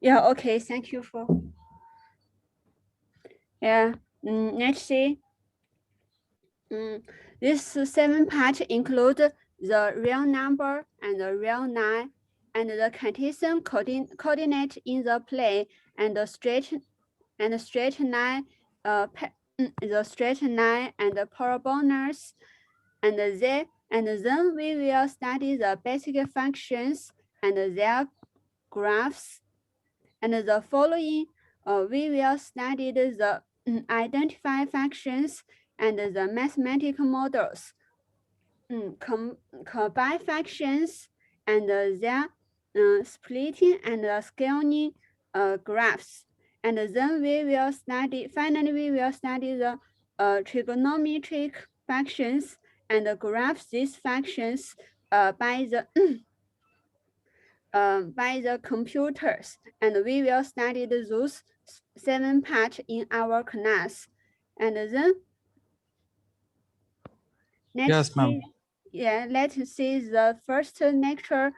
Yeah, okay, thank you for. Yeah, let's see. This 7 part include the real number and the real line, and the Cartesian coordinate in the plane, and the straight line, the straight line and the parabolas, and then we will study the basic functions and their graphs. And the following, we will study the identify functions and the mathematical models, combine functions and their splitting and scaling graphs. And then finally we will study the trigonometric functions and graph these functions by the computers, and we will study those 7 parts in our class. And then Yes, ma'am. let's see the first lecture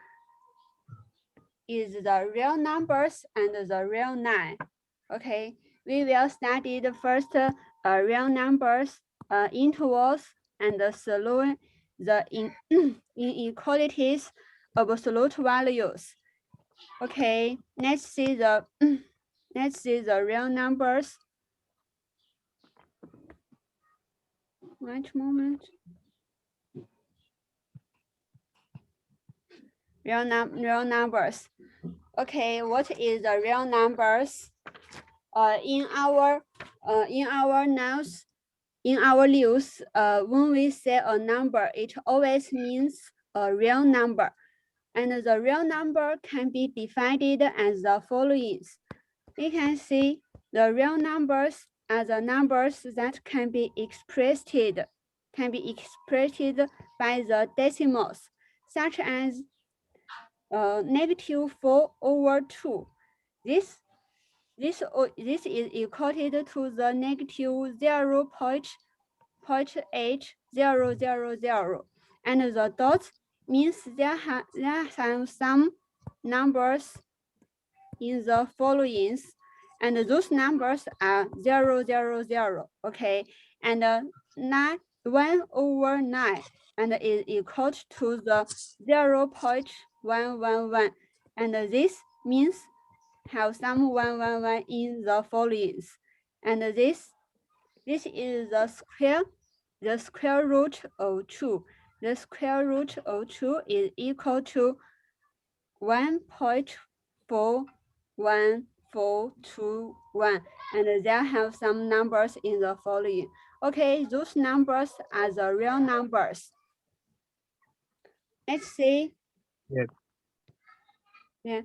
is the real numbers and the real line. Okay, we will study the first real numbers, intervals, and solve the inequalities of absolute values. Okay, let's see the real numbers. One moment. Real numbers. Okay, what is the real numbers? In our news, when we say a number, it always means a real number, and the real number can be defined as the following. We can see the real numbers are the numbers that can be expressed by the decimals, such as -4/2. This is equal to the -0.8000, and the dot means there have some numbers in the following, and those numbers are 000. Okay, and 1/9, and is equal to the 0.111, and this means have some 111 in the following, and this is the square root of 2. The square root of 2 is equal to 1.4141, and there have some numbers in the following. Okay, those numbers are the real numbers. Let's see. Yes. Yeah.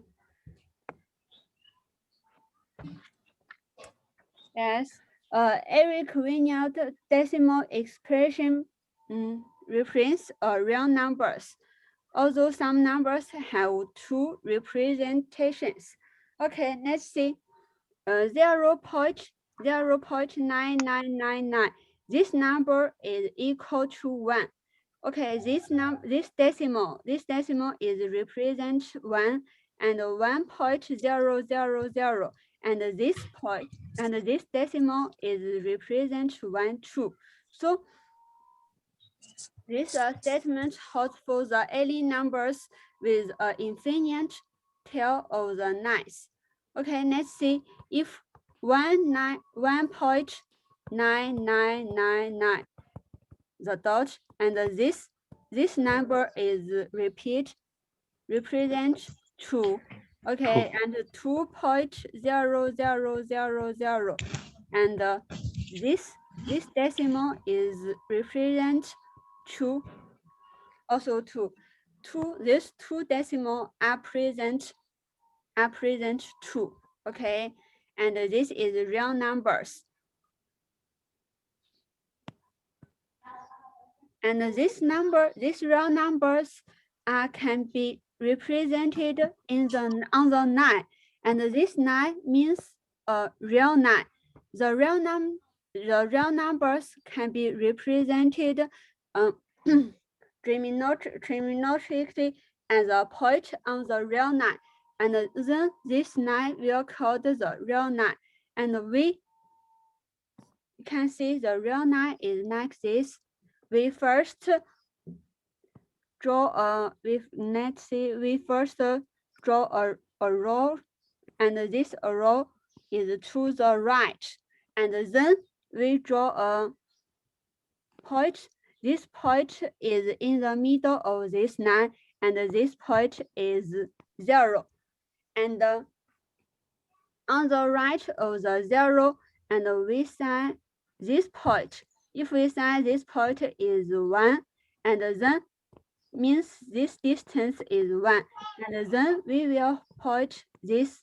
Yes. Every convenient decimal expression represents real numbers, although some numbers have 2 representations. Okay, let's see. 0.9999. This number is equal to 1. Okay, this decimal is represent 1 and 1.000, and this decimal is represent 1 2. So this statement holds for the alien numbers with an infinite tail of the nines. Okay, let's see if 1.9999, the dot, and this number is represent 2. Okay, and 2.0000, and this decimal is represent 2, also 2. These 2 decimal are present 2. Okay, and this is real numbers. And these real numbers can be represented on the line, and this line means a real line. The real numbers can be represented trigonometrically as a point on the real line. and then this line will called the real line, and we can see the real line is like this. We first draw we first draw a row, and this row is to the right, and then we draw a point. This point is in the middle of this line, and this point is 0. And on the right of the 0, and we sign this point. If we sign this point is 1, and then means this distance is 1, and then we will point this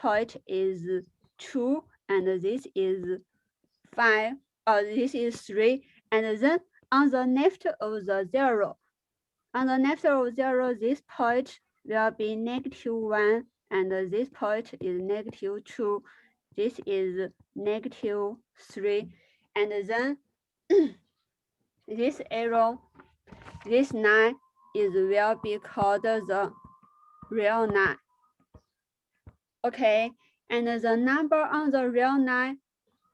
point is 2, and this is 5, or this is 3, and then on the left of the 0, this point will be -1, and this point is -2, this is -3, and then this arrow, this line will be called the real line. Okay, and the number on the real line,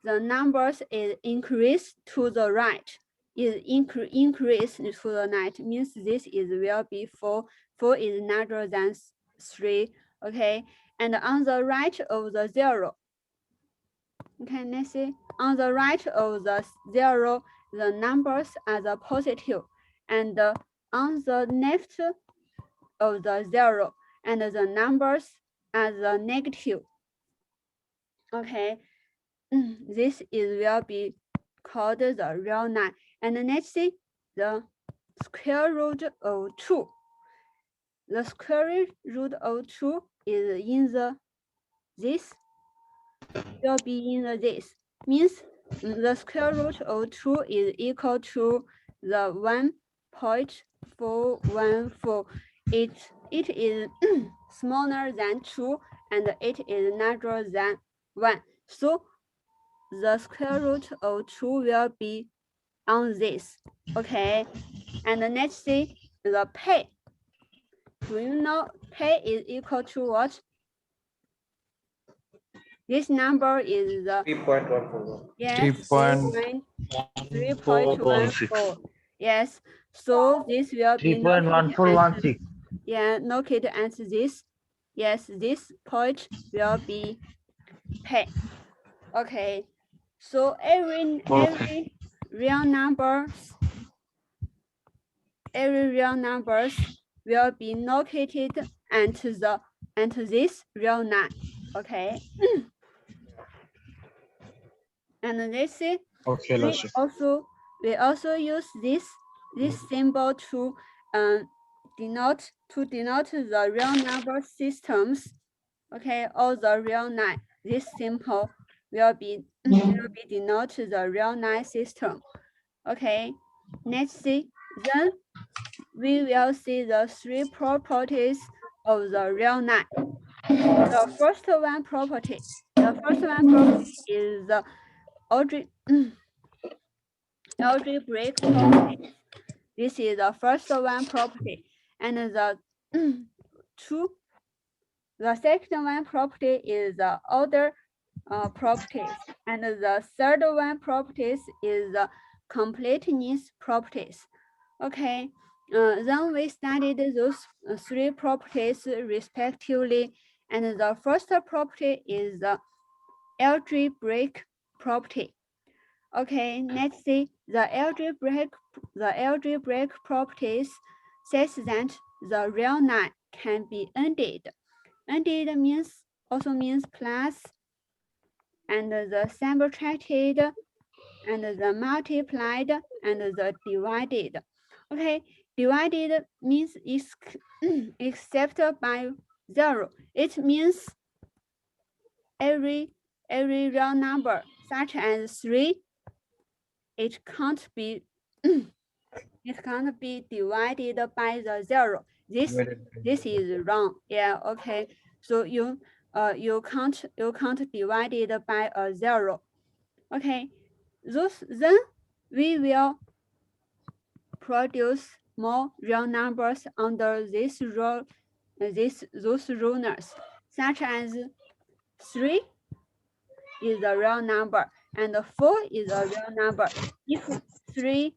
the numbers is increased to the right. Is increased to the right means this is will be 4. 4 is larger than 3. Okay, and on the right of the 0. Okay, let's see. On the right of the 0, the numbers are the positive, and on the left of the 0, and the numbers are the negative. Okay, this will be called the real line. And let's see the square root of 2. The square root of 2 is in this, will be in this. Means the square root of 2 is equal to the 1.414. It is smaller than 2, and it is larger than 1. So the square root of 2 will be on this. Okay, and let's see the pay. Do you know pay is equal to what? This number is the 3.141. yes, 3.14. Yes, so this will be 3.1416. yeah, located at this. Yes, this point will be pay. Okay, so every real numbers will be located at this real line. Okay. And let's see. Okay, let's see. We also use this symbol to denote the real number systems. Okay, or the real line. This symbol will be denote the real line system. Okay, let's see. Then we will see the 3 properties of the real line. The first one property is the algebraic property. This is the first one property, and the second one property is the order properties, and the third one properties is the completeness properties. Okay, then we studied those 3 properties respectively, and the first property is the algebraic property. Okay, let's see. The algebraic properties says that the real line can be ended. Ended also means plus, and the subtracted, and the multiplied, and the divided. Okay, divided means except by 0. It means every real number such as 3, it can't be divided by the 0. This is wrong. Yeah, okay. So you can't divide it by a 0. Okay. Then we will produce more real numbers under this rule those rulers, such as 3 is a real number and 4 is a real number. If 3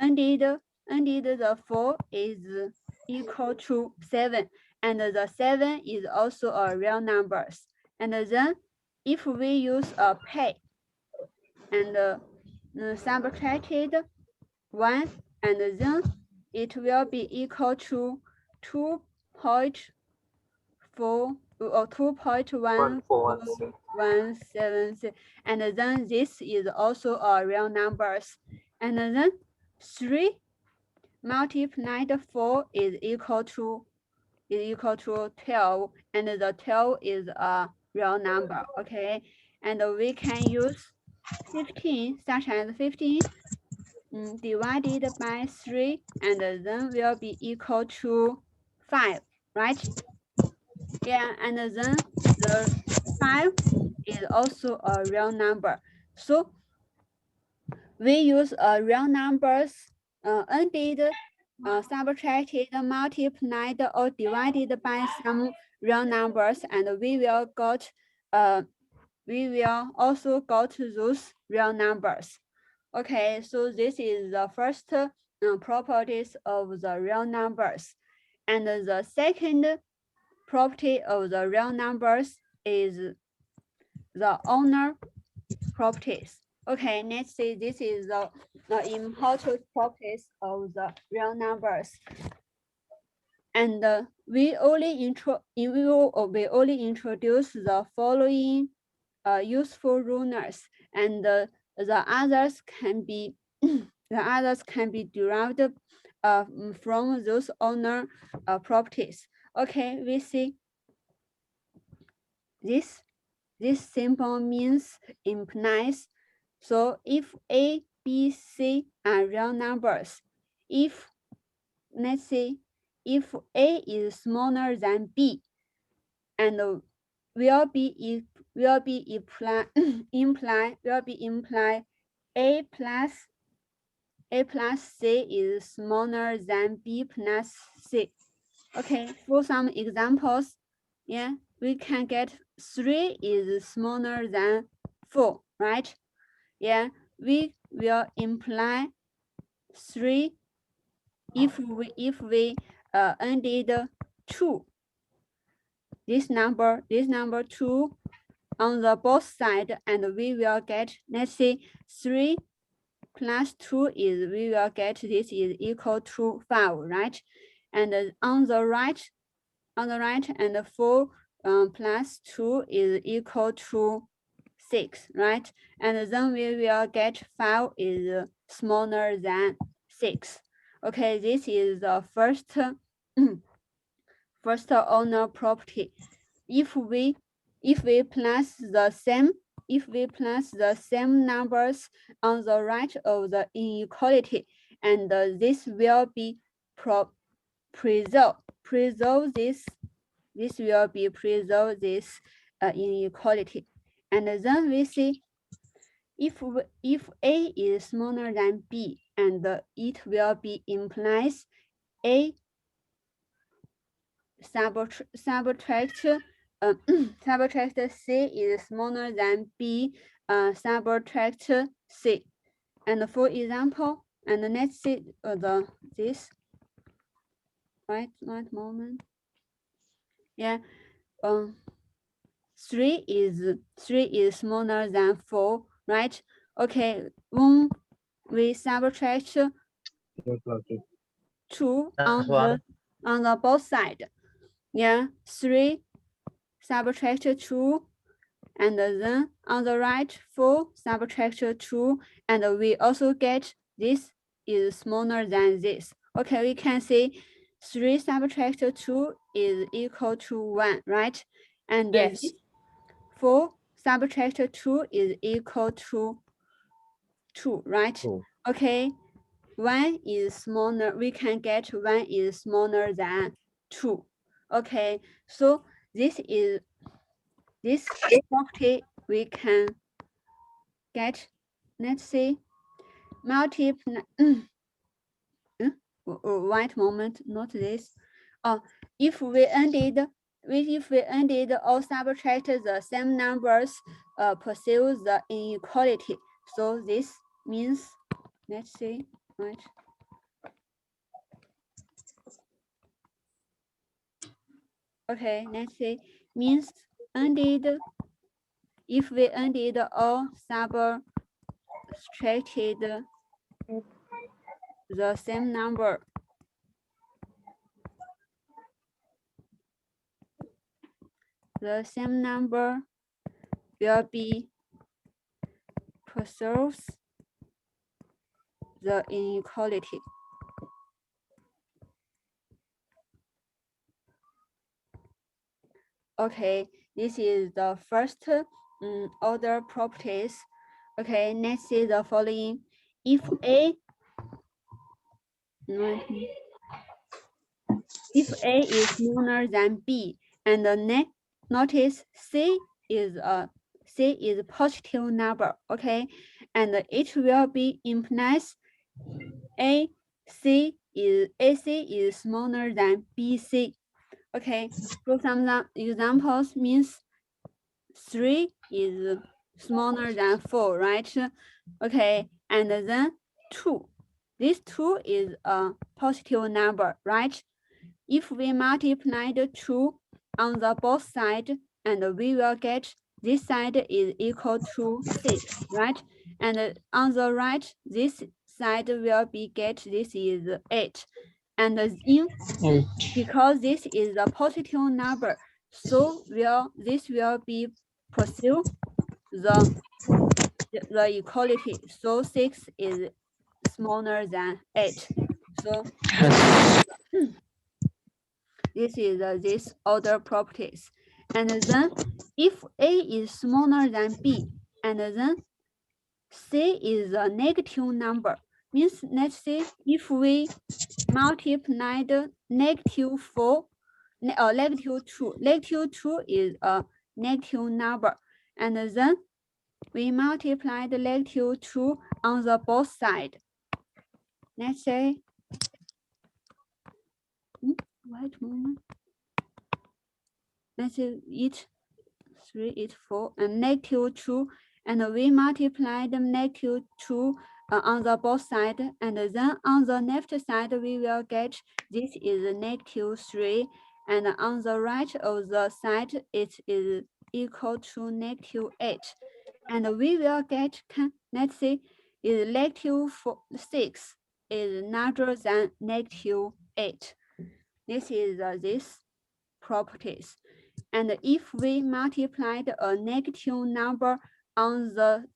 ended the 4 is equal to 7, and the 7 is also a real numbers. And then if we use a pay and subtracted 1, and then it will be equal to 2.4 or 2.14176, and then this is also a real numbers. And then 3 multiplied 4 is equal to 12, and the 12 is a real number. Okay, and we can use 15, such as 15 divided by 3, and then will be equal to 5, right? Yeah, and then the 5 is also a real number. So we use real numbers ended, subtracted, multiplied, or divided by some real numbers, and we will also got those real numbers. Okay, so this is the first properties of the real numbers. And the second property of the real numbers is the owner properties. Okay, let's see, this is the important properties of the real numbers. And we only introduce the following useful rulers, and the others can be derived from those owner properties. Okay, we see this symbol means implies. So if A, B, C are real numbers, let's say if A is smaller than B, and will be imply A plus C is smaller than B plus C. Okay, for some examples, yeah, we can get 3 is smaller than 4, right? Yeah, we will imply 3 if we ended 2. This number 2 on the both side, and we will get, let's say 3 plus 2 is, we will get this is equal to 5, right? And on the right, and 4 plus 2 is equal to 6, right? And then we will get 5 is smaller than 6. Okay, this is the first owner property. If we plus the same numbers on the right of the inequality, and this will be preserve this inequality. And then we see if A is smaller than B, and it will be implies A subtract subtract C is smaller than B subtract C. And for example, and let's see this right moment. Yeah, 3 is smaller than 4, right? Okay, when we subtract 2 on the both side, yeah, 3 subtract 2, and then on the right 4 subtract 2, and we also get this is smaller than this. Okay, we can see 3 subtract 2 is equal to 1, right? And yes, 4 subtract 2 is equal to 2, right? 2. Okay, 1 is smaller, we can get 1 is smaller than 2. Okay, so this property we can get, let's see, multiply, wait moment, not this. If we ended or subtract the same numbers, pursue the inequality. So this means, let's see, right? Okay, let's see, means ended. If we ended or subtracted the same number, will be preserves the inequality. Okay, this is the first order properties. Okay, let's see the following. If A is smaller than B, and notice C is positive number, okay, and it will be implies AC is smaller than BC. Okay, for some examples means 3 is smaller than 4, right? Okay, and then 2. This 2 is a positive number, right? If we multiply the 2 on the both sides, and we will get this side is equal to 6, right? And on the right, this side will be get this is 8. And because this is a positive number, so this will be pursue the equality. So 6 is smaller than 8. So this is this order properties. And then if A is smaller than B, and then C is a negative number, means let's say if we multiply the -4 or -2, -2 is a negative number, and then we multiply the -2 on the both side. Let's say, wait a moment. Let's say each 3 is 4 and -2, and we multiply the -2 on the both side, and then on the left side we will get this is -3, and on the right of the side it is equal to -8, and we will get, let's see, is -6 is larger than -8. This is this properties. And if we multiplied a negative number on the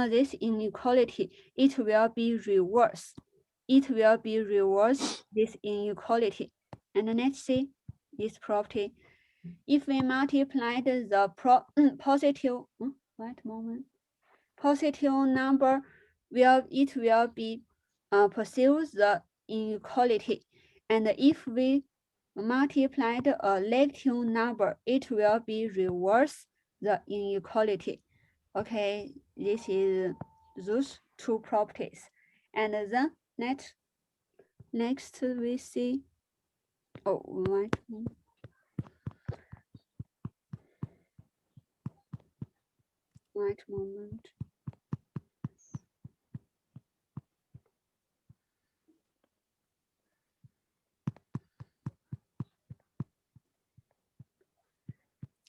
this inequality, it will be reverse. It will be reverse this inequality. And let's see this property. If we multiplied the positive, positive number, it will be pursue the inequality. And if we multiplied a negative number, it will be reverse the inequality. Okay, this is those two properties. And then next we see, wait a moment.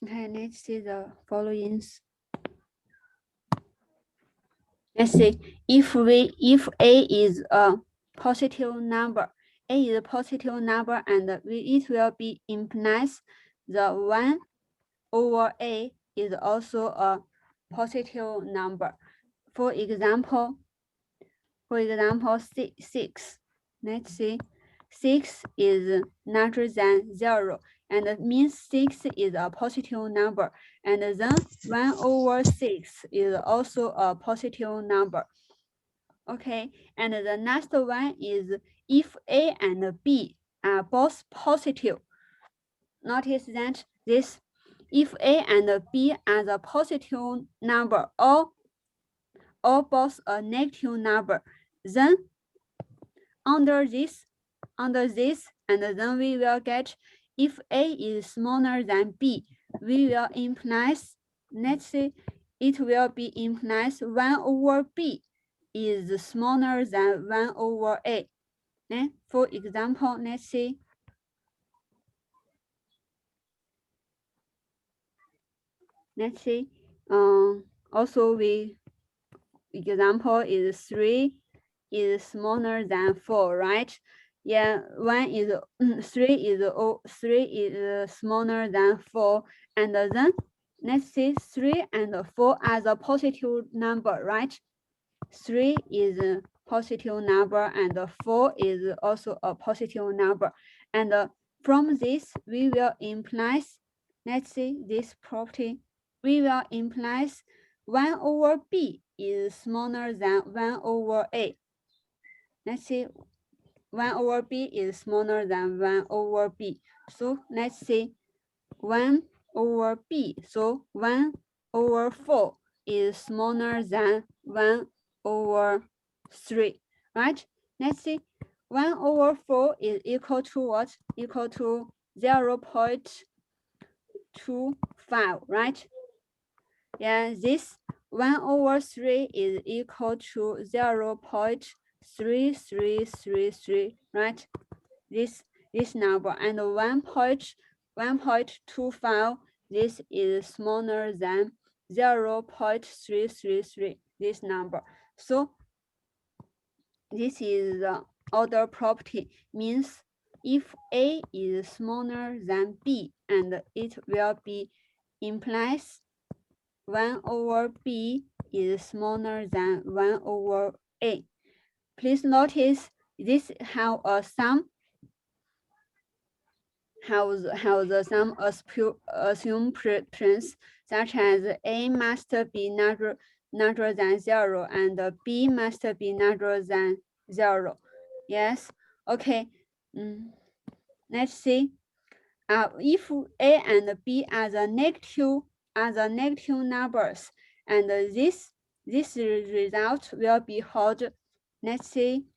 Okay, let's see the following. Let's see, if A is a positive number, A is a positive number, and it will be implies the 1 over A is also a positive number. For example, 6. Let's see, 6 is larger than 0, and it means 6 is a positive number, and then 1 over 6 is also a positive number. Okay, and the last one is if A and B are both positive. Notice that this, if A and B are the positive number or both a negative number, then under this, and then we will get if A is smaller than B, we will implies, let's say, it will be implies 1 over B is smaller than 1 over A. Then, for example, let's see. Let's see. Also, example is 3 is smaller than 4, right? Yeah, 3 is smaller than 4, and then let's see 3 and 4 as a positive number, right? 3 is a positive number and 4 is also a positive number. And from this, we will imply, let's see this property, we will imply 1 over B is smaller than 1 over A. Let's see, 1 over B is smaller than 1 over B. So let's see 1 over B. So 1 over 4 is smaller than 1 over 3, right? Let's see, 1 over 4 is equal to what? Equal to 0.25, right? Yeah, this 1 over 3 is equal to 0.3333, right? This number, and 1.25, this is smaller than 0.333, this number. So this is the order property, means if A is smaller than B, and it will be implies 1 over B is smaller than 1 over A. Please notice this have a sum, the sum assume preference, such as A must be larger than 0 and B must be larger than 0. Yes, okay. Let's see. If A and B are the negative numbers, and this result will be held, let's see,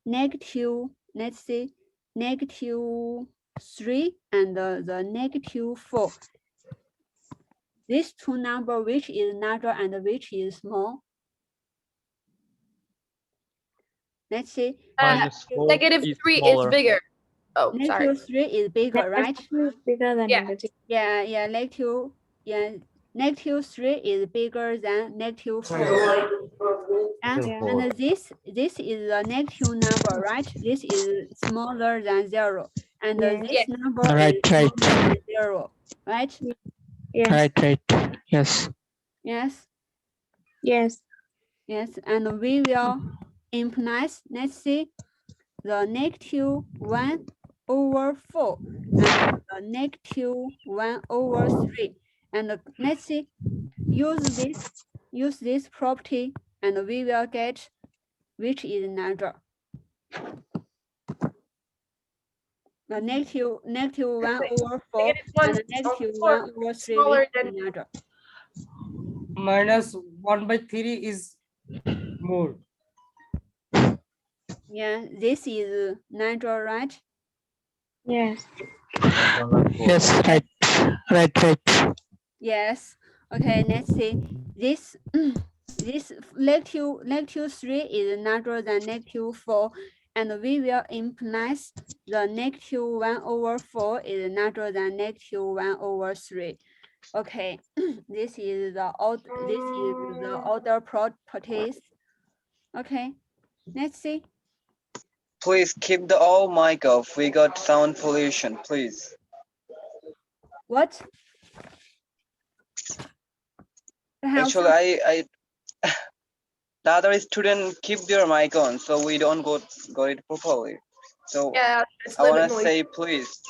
negative 3 and the negative 4. These two numbers, which is larger and which is small? Let's see. -3 is bigger. Oh, sorry. Negative 3 is bigger, right? Bigger than Yeah. negative. Yeah, negative 3 is bigger than negative 4, right? And this is a negative number, right? This is smaller than 0, and this number is smaller than 0, right? Yes. Right. Yes. Yes. Yes. Yes, and we will imply, let's see, the negative 1 over 4 and the negative 1 over 3. And let's see, use this property, and we will get which is larger. The negative 1 over 4 and the negative 1 over 3 smaller is than larger. -1/3 is more. Yeah, this is larger, right? Yes. Yes. Right. Yes. Okay, let's see. This negative 3 is larger than negative 4, and we will imply the negative 1 over 4 is larger than negative 1 over 3. Okay, this is the order properties. Okay, let's see. Please keep the all mic off. We got sound pollution, please. What? Actually, I the other student keep their mic on, so we don't got it properly. So yeah, it's I want to say, please,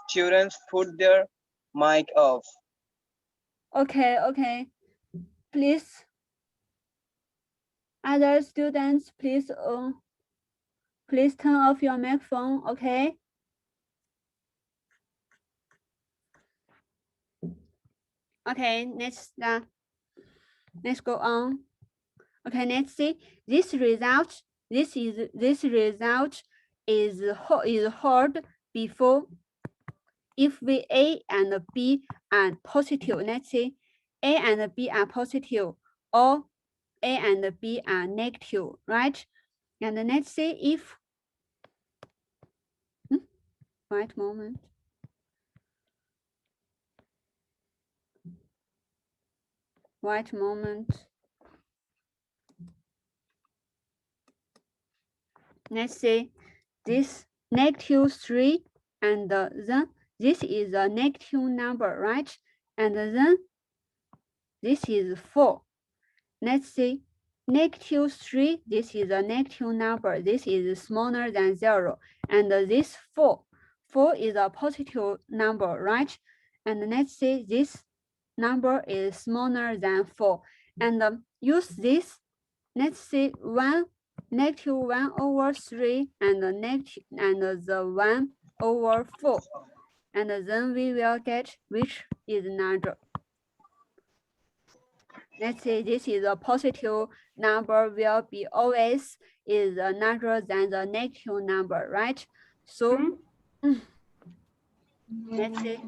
students, put their mic off. Okay. Please, other students, please turn off your microphone. Okay. Okay, let's go on. Okay, let's see. This result this result is held before if we A and B are positive. Let's say A and B are positive, or A and B are negative, right? And let's say if right moment. Right moment. Let's say this -3, and then this is a negative number, right? And then this is 4. Let's say -3, this is a negative number. This is smaller than 0. And this 4 is a positive number, right? And let's say this number is smaller than 4. And use this, let's say -1/3 and the the 1/4. And then we will get which is larger. Let's say this is a positive number will be always is larger than the negative number, right? So let's say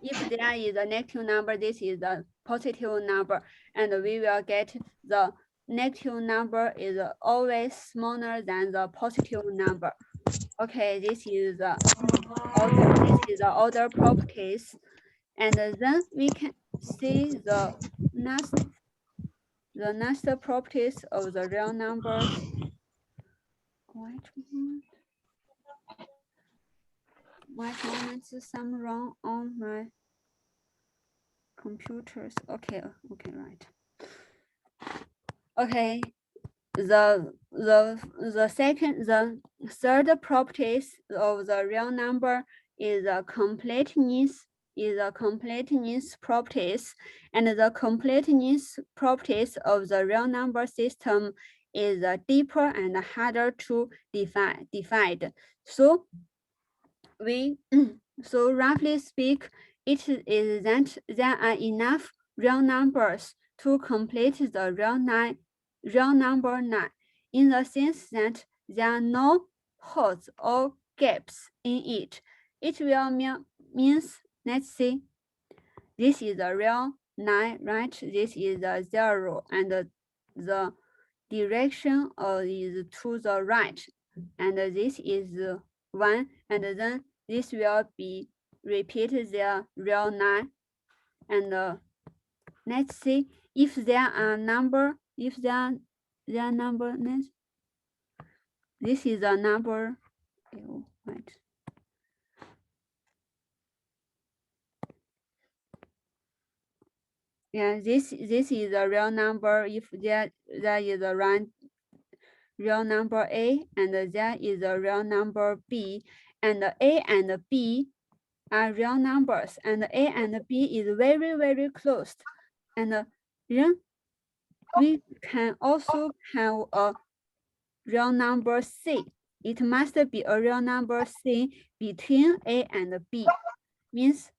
if there is a negative number, this is a positive number, and we will get the negative number is always smaller than the positive number. Okay, this is the order properties, and then we can see the next properties of the real numbers. Wait a moment, some wrong on my computers. Okay, right. Okay, the third properties of the real number is a completeness properties, and the completeness properties of the real number system is deeper and harder to define. So so roughly speak, it is that there are enough real numbers to complete the real number 9, in the sense that there are no holes or gaps in it. It will means, let's see, this is a real 9, right? This is a 0, and the direction is to the right, and this is 1, and then this will be repeated the real 9. And let's see if there are number, this is a number. Oh, right. Yeah, this is a real number if there is a real number A, and there is a real number B, and A and B are real numbers, and A and B is very, very close. And then we can also have a real number C. It must be a real number C between A and B. Means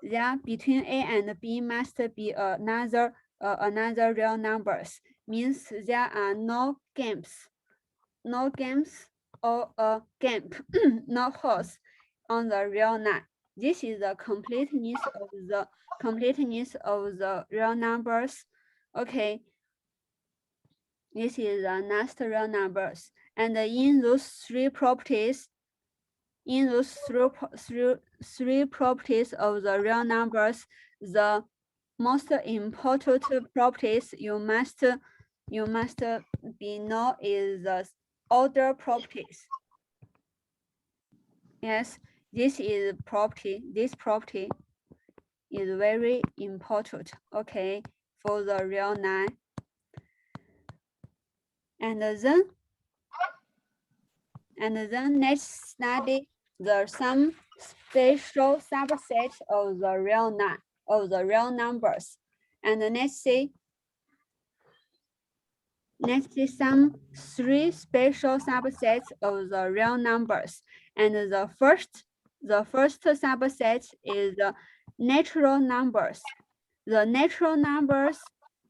that between A and B must be another real numbers. Means there are no gaps or a gap, no holes on the real 9. This is the completeness of the real numbers. Okay, this is the next real numbers, and in those three properties, three properties of the real numbers, the most important properties you must be know is the order properties. Yes, this property is very important, okay, for the real 9. And then let's study some special subset of the real numbers. And let's see some 3 special subsets of the real numbers. And the first subset is the natural numbers. The natural numbers,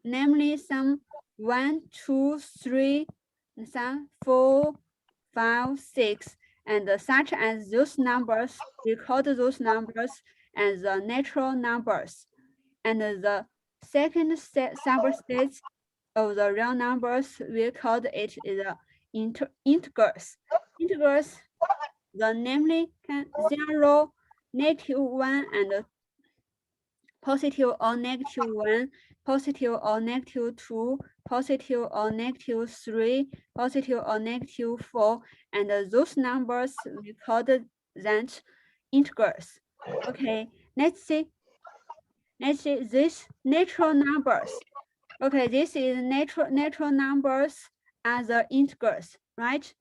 namely some 1, 2, 3, 3, 4, 5, 6, and such as those numbers, record those numbers as the natural numbers. And the second subset of the real numbers, we call it the integers. Integers, the namely 0, -1, and positive or -1, positive or -2, positive or -3, positive or -4, and those numbers we call that integers. Okay, let's see these natural numbers. Okay, this is natural numbers as the integers, right?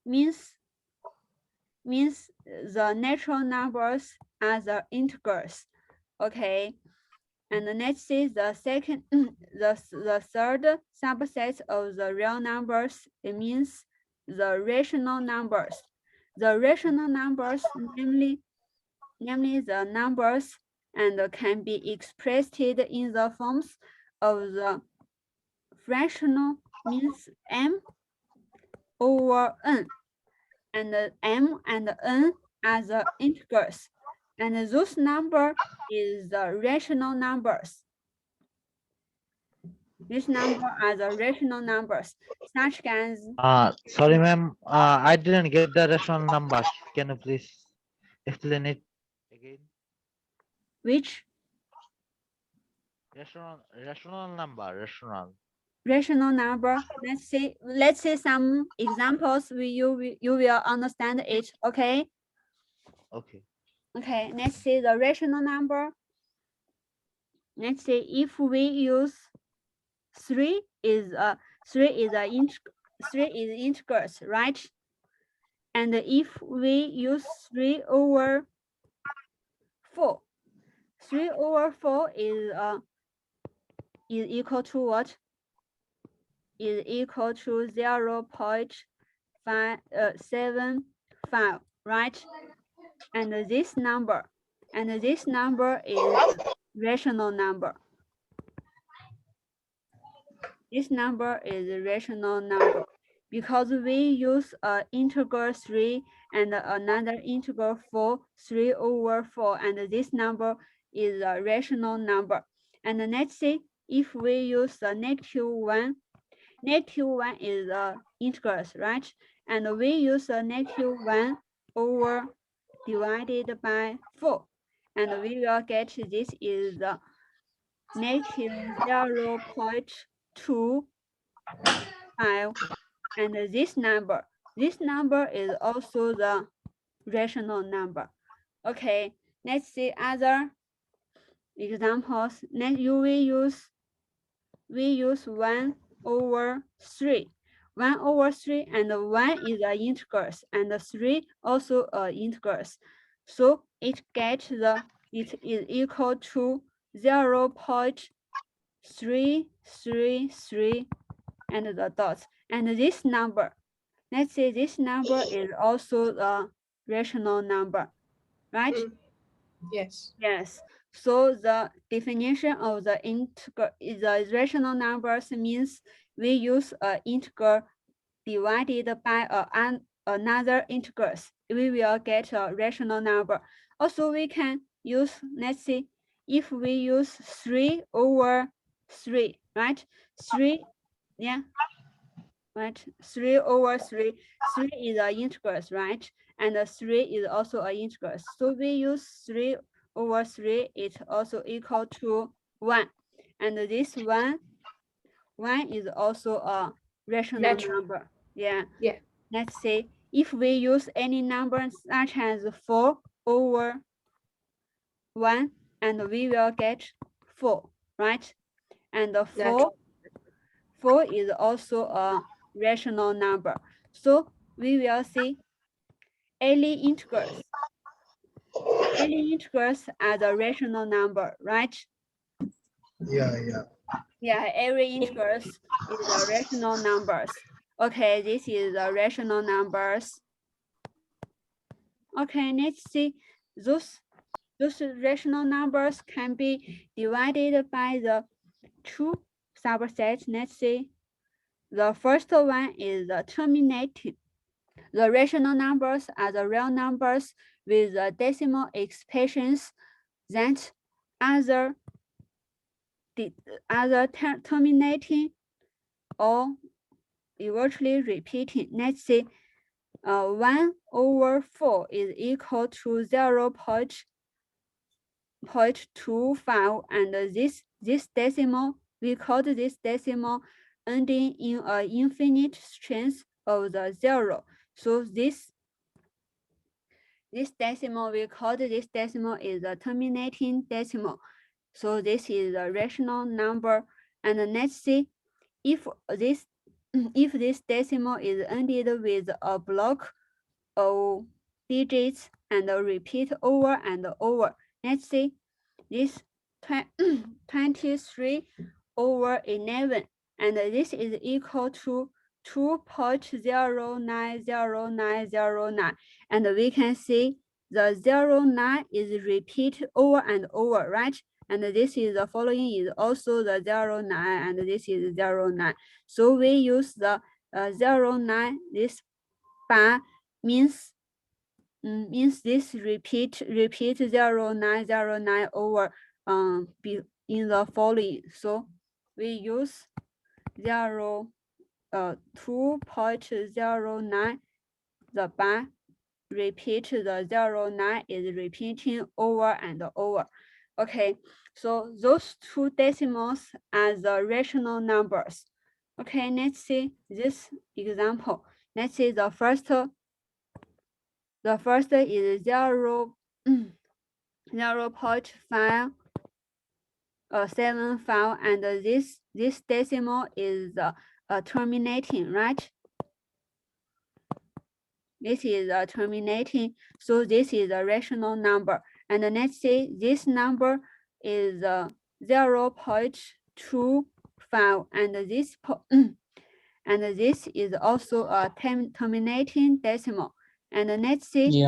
Means the natural numbers as the integers. Okay. And let's see the second, the third subset of the real numbers. It means the rational numbers. The rational numbers, namely the numbers, and can be expressed in the forms of the fractional, means m over n, and m and n are the integers, and those number is the rational numbers. These numbers are the rational numbers, such as. Sorry, ma'am. I didn't get the rational numbers. Can you please explain it again? Which? Rational number. Rational number. Let's see some examples. You will understand it. Okay. Okay. Okay. Let's see the rational number. Let's see if we use 3 is integers, right? And if we use 3 over 4, 3 over 4 is equal to what? Is equal to 0.575, right? And this number is rational number. This number is a rational number because we use integer 3 and another integer 4, 3 over 4, and this number is a rational number. And let's see if we use the -1. -1 is integers, right? And we use a -1 over divided by 4, and we will get this is the -0.25, and this number is also the rational number. Okay, let's see other examples. We use 1 over 3. 1 over 3, and 1 is a integers, and 3 also integers. So it is equal to 0.333 and the dots. And this number, let's say this number is also a rational number, right? Yes. Yes. So the definition of the rational numbers means we use an integer divided by another integers. We will get a rational number. Also, we can use, let's see, if we use 3 over 3, right? 3, yeah, right? 3 over 3. 3 is an integers, right? And 3 is also an integers. So we use 3 over 3, it's also equal to 1. And this 1 is also a rational number. Yeah. Let's say if we use any number such as 4 over 1, and we will get 4, right? And 4 is also a rational number. So we will see any integers. Any integers are the rational number, right? Yeah, every integers is the rational numbers. Okay, this is the rational numbers. Okay, let's see. Those rational numbers can be divided by the two subsets. Let's see. The first one is the terminating. The rational numbers are the real numbers with the decimal expressions that either terminating or virtually repeating. Let's say 1/4 is equal to 0.25, and this decimal, we call this decimal ending in an infinite strength of the 0. So this decimal, we call this decimal is the terminating decimal. So this is a rational number. And let's see if this decimal is ended with a block of digits and repeat over and over. Let's see this 23/11, and this is equal to 2.090909, and we can see the 09 is repeated over and over, right? And this is the following is also the 09, and this is 09. So we use the 09. This bar means this repeat 0909 over in the following. So we use 2.09. The bar repeat the 09 is repeating over and over. Okay, so those two decimals are the rational numbers. Okay, let's see this example. Let's see the first is 0.575, and this decimal is terminating, right? This is terminating, so this is a rational number. And let's say this number is 0.25, and this is also a terminating decimal. And let's see,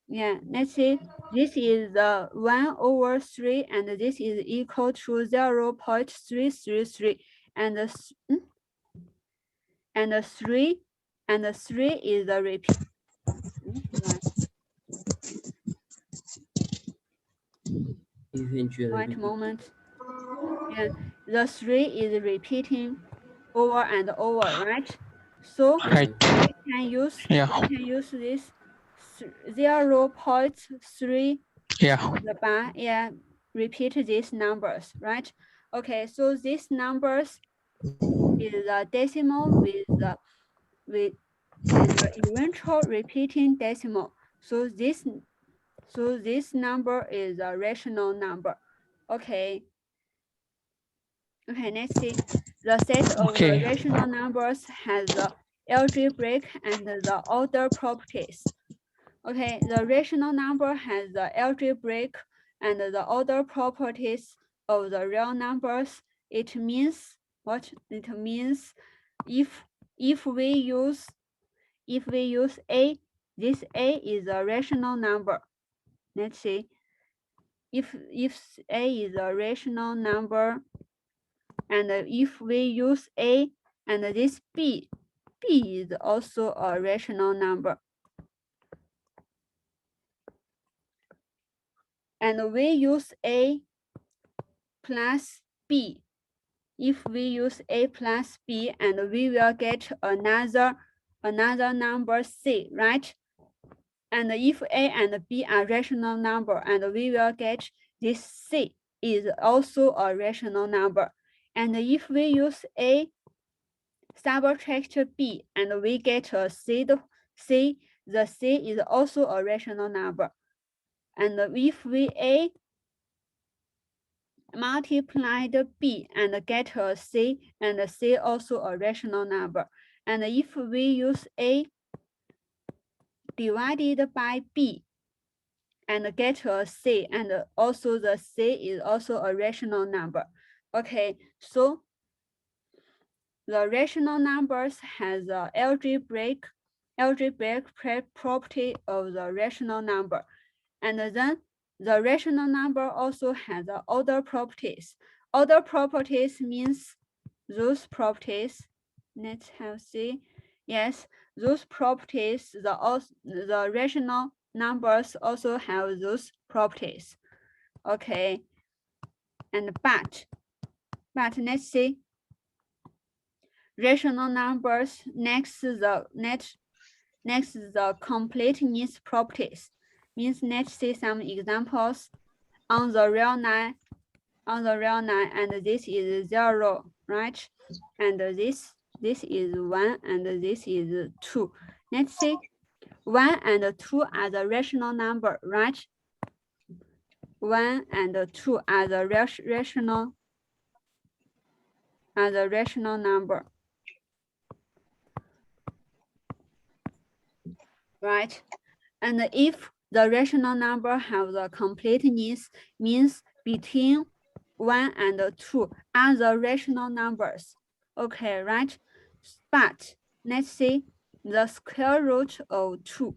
let's see, this is 1/3, and this is equal to 0.333, and 3 is the repeat. Wait moment. Yeah, the 3 is repeating over and over, right? So Right. we can use this 0.3. The bar, repeat these numbers, right? Okay, so these numbers is a decimal with the eventual repeating decimal. So this number is a rational number. Okay. Okay, let's see. The set of the rational numbers has the algebraic and the order properties. Okay, the rational number has the algebraic and the order properties of the real numbers. It means what? It means if we use A, this A is a rational number. Let's see. If A is a rational number, and if we use A and this B is also a rational number. And we use A plus B. If we use A plus B, and we will get another number C, right? And if A and B are rational number, and we will get this C is also a rational number. And if we use A subtract B, and we get a C, the C is also a rational number. And if we A multiply the B and get a C, and C also a rational number. And if we use A divided by B and get a C, and also the C is also a rational number. Okay, so the rational numbers has the algebraic property of the rational number. And then the rational number also has the order properties. Order properties means those properties let's have see. Yes, those properties, the rational numbers also have those properties. Okay, and but let's see. Rational numbers next the completeness properties. Means let's see some examples on the real line, and this is 0, right? And this is 1, and this is 2. Let's see, 1 and 2 are the rational number, right? 1 and 2 are the rational number, right? And if the rational number have the completeness, means between 1 and 2 are the rational numbers. Okay, right? But let's see the square root of 2.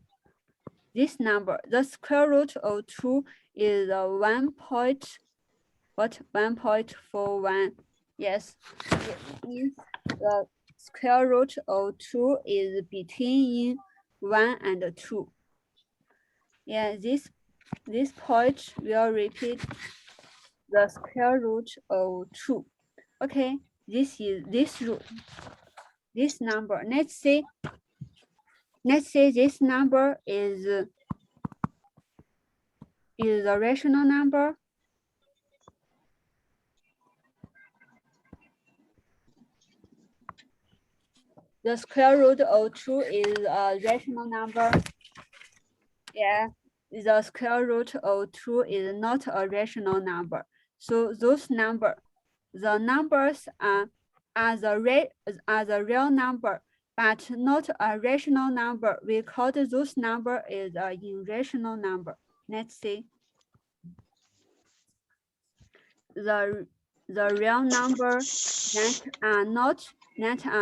This number, the square root of 2 is 1.41. Yes, it means the square root of 2 is between 1 and 2. Yeah, this point will repeat the square root of 2. Okay, this is this number. Let's say this number is a rational number. The square root of 2 is a rational number. Yeah, the square root of 2 is not a rational number. So those the numbers are the real number, but not a rational number. We call those number is an irrational number. Let's see. The real number that are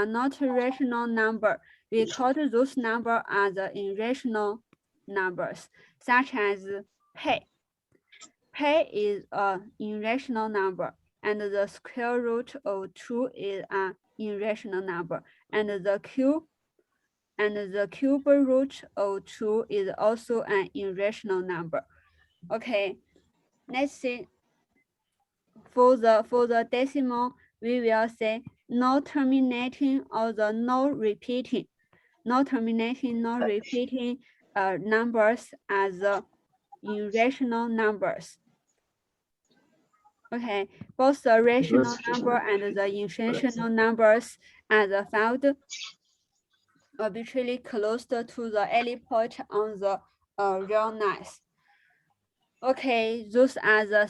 not rational number. We call those number as the irrational numbers, such as pi. Pi is an irrational number, and the square root of 2 is an irrational number, and the cube root of 2 is also an irrational number. Okay, let's see. For the decimal, we will say no terminating or the no repeating. No terminating, no repeating numbers as irrational numbers. Okay, both the rational number and the irrational numbers are found arbitrarily close to the early point on the real lines. Okay, those are the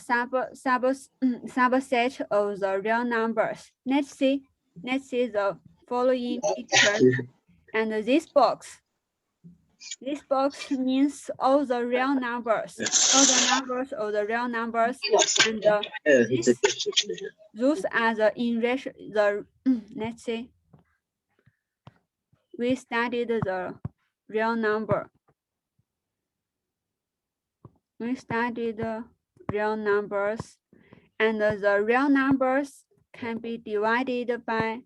subset of the real numbers. Let's see the following pictures. And this box means all the real numbers, all the numbers of the real numbers, and those are the irrational. Let's see. We studied the real number. We studied the real numbers, and the real numbers can be divided by,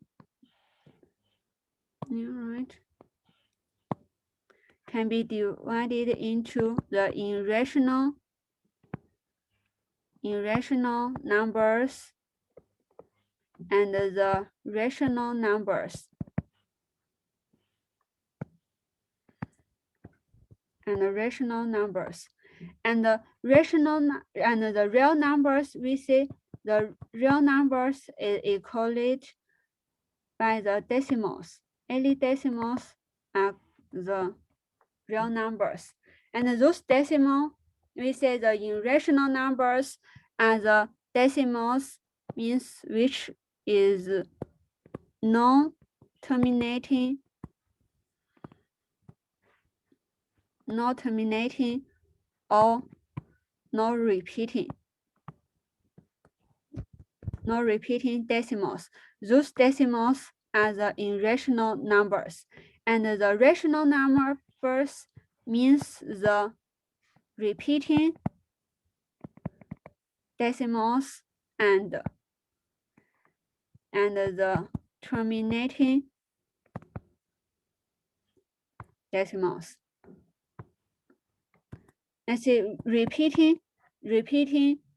can be divided into the irrational numbers and the rational numbers. And the rational numbers. And the real numbers, we say the real numbers is equated by the decimals. Any decimals are the real numbers. And those decimals, we say the irrational numbers are the decimals, means which is non-terminating or not repeating decimals. Those decimals are the irrational numbers, and the rational numbers means the repeating decimals and the terminating decimals. Let's see, repeating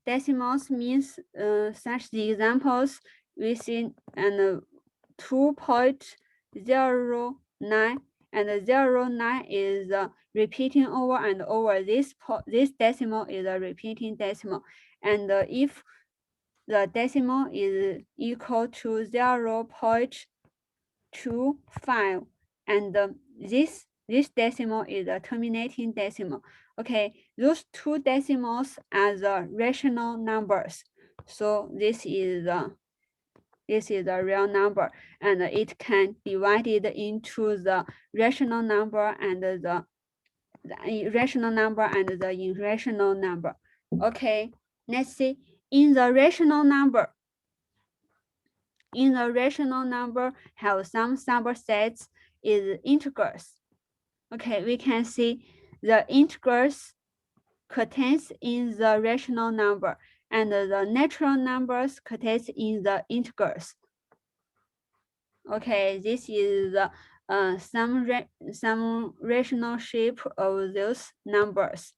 decimals means such the examples we see and 2.09 and 0.9 is repeating over and over. This decimal is a repeating decimal, and if the decimal is equal to 0.25 and this decimal is a terminating decimal. Okay, those two decimals are the rational numbers. So this is a real number, and it can be divided into the rational number and the irrational number and the irrational number. Okay, let's see. In the rational number have some subsets is integers. Okay, we can see the integers contains in the rational number and the natural numbers contains in the integers. Okay, this is some rational shape of those numbers.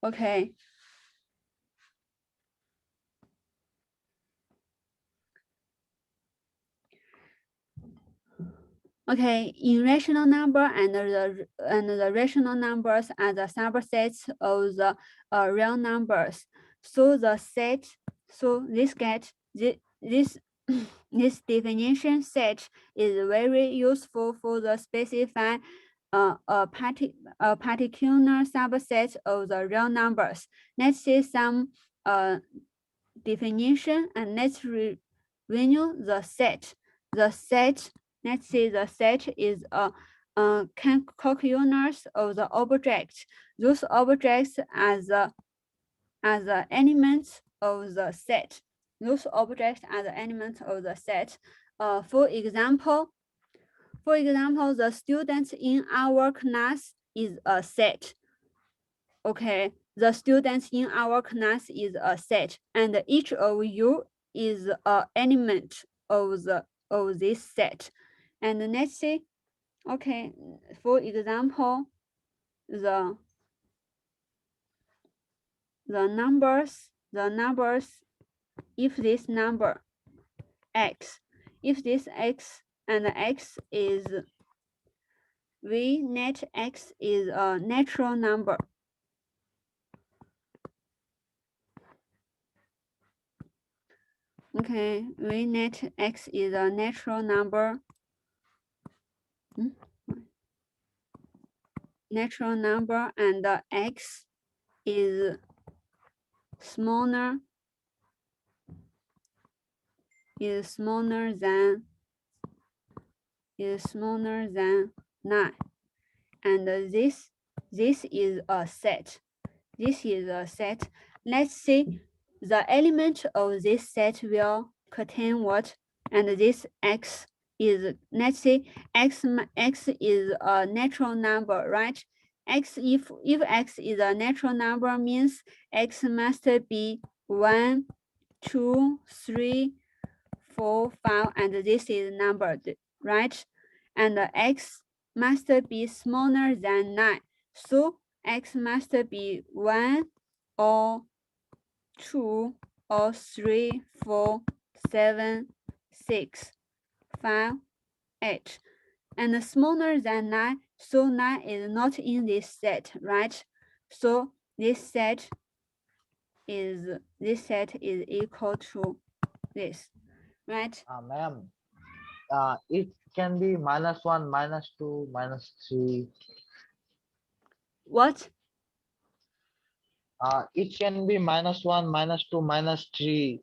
Okay. Okay, irrational number and the rational numbers are the subsets of the real numbers. So this this definition set is very useful for the specify a particular subset of the real numbers. Let's see some definition and let's review the set. The set. Let's say the set is a calculus of the object. Those objects are the elements of the set. Those objects are the elements of the set. For example, the students in our class is a set. Okay, the students in our class is a set, and each of you is an element of this set. And let's see, okay, for example, the numbers, if this number x, if this x and x is v net x is a natural number. Okay, v net x is a natural number. Natural number, and x is smaller than 9, and this is a set. This is a set. Let's see, the element of this set will contain what, and this x is, let's say x is a natural number, right? X, if x is a natural number, means x must be 1, 2, 3, 4, 5, and this is numbered, right? And x must be smaller than 9. So x must be 1 or 2 or 3, 4, 7, 6, 5, 8, and smaller than 9. So 9 is not in this set, right? So this set is equal to this, right? Ma'am, it can be -1, -2, -3. What? It can be -1, -2, -3.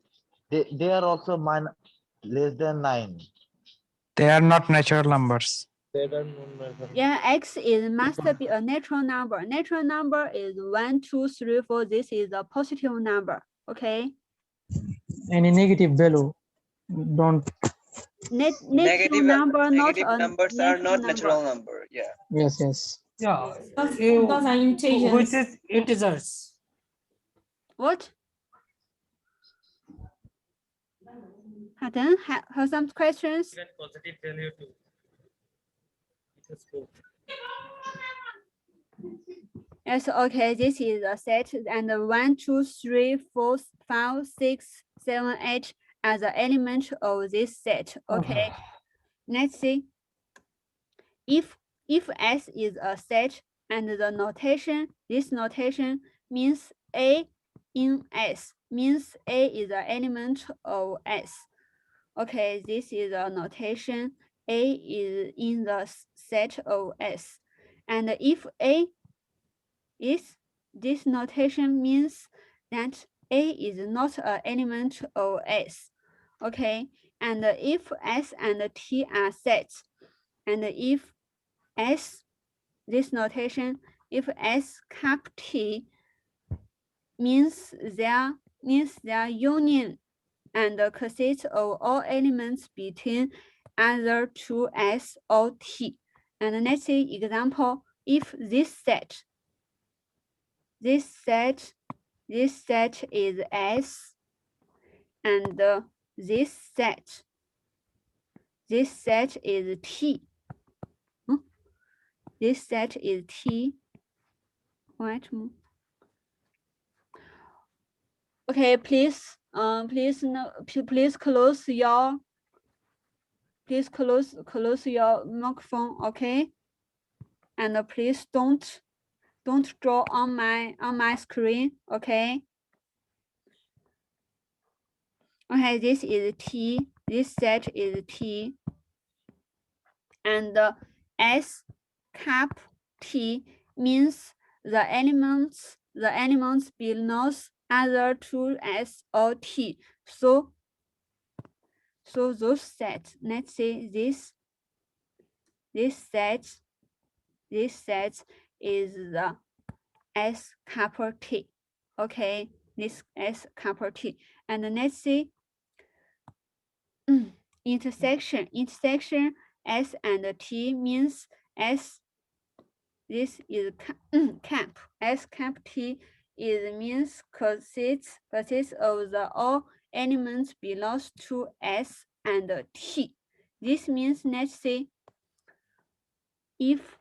They are also less than 9. They are not natural numbers. Yeah, x must be a natural number. Natural number is 1, 2, 3, 4. This is a positive number. Okay. Any negative value, don't. Negative number, negative not numbers are not natural number. Yeah. Yes. Yeah. Those are integers. Which is integers. What? Pardon? Have some questions? Even positive value too. It is both. Yes, okay, this is a set, and 1, 2, 3, 4, 5, 6, 7, 8 are the element of this set. Okay, let's see. If S is a set, and the notation, this notation means A in S, means A is an element of S. Okay, this is a notation. A is in the set of S. And if A is, this notation means that A is not an element of S. Okay, and if S and T are sets, and if S, this notation, if S cap T means their union and consists of all elements between either two S or T. And let's see example, if this set is S, and this set is T. This set is T. Right. Okay, please close your microphone, okay? And please don't draw on my screen, okay? Okay, this is T. This set is T. And S cap T means the elements belongs either to S or T. So those sets, let's say this set is the S capital T. Okay, this S capital T. And let's see intersection S and T means S. This is cap. S cap T is means consists of the all elements belongs to S and T. This means, let's say, if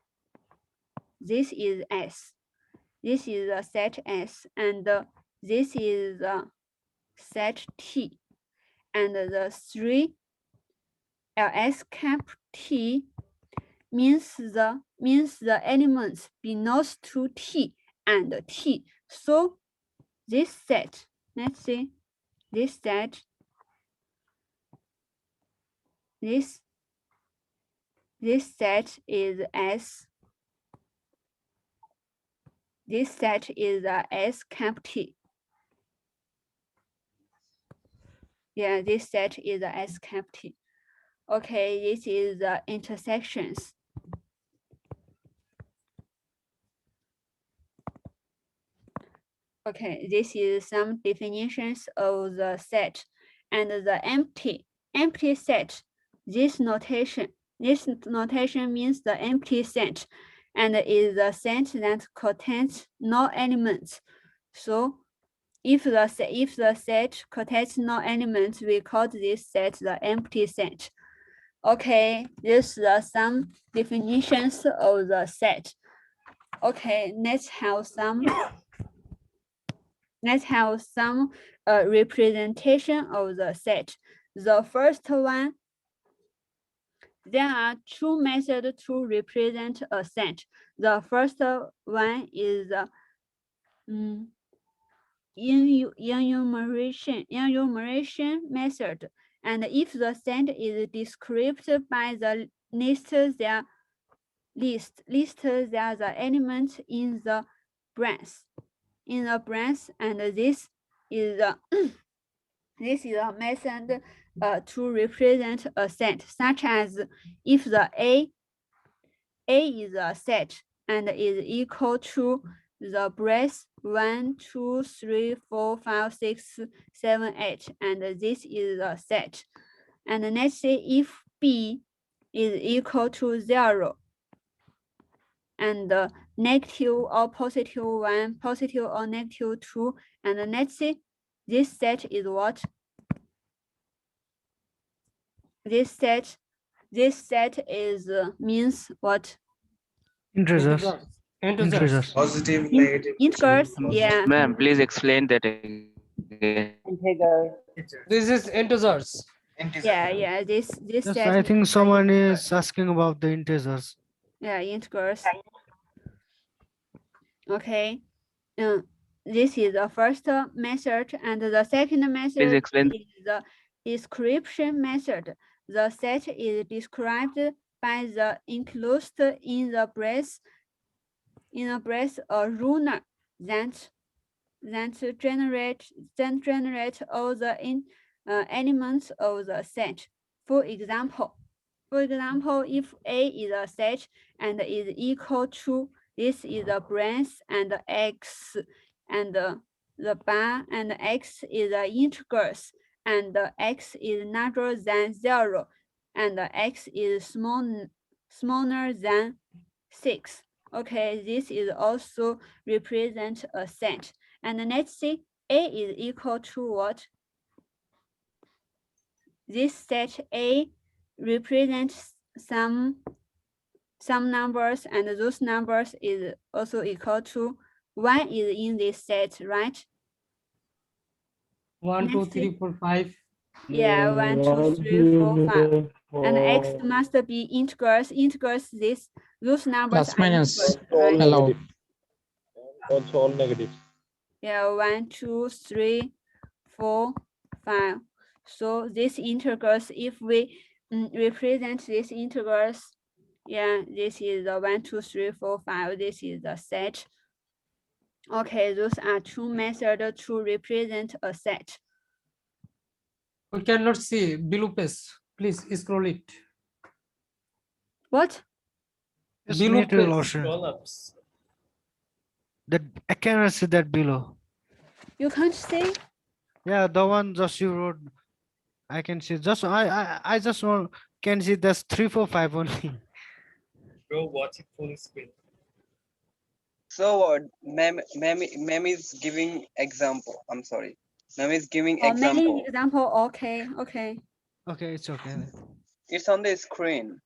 this is S, this is a set S, and this is a set T, and the 3 LS cap T means the elements belongs to T and T. So this set, let's see, this set is S. This set is a S cap T. Yeah, this set is a S cap T. Okay, this is the intersections. Okay, this is some definitions of the set. And the empty set, this notation means the empty set, and is a set that contains no elements. So if the set contains no elements, we call this set the empty set. Okay, these are some definitions of the set. Okay, let's have some representation of the set. The first one, there are two methods to represent a set. The first one is enumeration method. And if the set is described by the list there are the elements in the branch. And this is a method to represent a set, such as if the A is a set and is equal to the brace 1, 2, 3, 4, 5, 6, 7, 8, and this is a set. And let's say if B is equal to 0, and negative or positive 1, positive or negative 2, and let's say this set is what? this set is means what? Integers. Integers. Positive, negative. Integers. Yeah. Ma'am, please explain that again. This is integers. Yeah. This Yes, set. I think someone is asking about the integers. Yeah, integers. Okay. This is the first method, and the second method explain. is the description method. The set is described by the enclosed in the brace a ruler that generate all the elements of the set. For example, if A is a set and is equal to this is the brace and x, and the bar and x is the integers, and x is larger than 0, and x is smaller than 6. Okay, this is also represent a set. And let's see, A is equal to what? This set A represents some numbers, and those numbers is also equal to 1 is in this set, right? 1, 2, Let's 3, see. 4, 5. Yeah, 1, 2, 3, 4, 5. And x must be integers. Those numbers Plus are minus integers, right? allowed. Also all negative. Yeah, 1, 2, 3, 4, 5. So these integers, if we represent these integers, yeah, this is the 1, 2, 3, 4, 5. This is the set. Okay, those are two methods to represent a set. We cannot see below page. Please scroll it. What? Just Below need to page. lotion. Scroll-ups. That I cannot see that below. You can't see? Yeah, the one just you wrote. I can see. Just I just want can see that's 3, 4, 5 only. Bro, watch it full screen. So what? Ma'am is giving example. I'm sorry. Ma'am is giving Oh, example. many example. Okay. Okay, it's okay. It's on the screen.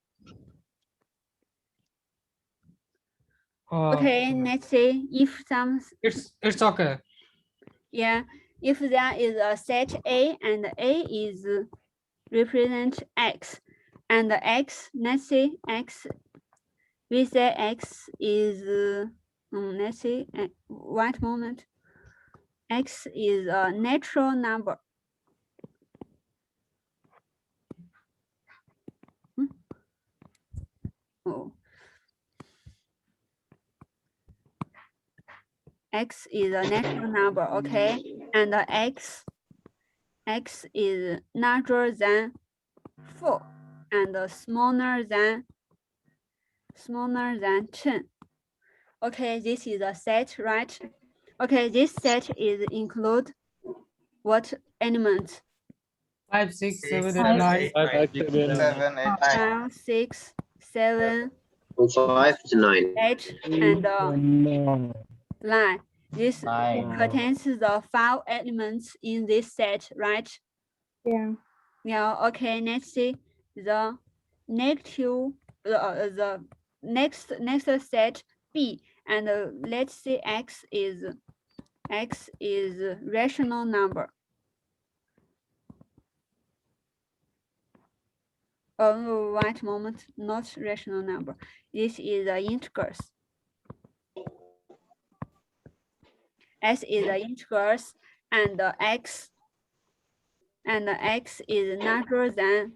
Okay, let's see if some. It's okay. Yeah, if there is a set A and A is represent X, and X, let's say X, we say X is, let's see, one moment. X is a natural number. Oh. X is a natural number, okay? And X is larger than 4 and smaller than 10. Okay, this is a set, right? Okay, this set is include what elements? 5, 6, 7, 8, 9. 5, 6, 7, 5 to 9. 8, and 9. This contains the 5 elements in this set, right? Yeah. Yeah. Okay. Let's see the negative. The next set B, and let's see X is rational number. Oh, no, right moment, not rational number. This is the integers. S is the integers, and X is larger than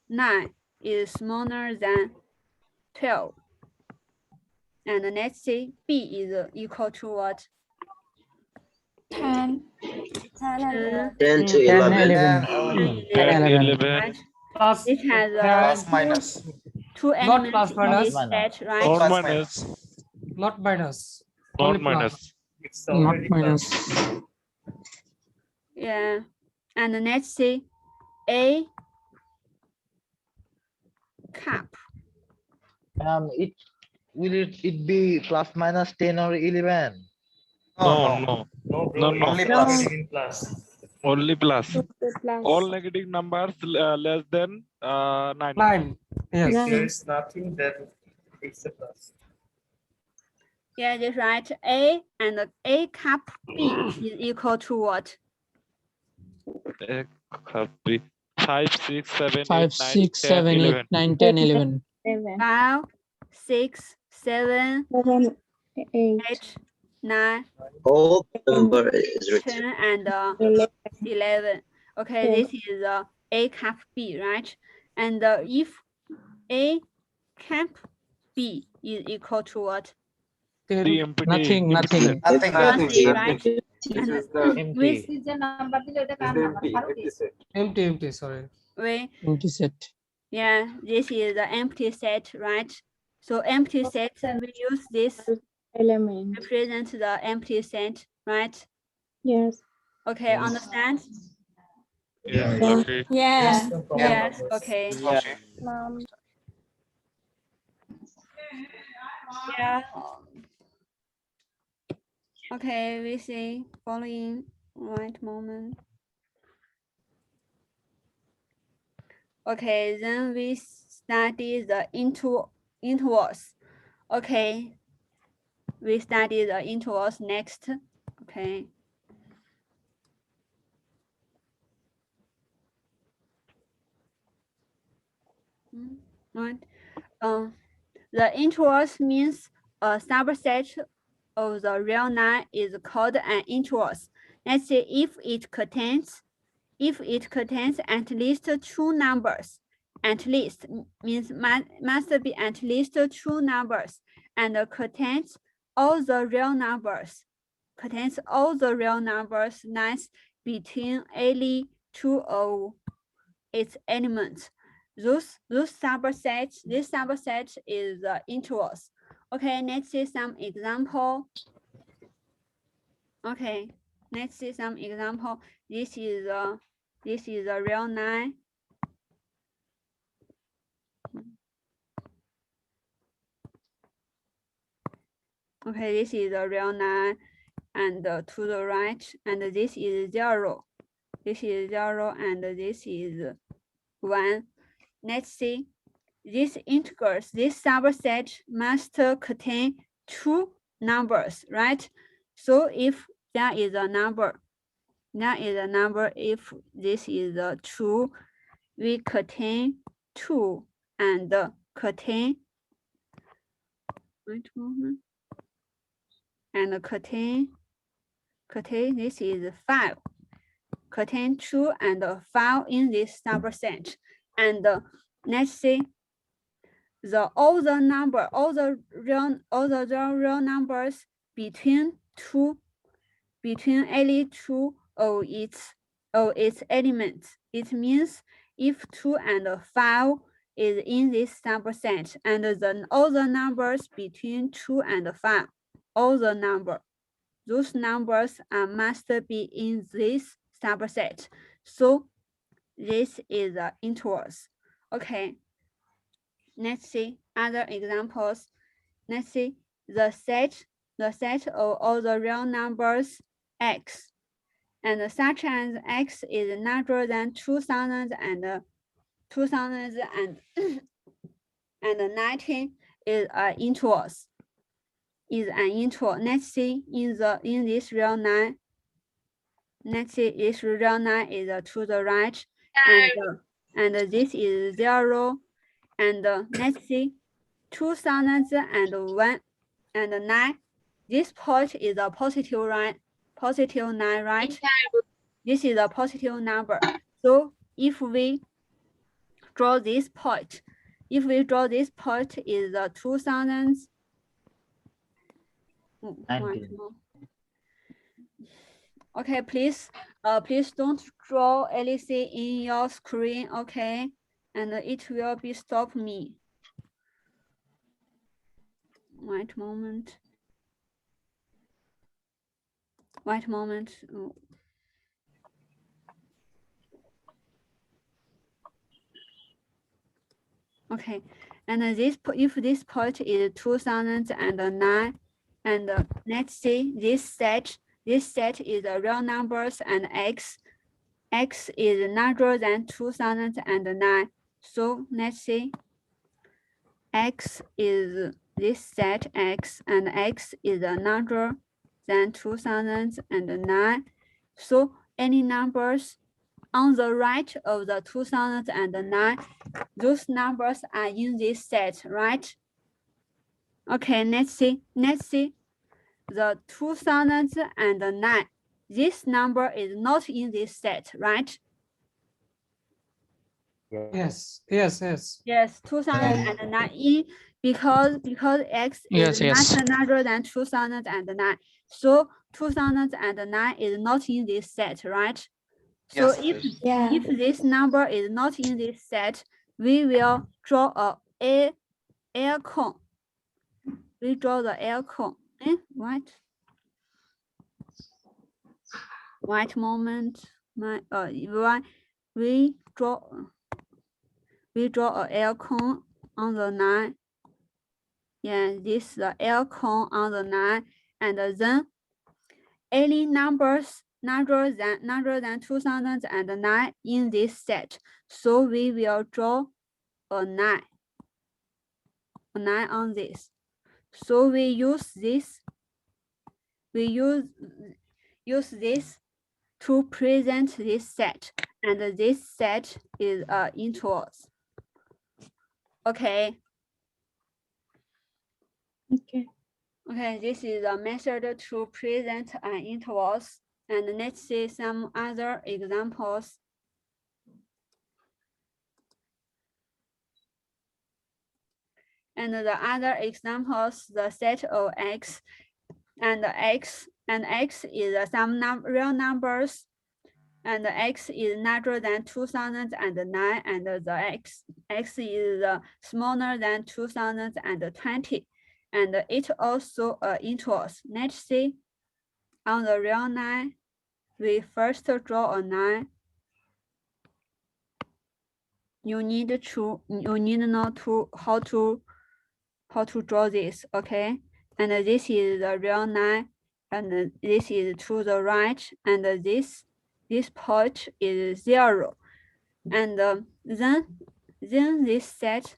9, is smaller than 12. And let's see B is equal to what? 10. 10 to 10, 11. 11. 10, 11. Right? Plus, It has Plus minus. two Not elements plus in this minus. set, right? Plus minus. not minus. Not Only plus. minus. It's Not already minus. plus. Yeah. And let's see A cup. Will it be plus minus 10 or 11? No. Only plus. No. In plus. Only plus. Plus. All negative numbers less than 9. 9. Yes. Nine. There is nothing that it's a plus. Yeah, that's right. A and A cap B is equal to what? Copy. 5, 6, 7, 8, 5, 9, 6, 10, 7, 8, 11. 9, 10, 11. 7, 5, 6, 7, 7, 8, 8, 9, Whole number is written. 10, and 11. 11. Okay, Yeah. this is A cap B, right? And if A cap B is equal to what? 10. The empty Nothing, nothing. set. Nothing. Nothing, right? And with Empty, sorry. we, Empty set. yeah, this is the empty set, right? So empty set, we use this Element. represent the empty set, right? Yes. Okay, understand? Yeah, Yeah. okay. Yes, okay. Mom. Yeah. Okay, we see following right moment. Okay, then we study the intervals. Okay, we study the intervals next. Okay. Right. The intervals means a subset of the real line is called an intervals. Let's say if it contains at least two numbers, at least means must be at least two numbers, and contains all the real numbers, lines between any two of its elements. This subset is the intervals. Okay, let's see some example. Okay, let's see some example. This is a real line. Okay, this is a real line, and to the right, and this is 0. This is 0, and this is 1. Let's see. These integers, this subset must contain two numbers, right? So if there is a number, if this is a 2, we contain 2 and contain, wait a moment, and contain this is 5. Contain 2 and 5 in this subset. And let's see all the real numbers between any two of its elements. It means if 2 and 5 is in this subset, and then all the numbers between 2 and 5, those numbers must be in this subset. So this is the intervals. Okay. Let's see other examples. Let's see the set of all the real numbers x, and such as x is larger than 2000 and 2019 is an interval. Let's see in this real line. Let's see this real line is to the right, and this is 0. And let's see 2001 and 9. This point is a positive 9, right? This is a positive number. So if we draw this point, is the 2000. Okay, please don't draw anything in your screen, okay? And it will be stop me. Wait a moment. Oh. Okay, and if this point is 2009, and let's see this set is the real numbers and x. X is larger than 2009. So let's see. X is this set X, and X is larger than 2009. So any numbers on the right of the 2009, those numbers are in this set, right? Okay, let's see. The 2009. This number is not in this set, right? Yes. Yes, 2009 in because X is much larger than 2009. So 2009 is not in this set, right? So Yes, if this number is not in this set, we will draw a air cone. We draw the air cone. White moment. We draw a air cone on the line. Yeah, this is the air cone on the line, and then any numbers larger than 2009 in this set. So we will draw a line on this. So we use this. We use this to present this set, and this set is intervals. Okay. Okay, this is a method to present intervals, and let's see some other examples. And the other examples, the set of X and X is some real numbers, and X is larger than 2009, and the X is smaller than 2020, and it also intervals. Let's see. On the real line, we first draw a line. You need to know how to draw this, okay? And this is the real line, and this is to the right, and this point is 0, and then this set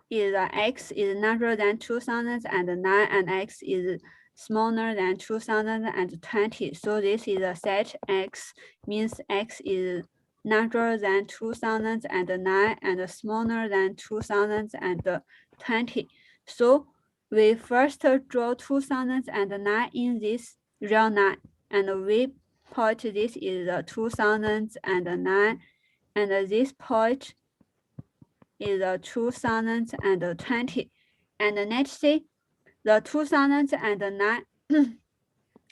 is X is larger than 2009, and X is smaller than 2020. So this is a set X, means X is larger than 2009 and smaller than 2020. So we first draw 2009 in this real line, and we put this is 2009, and this point is 2020. And let's see, the 2009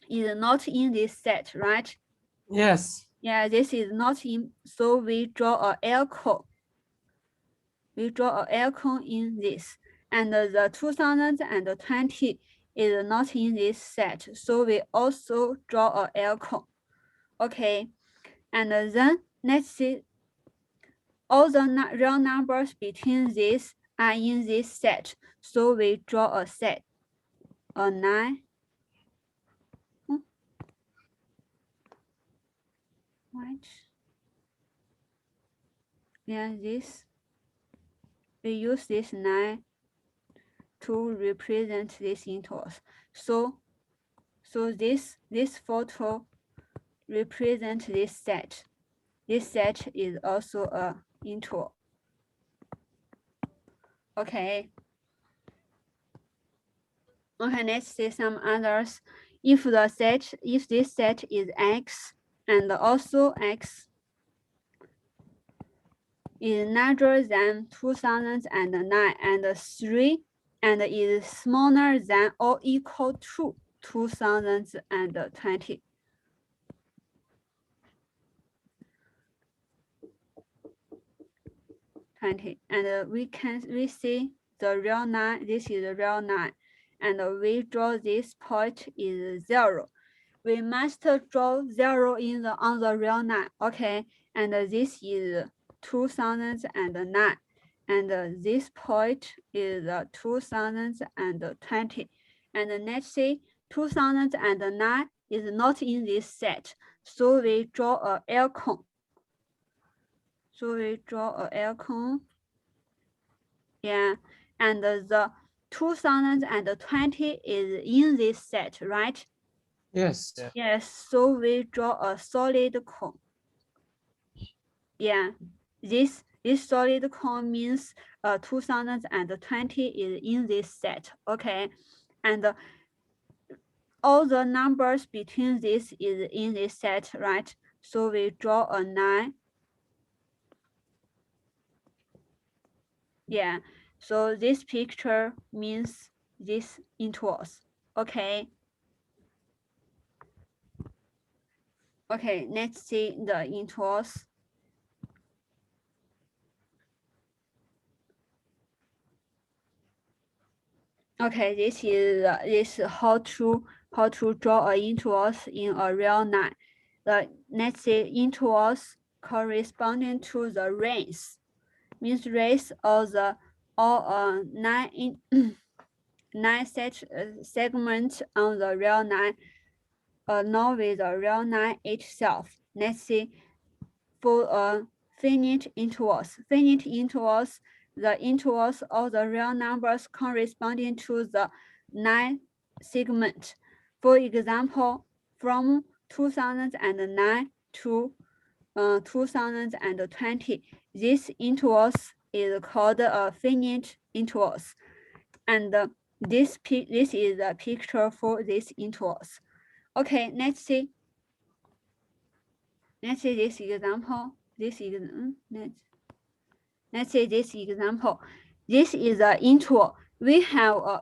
is not in this set, right? Yes. Yeah, this is not in, so we draw a air cone. We draw an air cone in this, and the 2020 is not in this set, so we also draw an air cone. Okay, and then let's see, all the real numbers between these are in this set, so we draw a set, a line. Right. Yeah, this. We use this line to represent these intervals. So this photo represents this set. This set is also a interval. Okay. Okay, let's see some others. If this set is X, and also X is larger than 2009 and 3, and is smaller than or equal to 2020. And we see the real line. This is the real line, and we draw this point is 0. We must draw 0 on the real line. Okay, and this is 2009, and this point is 2020. And let's see, 2009 is not in this set, So we draw a L cone. Yeah, and the 2020 is in this set, right? Yes. Yes, so we draw a solid cone. Yeah, this solid cone means 2020 is in this set, okay? And all the numbers between this is in this set, right? So we draw a 9. Yeah, so this picture means this intervals, okay? Okay, let's see the intervals. Okay, this is how to draw a intervals in a real line. Let's say intervals corresponding to the range means range of the nine segments on the real line, along with the real line itself. Let's see for finite intervals. Finite intervals, the intervals of the real numbers corresponding to the 9 segment. For example, from 2009 to 2020, this intervals is called finite intervals, and this is a picture for these intervals. Okay, let's see this example. Let's say this example. This is an interval. We have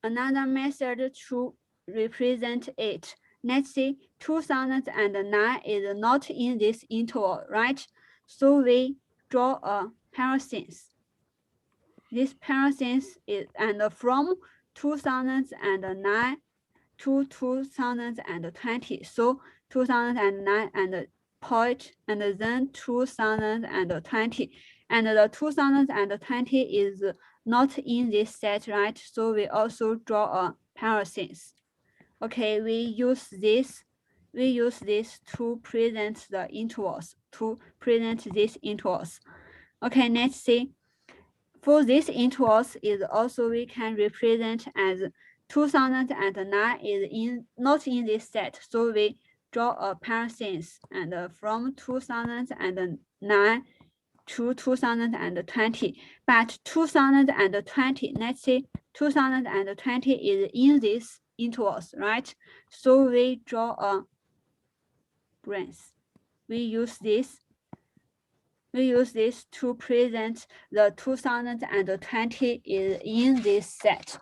another method to represent it. Let's say 2009 is not in this interval, right? So we draw a parenthesis. This parenthesis is and from 2009 to 2020. So 2009 and point and then 2020. And the 2020 is not in this set, right? So we also draw a parenthesis. Okay, we use this to present the intervals, these intervals. Okay, let's see. For these intervals is also we can represent as 2009 is not in this set, so we draw a parenthesis and from 2009 to 2020. But 2020, let's say 2020 is in these intervals, right? So we draw a brace. We use this to present the 2020 is in this set.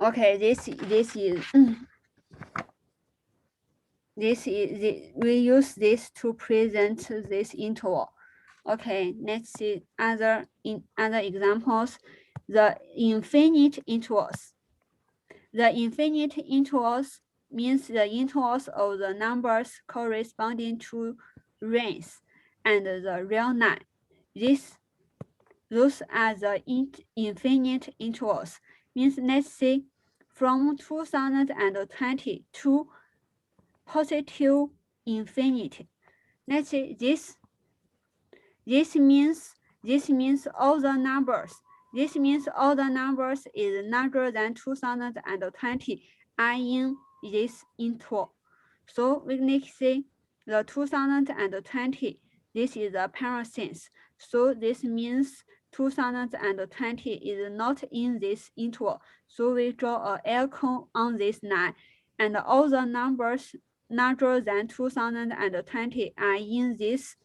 Okay, we use this to present this interval. Okay, let's see other examples. The infinite intervals. The infinite intervals means the intervals of the numbers corresponding to range and the real line. Those are the infinite intervals. Means let's say from 2020 to positive infinity. Let's say this means all the numbers. This means all the numbers is larger than 2020 are in this interval. So we can say the 2020, this is a parenthesis. So this means 2020 is not in this interval. So we draw a L cone on this line, and all the numbers larger than 2020 are in this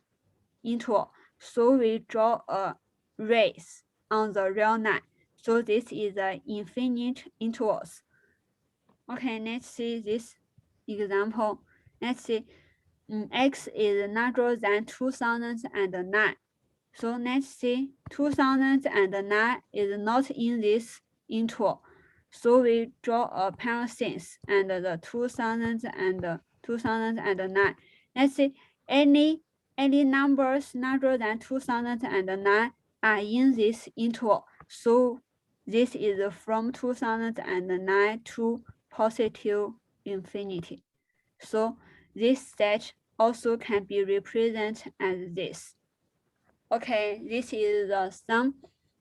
interval. So we draw a race on the real line. So this is the infinite intervals. Okay, let's see this example. Let's see, x is larger than 2009. So let's see, 2009 is not in this interval. So we draw a parenthesis and the 2009. Let's see, any numbers larger than 2009 are in this interval. So this is from 2009 to positive infinity. So this set also can be represented as this. Okay, this is the some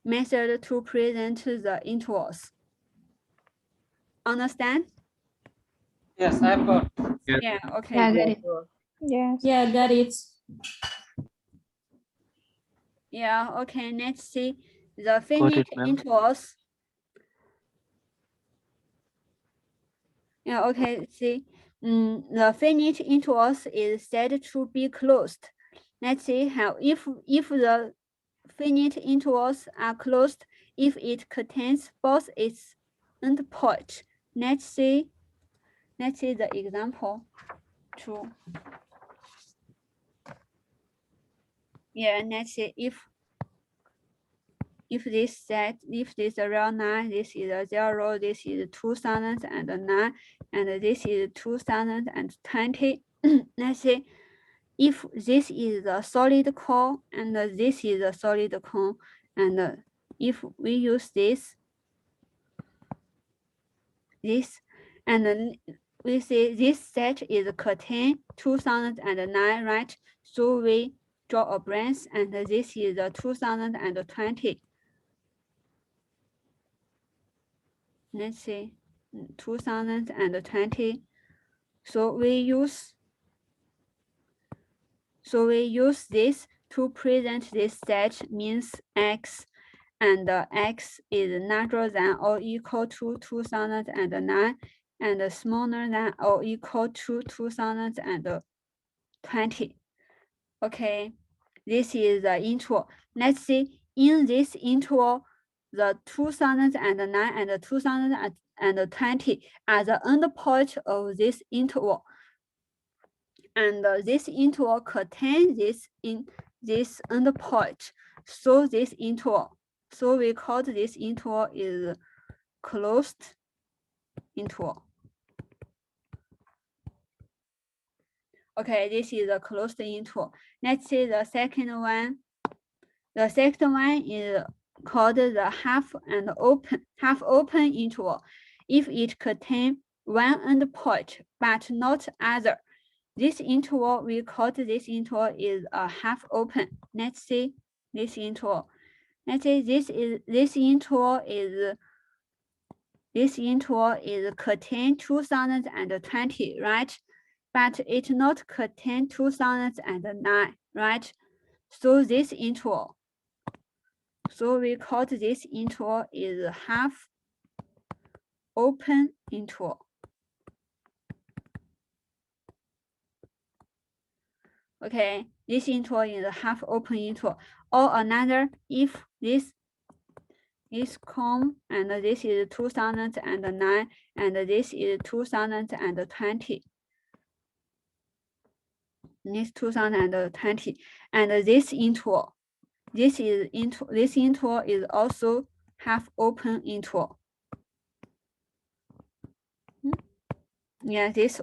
method to present the intervals. Understand? Yes, I have got. Yeah, okay. Yeah, got it. Yes. Yeah, got it. Yeah, okay, let's see the Got finite it, ma'am. intervals. Yeah, okay, see, the finite intervals is said to be closed. Let's see how if the finite intervals are closed, if it contains both its endpoints. Let's see the example 2. Yeah, let's see if this set, if this is a real 9, this is a 0, this is 2009, and this is 2020. Let's see if this is a solid core and this is a solid core, and if we use this, and we see this set is contain 2009, right? So we draw a branch, and this is a 2020. Let's see, 2020. So we use this to present this set means x, and x is larger than or equal to 2009 and smaller than or equal to 2020. Okay, this is the interval. Let's see, in this interval, the 2009 and 2020 are the endpoint of this interval. And this interval contains this endpoint. So this interval, so we call this interval is closed interval. Okay, this is a closed interval. Let's see the second one. The second one is called the half open interval. If it contains one endpoint but not other, this interval, we call this interval is a half open. Let's see this interval. Let's say this interval is contain 2020, right? But it not contain 2009, right? So this interval, so we call this interval is half open interval. Okay, this interval is a half open interval. Or another, if this come and this is 2009 and this is 2020. This 2020 and this interval, this interval is also half open interval. Yeah, this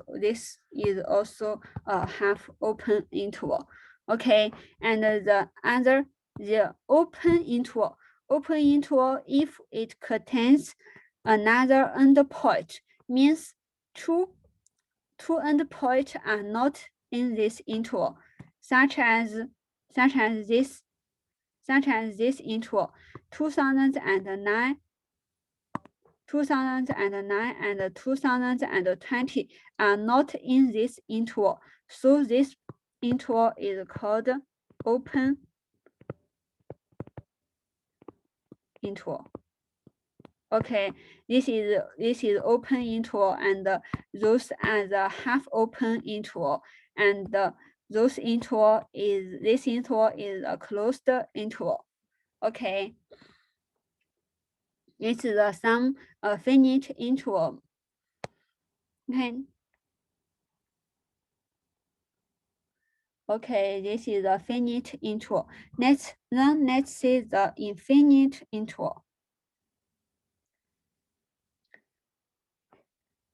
is also a half open interval. Okay, and the open interval. Open interval, if it contains another endpoint, means two endpoints are not in this interval, such as this interval, 2009 and 2020 are not in this interval. So this interval is called open interval. Okay, this is open interval, and those are the half open interval, and this interval is a closed interval. Okay, this is some finite interval. Okay, this is a finite interval. Let's see the infinite interval.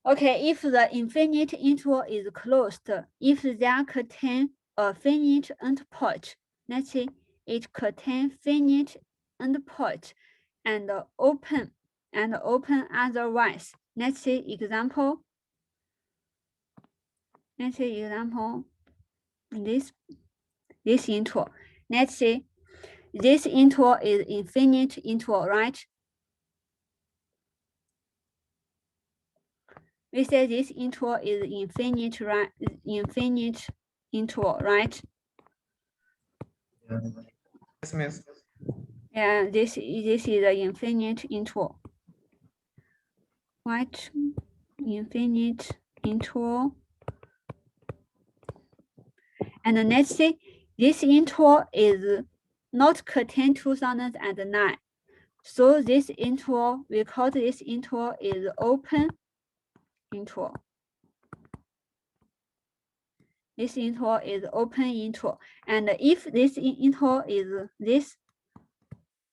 Okay, if the infinite interval is closed, if there contain a finite endpoint, let's say it contains finite endpoint and open otherwise. Let's say example let's say example, this interval. Let's say this interval is infinite interval, right? We say this interval is infinite, right? Infinite interval, right? Yes, miss. Yeah, this is the infinite interval. Right? Infinite interval. And let's say this interval is not contain 2009. So this interval, we call this interval is open interval. This interval is open interval. And if this interval is this,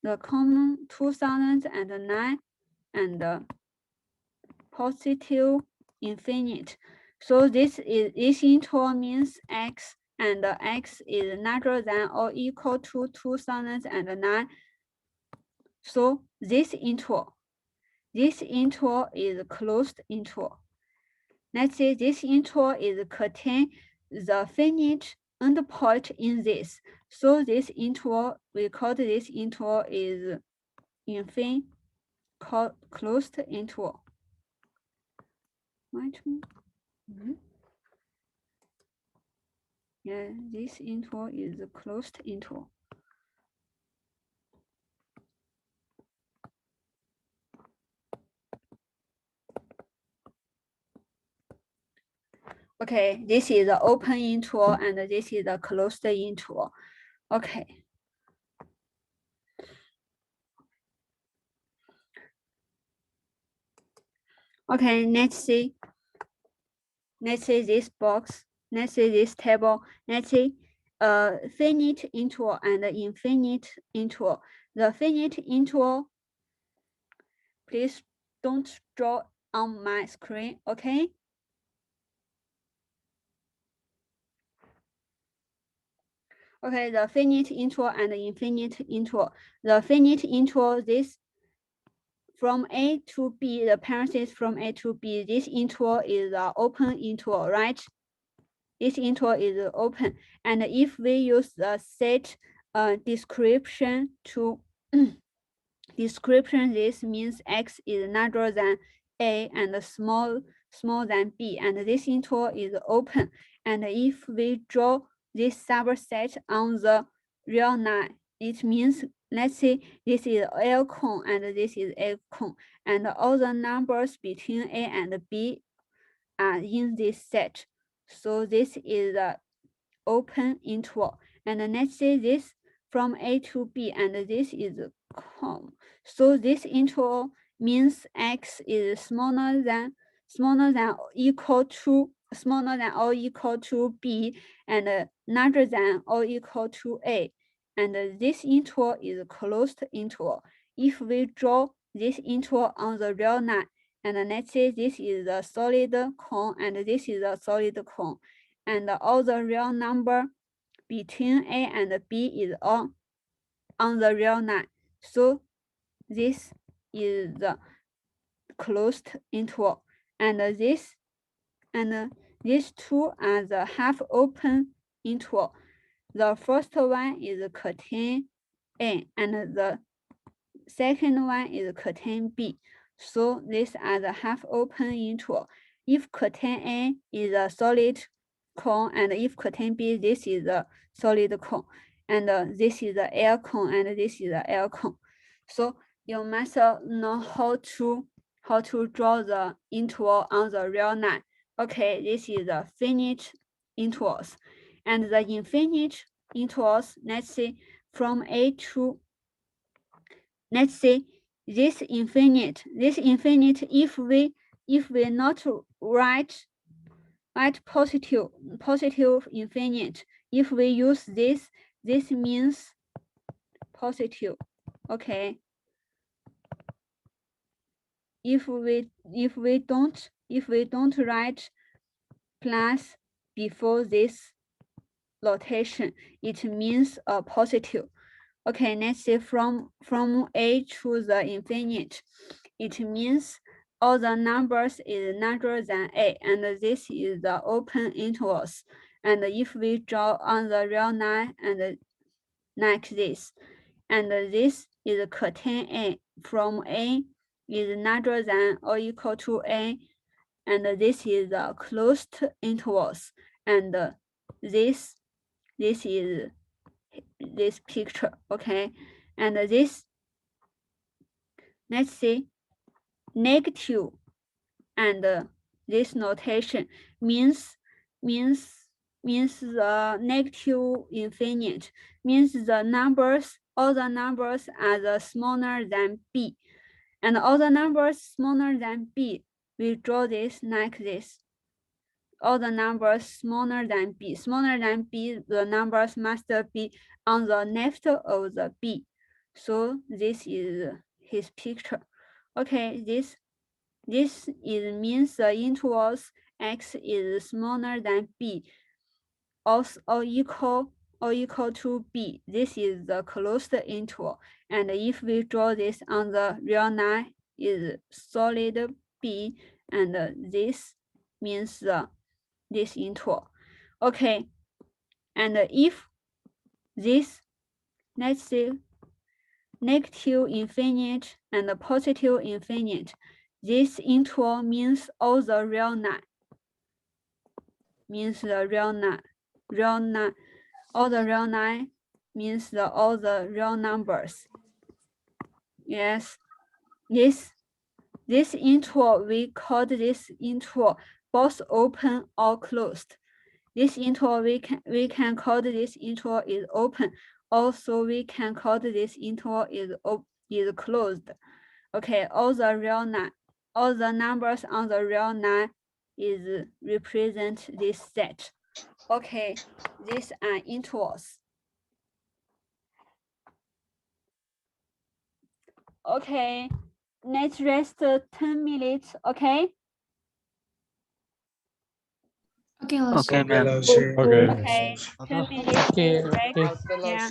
the common 2009 and positive infinite. So this interval means x, and x is larger than or equal to 2009. So this interval is closed interval. Let's say this interval is contain the finite endpoint in this. So this interval, we call this interval is infinite closed interval. Right? Yeah, this interval is a closed interval. Okay, this is the open interval and this is the closed interval. Okay. Okay, let's see this box, let's see this table, let's see finite interval and infinite interval. The finite interval, please don't draw on my screen, okay? Okay, the finite interval and the infinite interval. The finite interval, this from A to B, the parentheses from A to B, this interval is the open interval, right? This interval is open. And if we use the set description to description, this means X is larger than A and small than B, and this interval is open. And if we draw this subset on the real line, it means, let's say this is L cone and this is L cone, and all the numbers between A and B are in this set. So this is the open interval. And let's say this from A to B, and this is cone. So this interval means X is smaller than or equal to B, and larger than or equal to A. And this interval is closed interval. If we draw this interval on the real line, and let's say this is a solid cone and this is a solid cone, and all the real number between A and B is all on the real line. So this is the closed interval, and these two are the half open interval. The first one is contain A, and the second one is contain B. So these are the half open interval. If contain A is a solid cone, and if contain B, this is a solid cone, and this is the L cone, and this is the L cone. So you must know how to draw the interval on the real line. Okay, this is the finite intervals, and the infinite intervals. Let's say from A to, let's say this infinite, if we not write positive infinite, if we use this means positive. Okay, if we don't write plus before this notation, it means positive. Okay, let's say from A to the infinite, it means all the numbers is larger than A, and this is the open intervals. And if we draw on the real line and like this, and this is contain A from A is larger than or equal to A, and this is the closed intervals, and this is this picture, okay? And this, let's see, negative, and this notation means the negative infinite, means the numbers, all the numbers are the smaller than B, and all the numbers smaller than B, we draw this like this. All the numbers smaller than B, the numbers must be on the left of the B. So this is his picture. Okay, this means the intervals X is smaller than B, or equal to B. This is the closed interval. And if we draw this on the real line, is solid B, and this means this interval. Okay, and if this, let's see, negative infinite and positive infinite, this interval means all the real line, all the real line means all the real numbers. Yes, this interval, we called this interval both open or closed. This interval, we can call this interval is open. Also, we can call this interval is closed. Okay, all the real line, all the numbers on the real line is represent this set. Okay, these are intervals. Okay, let's rest 10 minutes, okay? Okay, Okay, ma'am. Okay, 10 minutes Okay, break. okay. Yeah.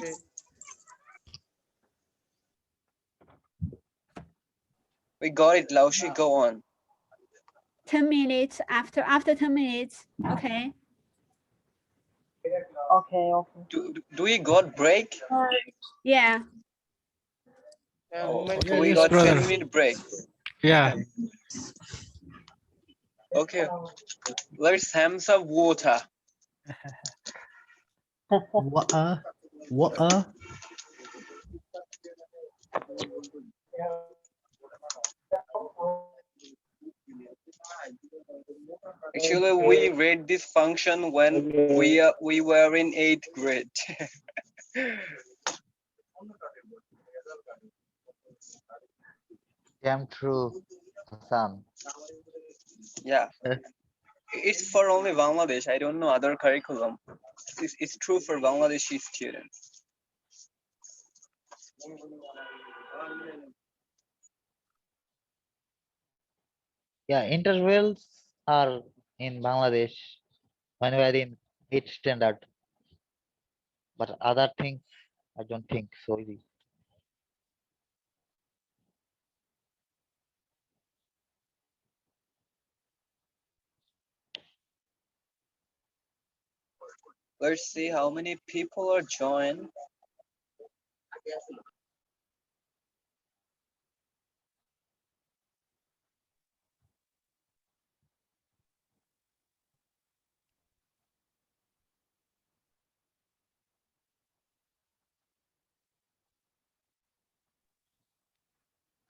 We got it, Laushi. Go on. 10 minutes after 10 minutes, okay? Do we got break? Yeah. Okay, we yes, got brother. 10-minute break. Yeah. Okay, let's have some water. What? Actually, we read this function when we were in 8th grade. Damn true, Hassan. Yeah, it's for only Bangladesh. I don't know other curriculum. It's true for Bangladeshi students. Yeah, intervals are in Bangladesh when we are in 8th standard. But other things, I don't think so. Let's see how many people are joined.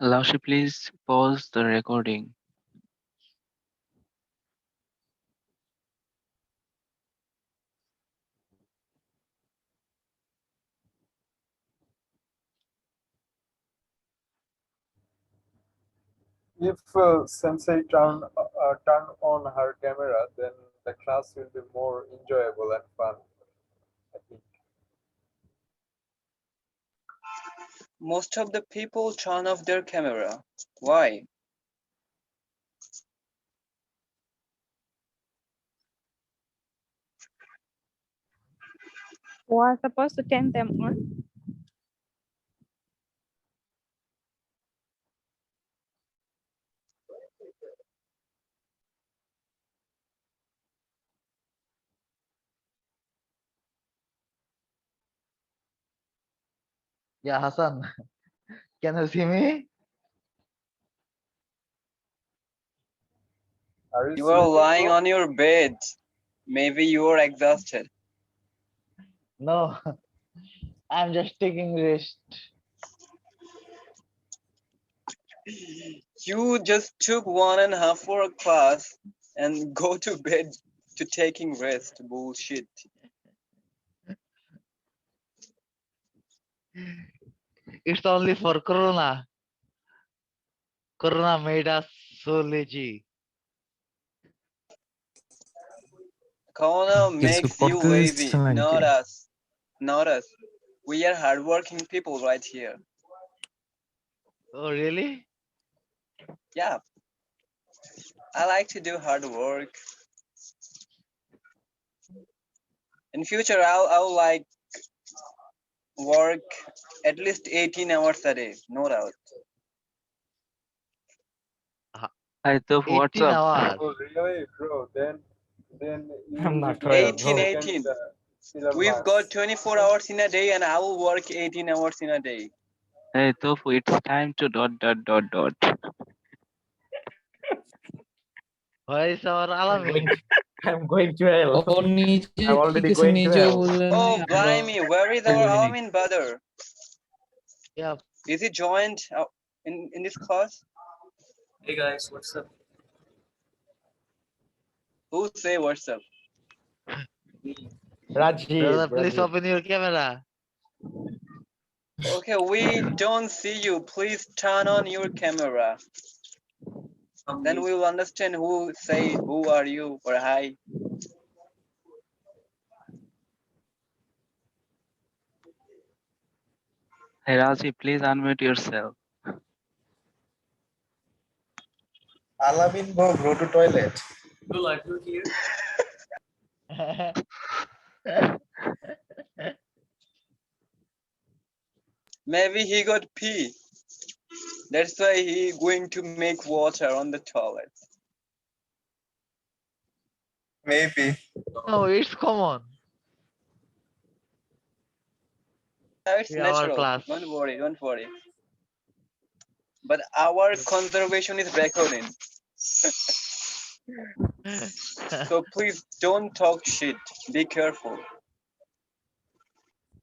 Laushi, please pause the recording. If Sensei turn on her camera, then the class will be more enjoyable and fun, I think. Most of the people turn off their camera. Why? Was supposed to turn them on. Yeah, Hassan, can you see me? Are you You are sleeping, lying bro? on your bed. Maybe you are exhausted. No, I'm just taking rest. You just took 1.5 hour class and go to bed to taking rest. Bullshit. It's only for Corona. Corona made us so lazy. Corona makes you lazy, not 나한테. us. Not us. We are hardworking people right here. Oh, really? Yeah, I like to do hard work. In future, I'll like work at least 18 hours a day, no doubt. Hi, Tuf, what's 18 up? hours. Oh, really, bro? Then you I'm will not be tired, 18, bro. 18. Elon We've got Musk. 24 hours in a day and I will work 18 hours in a day. Hey, Tuf, it's time to ... Where is our I'm Alamin? going to, I'm going to hell. ও নিজে I'm কি already কিছু going to নিজেও hell. বললেন Oh, নি, আমরা blimey, where is our বলিনি। Alamin brother? Yeah, Is he joined in this class? Hey guys, what's up? Who say what's up? brother, Rajiv, please Rajiv. open your camera. Okay, we don't see you. Please turn on your camera. Then we will understand who say who are you or hi. Hey, Raji, please unmute yourself. Alamin, bro, go to toilet. Cool, are you here? Maybe he got pee. That's why he going to make water on the toilet. Maybe. No, it's common. It's Yeah, our natural. class. Don't worry, don't worry. But our conservation is recording. So please don't talk shit. Be careful.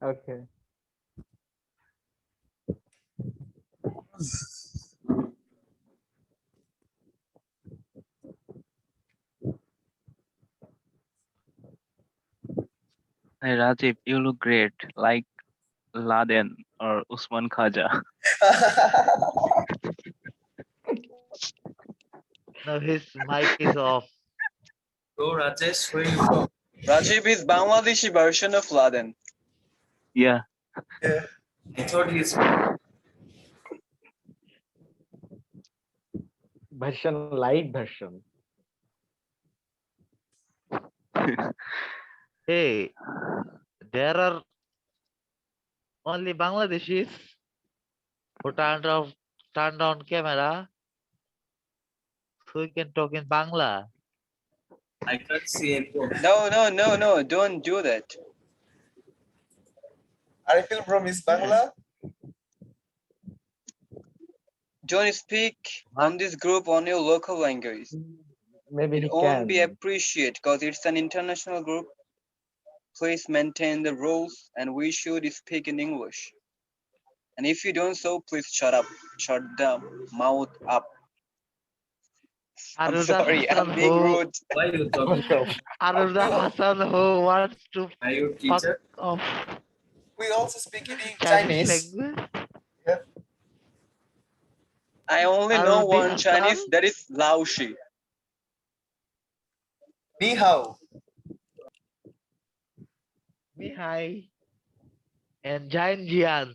Okay. Hey, Rajiv, you look great, like Laden or Usman Khaja. No, his mic is off. Bro, Rajesh, where you from? Rajiv is Bangladeshi version of Laden. Yeah. Yeah. I thought he's Version, light version. Hey, there are only Bangladeshis who turned on camera so we can talk in Bangla. I can't see anyone. No, don't do that. Arifil, bro, Miss Bangla? Don't speak on this group on your local language. Maybe It he won't can. be appreciated because it's an international group. Please maintain the rules and we should speak in English. And if you don't so, please shut up. Shut the mouth up. I'm Aruda sorry, Hassan I'm being who rude. Why you talking? Aruda Hassan who wants to Are you a fuck teacher? off We also speak in Chinese Chinese. language. Yeah. I only know Arudi one Hassan, Chinese, that is Laoshi. Ni hao. Mihai, and Jain Jian.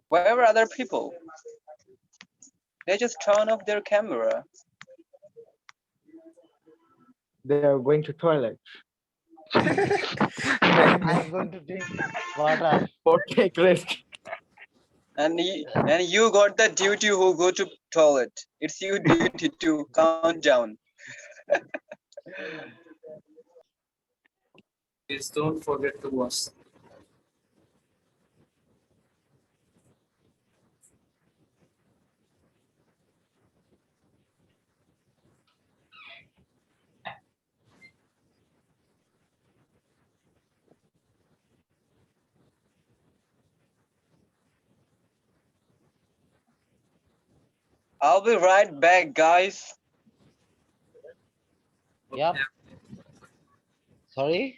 Where are other people? They just turn off their camera. They are going to toilet. I'm going to drink water. Or take rest. And you got the duty who go to toilet. It's your duty to count down. Please don't forget to wash. I'll be right back, guys. Yep. Sorry?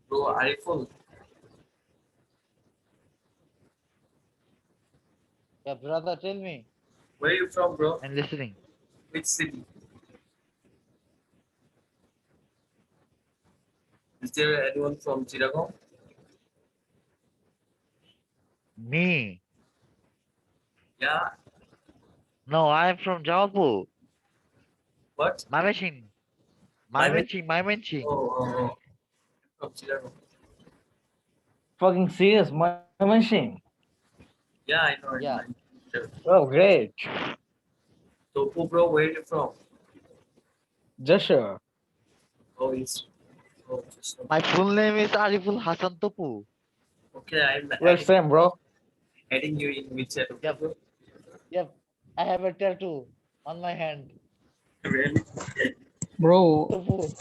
Bro, are you full? Yeah, brother, tell me. Where are you from, bro? I'm listening. Which city? Is there anyone from Chittagong? Me? Yeah. No, I'm from Jaipur. What? Mymensingh. Mymensingh? Mymensingh. Oh. From Chittagong. Fucking serious, my machine. Yeah, I know. Yeah. Oh, great. Topu, bro, where are you from? Joshua. Oh, it's. Oh, just My full name is Ariful Hassan Topu. okay. I'm We're same, bro. adding you in WeChat. Okay, bro? Yep. I have a tattoo on my hand. Really? Bro, Topu.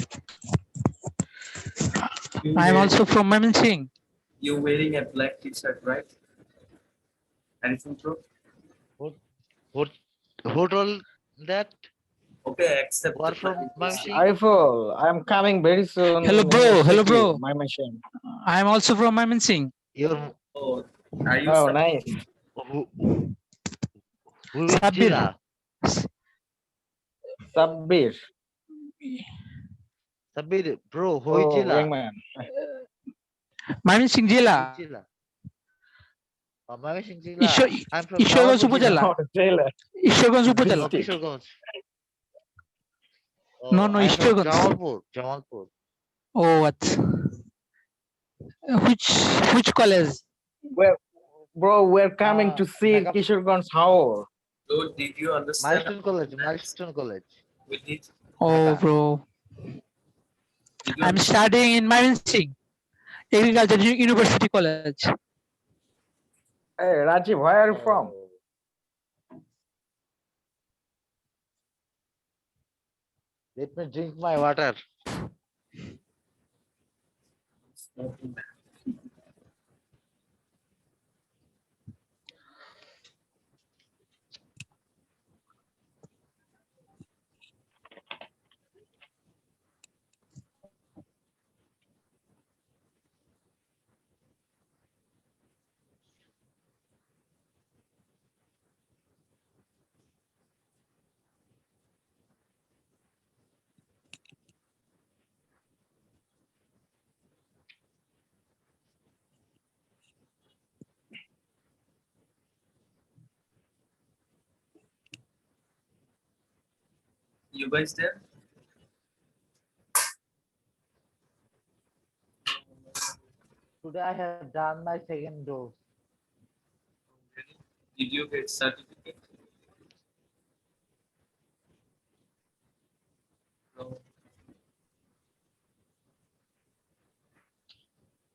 I'm also from Mymensingh. You're wearing a black t-shirt, right? Anything, bro? Who told that? Okay, accept Who are from Mymensingh? Ariful, I'm coming very soon. Hello, in bro. your Hello, city, bro. My machine. I'm also from Mymensingh. You're Oh, are you Oh, nice. who is Sabir. Jila? Sabir. Sabir, bro, who is Oh, Jila? young man. Mymensingh Jila. Jila. Oh, Mymensingh Jila. Ishwar- I'm from Ishwarganj Jaipur Jila. Upajala. Not jailer. Ishwarganj Upajala. Oh, Kishoreganj. No, Oh, no, I'm from Ishwarganj. Jamalpur. Oh, what? Which college? Bro, we're coming to see Makeup- Kishoreganj's house. So, did you understand? Milestone College. We did. Oh, bro. Did you I'm studying in Mymensingh Agriculture University College. Hey, Rajiv, where are you from? Let me drink my water. You guys there? Today I have done my second dose. Did you get certificate? No.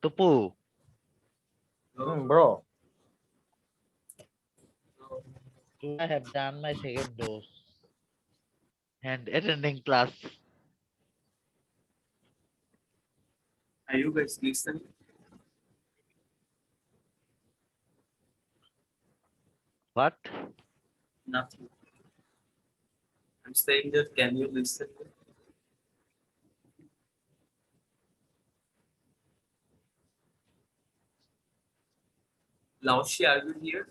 Tupu. Bro. Today I have done my second dose. And attending class. Are you guys listening? What? Nothing. I'm saying that can you listen? Laoshi, are you here?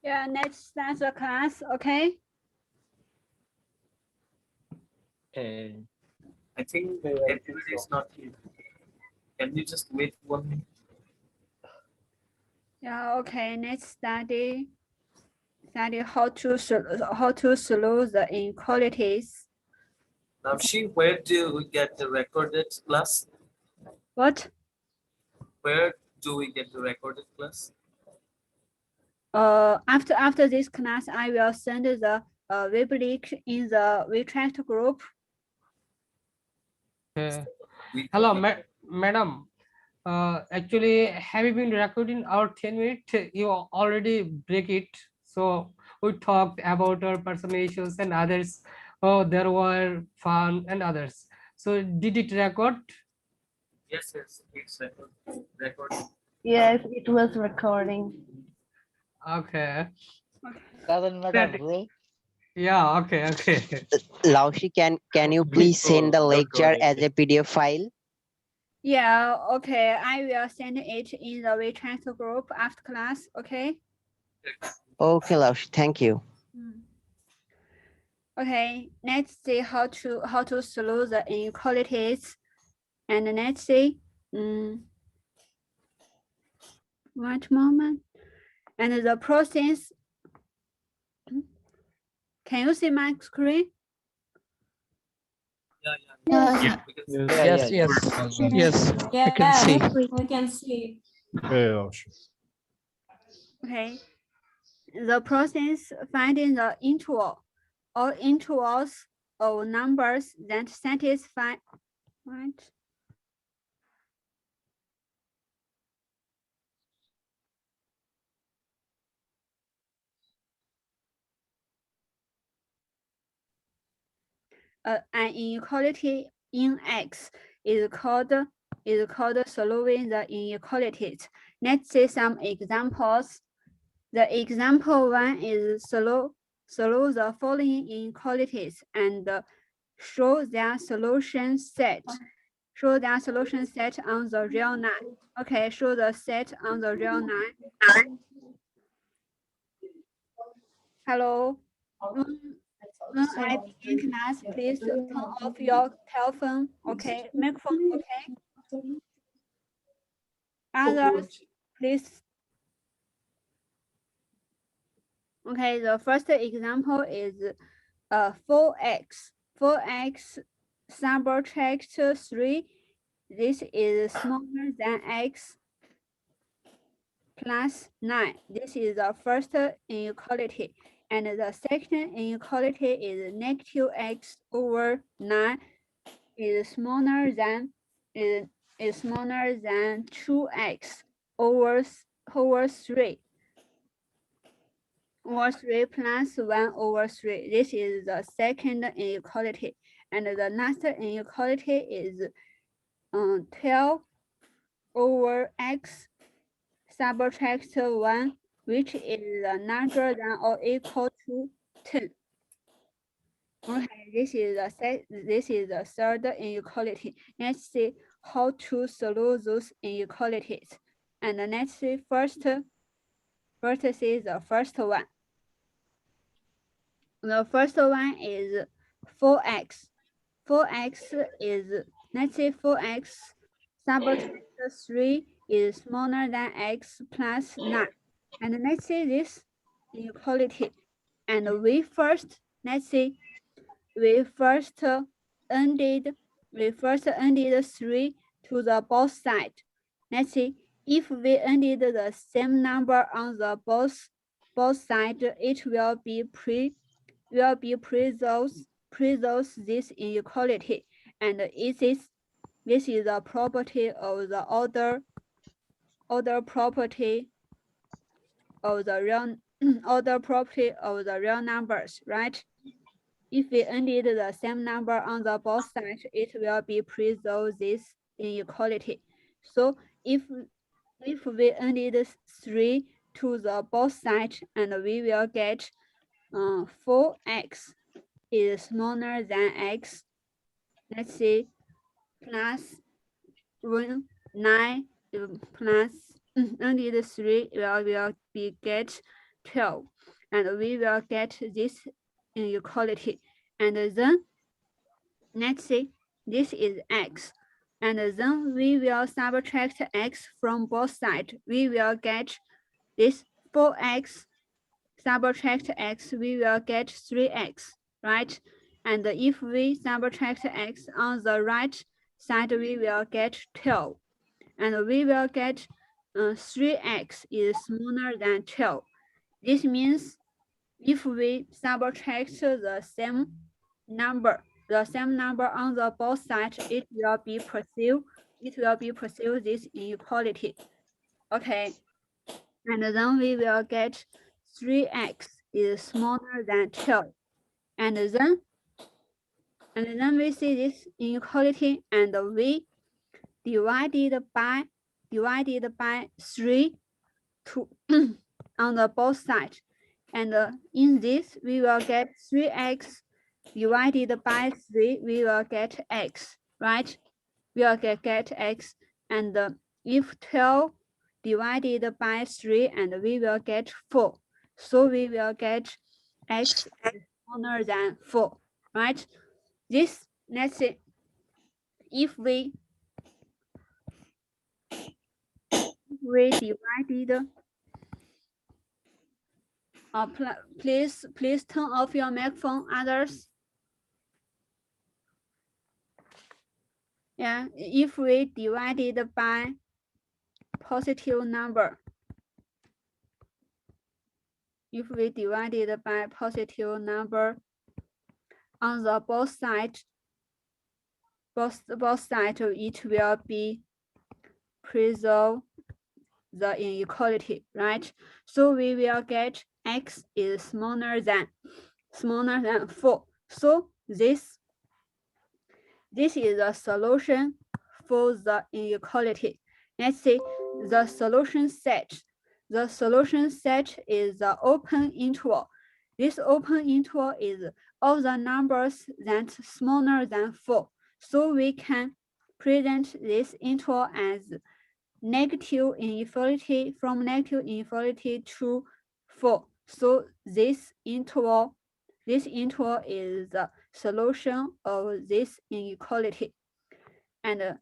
Yeah, let's start the class, okay? Okay. I think everybody is not here. Can you just wait 1 minute? Yeah, okay, let's study how to solve the inequalities. Laoshi, where do we get the recorded class? What? Where do we get the recorded class? After this class, I will send the web link in the WeChat group. Okay. Hello, madam. Actually, have you been recording our 10 minutes? You already break it. So we talked about our personal issues and others. Oh, there were fun and others. So did it record? Yes, it's recording. Yes, it was recording. Okay. Doesn't matter, bro. Yeah, okay. Laushi, can you please send the lecture as a PDF file? Yeah, okay. I will send it in the WeChat group after class. Okay. Okay, Laushi, thank you. Okay, let's see how to solve the inequalities, and let's see. One moment, and the process. Can you see my screen? Yes. Yes. I can see. We can see. Okay. The process finding the interval or intervals of numbers that satisfy what? An inequality in X is called solving the inequalities. Let's see some examples. The example one is solve the following inequalities and show their solution set. Show their solution set on the real line. Okay, show the set on the real line. Hello. When I begin class, please turn off your telephone. Okay, microphone. Okay. Others, please. Okay, the first example is 4x. 4x subtract 3. This is smaller than x plus 9. This is the first inequality. And the second inequality is negative x over 9 is smaller than 2x over 3. Over 3 plus 1 over 3. This is the second inequality. And the last inequality is 12 over x subtract 1, which is larger than or equal to 10. Okay, this is the third inequality. Let's see how to solve those inequalities. And let's see first see the first one. The first one is 4x. 4x is, let's say 4x subtract 3 is smaller than x plus 9. And let's say this inequality. And we first ended 3 to the both sides. Let's see, if we ended the same number on the both sides, it will be preserves this inequality, and this is the property of the order property of the real property of the real numbers, right? If we ended the same number on the both sides, it will be preserve this inequality. So if we ended 3 to the both sides, and we will get 4x is smaller than x. Let's see, plus 9 plus ended 3 will be get 12, and we will get this inequality. And then let's see, this is x, and then we will subtract x from both sides. We will get this 4x subtract x, we will get 3x, right? And if we subtract x on the right side, we will get 12. And we will get 3x is smaller than 12. This means if we subtract the same number on the both sides, it will be perceived this inequality. Okay, and then we will get 3x is smaller than 12, and then we see this inequality, and we divided by 3 to on the both sides, and in this we will get 3x divided by 3, we will get x, right? We will get x, and if 12 divided by 3, and we will get 4, so we will get x smaller than 4, right? This, let's say, if we divided, please turn off your microphone, others. Yeah, if we divided by positive number, on the both sides, it will be preserve the inequality, right? So we will get x is smaller than 4. So this is a solution for the inequality. Let's see the solution set. The solution set is the open interval. This open interval is all the numbers that smaller than 4. So we can present this interval as negative inequality, from negative inequality to 4. So this interval is the solution of this inequality. And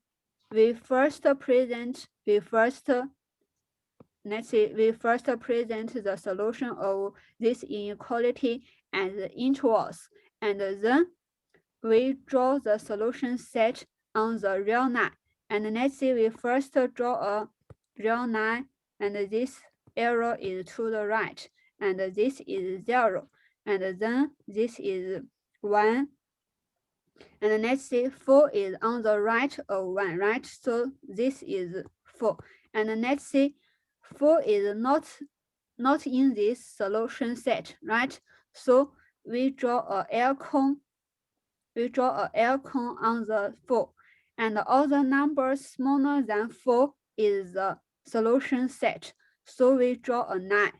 we first present the solution of this inequality as intervals, and then we draw the solution set on the real line. And let's say we first draw a real line, and this arrow is to the right, and this is 0, and then this is 1, and let's say 4 is on the right of 1, right? So this is 4, and let's say 4 is not in this solution set, right? So we draw a L cone. On the 4, and all the numbers smaller than 4 is the solution set. So we draw a 9.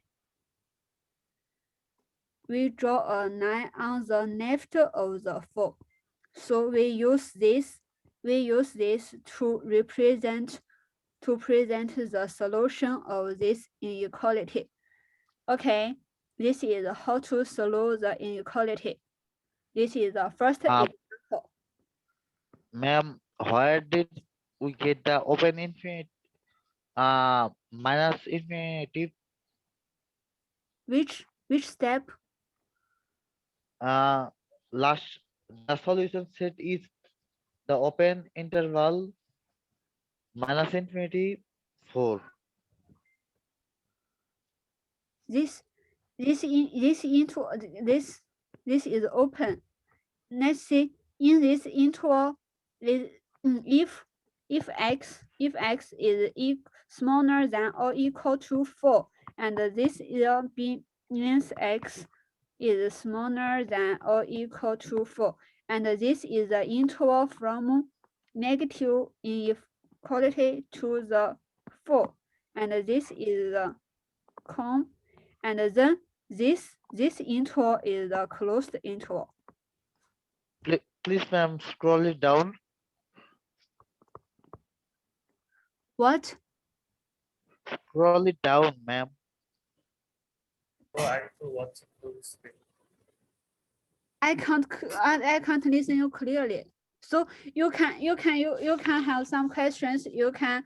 We draw a 9 on the left of the 4. So we use this to present the solution of this inequality. Okay, this is how to solve the inequality. This is the first example. Ma'am, where did we get the open infinite minus infinitive? Which step? Last, the solution set is the open interval minus infinity 4. This is open. Let's see, in this interval, if x is smaller than or equal to 4, and this will be means x is smaller than or equal to 4, and this is the interval from negative inequality to the 4, and this is the cone, and then this interval is the closed interval. Please, ma'am, scroll it down. What? Scroll it down, ma'am. I can't listen you clearly. So you can have some questions. You can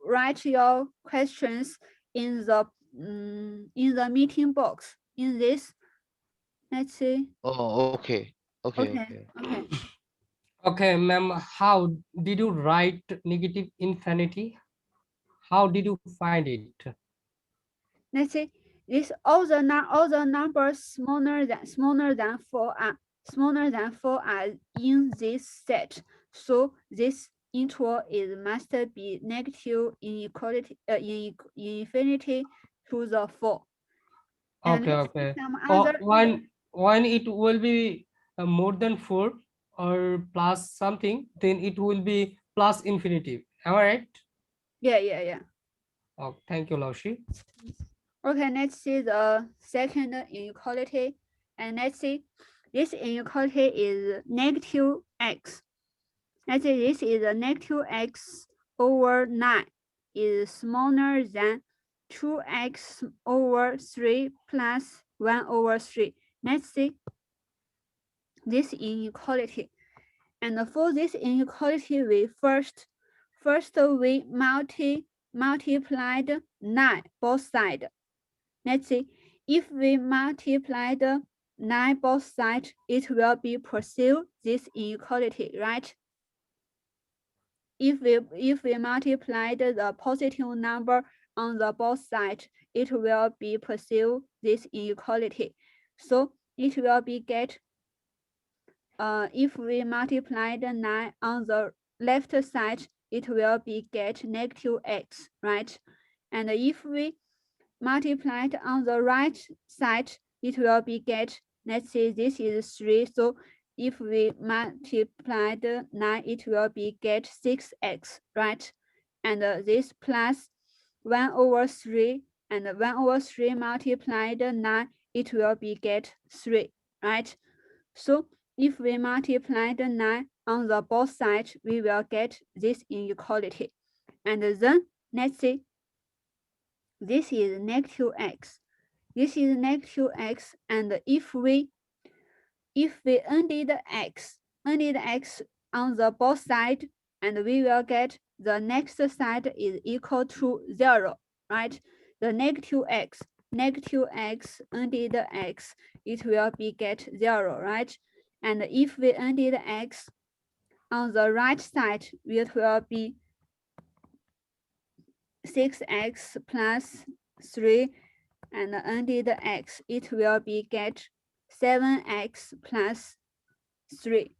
write your questions in the meeting box. In this, let's see. Oh, okay. Okay. Okay, ma'am, how did you write negative infinity? How did you find it? Let's see. this all the numbers smaller than 4 are in this set. So this interval is must be negative inequality in infinity to the 4. And Okay, let's see okay. some Or other when it will be more than 4 or plus something, then it will be plus infinity. Am I right? yeah. Oh, thank you, Laushi. Okay, let's see the second inequality. And let's see, this inequality is negative x. Let's say this is a negative x over 9 is smaller than 2x over 3 plus 1 over 3. Let's see this inequality. And for this inequality, we first we multiplied 9 both sides. Let's see, if we multiply the 9 both sides, it will be pursue this inequality, right? If we multiply the positive number on the both sides, it will be pursue this inequality. So it will be get if we multiply the 9 on the left side, it will be get negative x, right? And if we multiply it on the right side, it will be get, let's say this is 3. So if we multiply the 9, it will be get 6x, right? And this plus 1 over 3, and 1 over 3 multiplied 9, it will be get 3, right? So if we multiply the 9 on the both sides, we will get this inequality. And then let's see, this is negative x. This is negative x, and if we ended x on the both sides, and we will get the next side is equal to 0, right? The negative x ended x, it will be get 0, right? And if we ended x on the right side, it will be 6x plus 3, and ended x, it will be get 7x plus 3,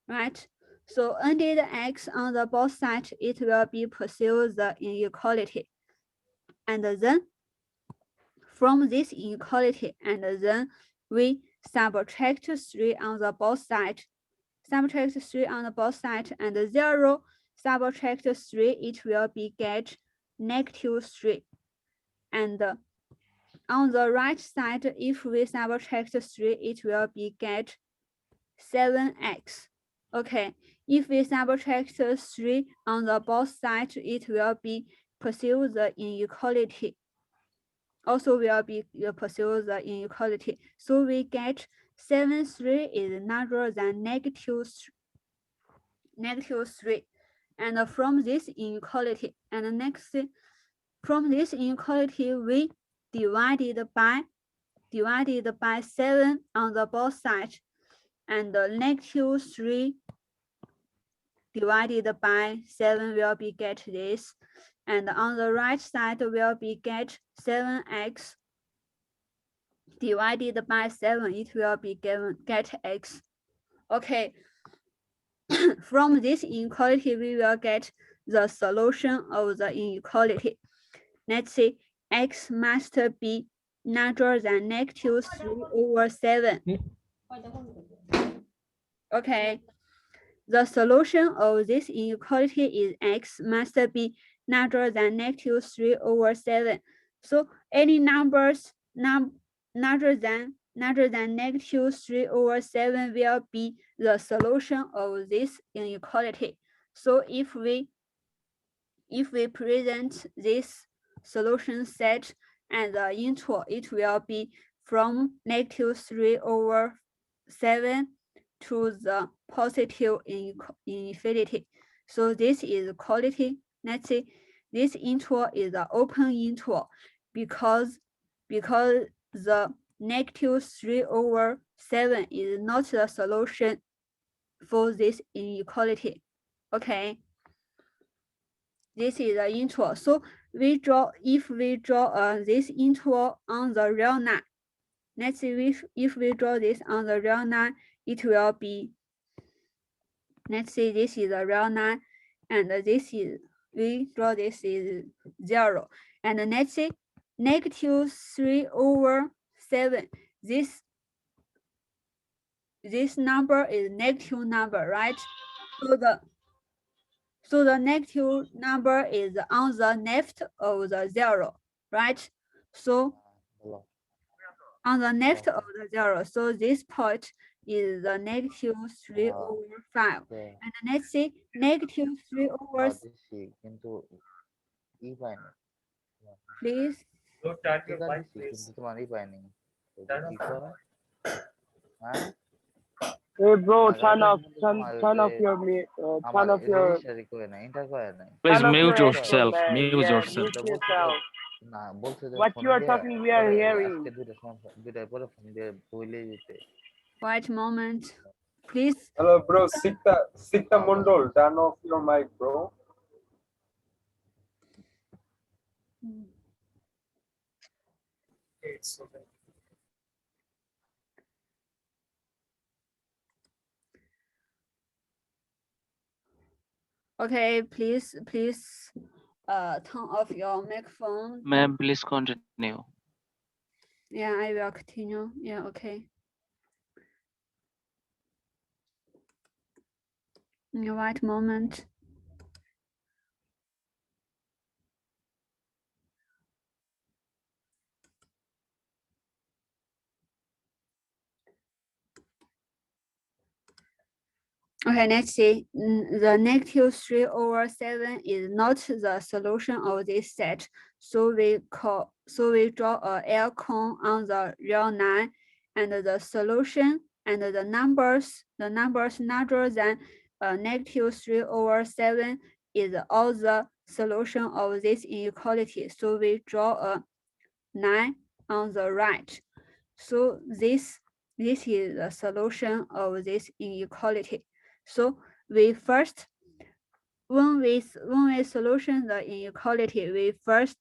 right? So ended x on the both sides, it will be pursue the inequality. And then from this inequality, and then we subtract 3 on the both sides. Subtract 3 on the both sides, and 0 subtract 3, it will be get negative 3. And on the right side, if we subtract 3, it will be get 7x. Okay, if we subtract 3 on the both sides, it will be pursue the inequality. Also will be pursue the inequality. So we get 7, 3 is larger than negative 3. And from this inequality, and next, from this inequality, we divided by 7 on the both sides, and negative 3 divided by 7 will be get this, and on the right side will be get 7x divided by 7, it will be given get x. Okay, from this inequality, we will get the solution of the inequality. Let's see, x must be larger than negative 3 over 7. Okay, the solution of this inequality is x must be larger than negative 3 over 7. So any numbers larger than negative 3 over 7 will be the solution of this inequality. So if we present this solution set and the interval, it will be from negative 3 over 7 to the positive infinity. So this is quality. Let's see, this interval is the open interval because the negative 3 over 7 is not the solution for this inequality. Okay, this is the interval. So if we draw this interval on the real line. Let's see if we draw this on the real line, it will be, let's say this is a real line, and this is, we draw this is 0. And let's say -3/7. This number is negative number, right? So the negative number is on the left of the 0, right? So on the left of the 0, so this point is the -3/5. And let's say -3/6. কিন্তু ই পাই না Please. কিন্তু তোমার ই পাইনি কি করে হ্যাঁ Hey bro, turn off your turn off your Please turn off mute your yourself. man. Mute Yeah, yourself. mute yourself. না বলছে যে What you are talking we are hearing. আজকে দুইটার পরে ফোন দিয়ে বইলে যেতে Wait a moment, please. Hello, bro. Sikta Mondol, turn off your mic, bro. It's okay. Okay, please turn off your microphone. Ma'am, please continue. Yeah, I will continue. Yeah, okay. Wait a moment. Okay, let's see. The -3/7 is not the solution of this set. So we draw a L cone on the real line, and the solution and the numbers larger than -3/7 is all the solution of this inequality. So we draw a line on the right. So this is the solution of this inequality. So we first, when we solution the inequality, we first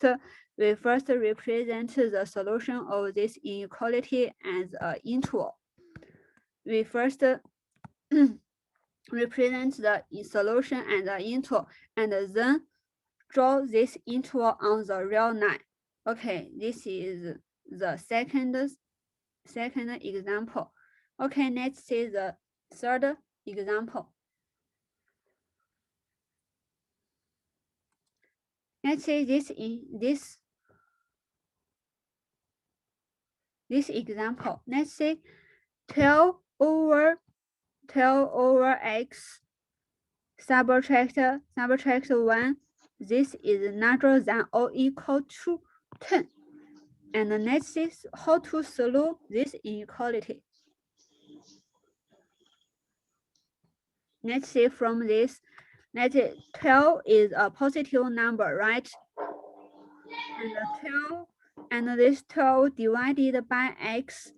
represent the solution of this inequality as an interval. We first represent the solution as an interval, and then draw this interval on the real line. Okay, this is the second example. Okay, let's see the third example. Let's say this example. Let's say 12 over x subtract 1. This is larger than or equal to 10. And let's see how to solve this inequality. Let's see from this, let's say 12 is a positive number, right? And this 12 divided by x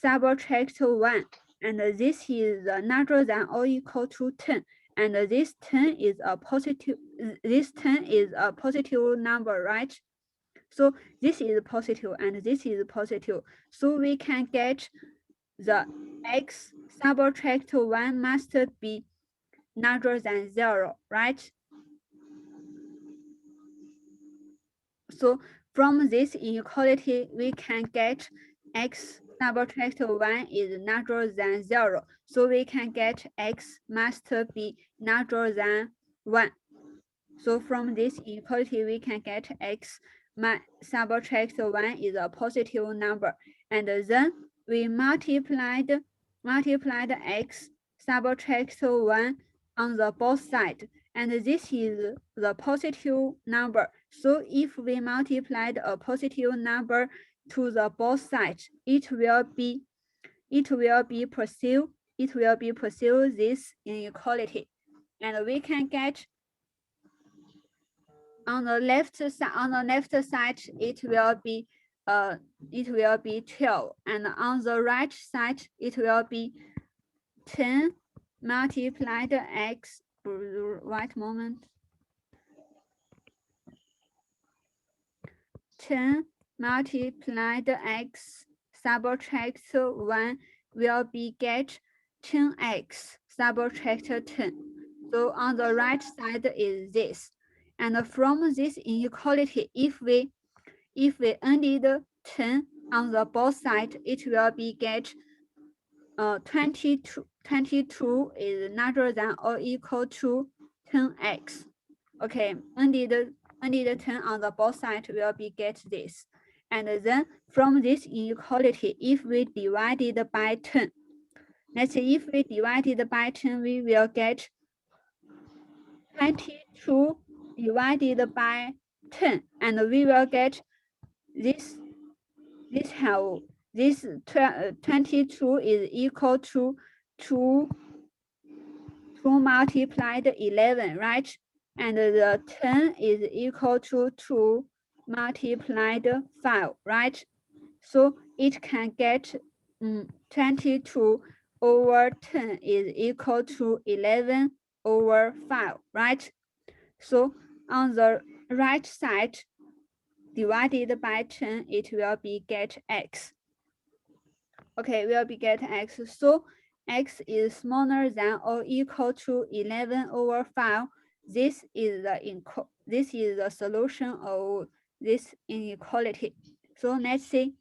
subtract 1. And this is larger than or equal to 10. And this 10 is a positive number, right? So this is positive and this is positive. So we can get the x subtract 1 must be larger than 0, right? So from this inequality, we can get x subtract 1 is larger than 0. So we can get x must be larger than 1. So from this inequality, we can get x subtract 1 is a positive number. And then we multiplied x subtract 1 on the both sides. And this is the positive number. So if we multiplied a positive number to the both sides, it will be pursue this inequality. And we can get on the left side, it will be 12, and on the right side it will be 10 multiplied x. Right moment. 10 multiplied x subtract 1 will be get 10x subtract 10. So on the right side is this. And from this inequality, if we ended 10 on the both sides, it will be get 22 is larger than or equal to 10x. Okay, ended 10 on the both sides will be get this. And then from this inequality, if we divided by 10, let's say if we divided by 10, we will get 22 divided by 10, and we will get this 22 is equal to 2 multiplied 11, right? And the 10 is equal to 2 multiplied 5, right? So it can get 22 over 10 is equal to 11 over 5, right? So on the right side, divided by 10, it will be get x. Okay, will be get x. So x is smaller than or equal to 11 over 5. This is the solution of this inequality. So let's see.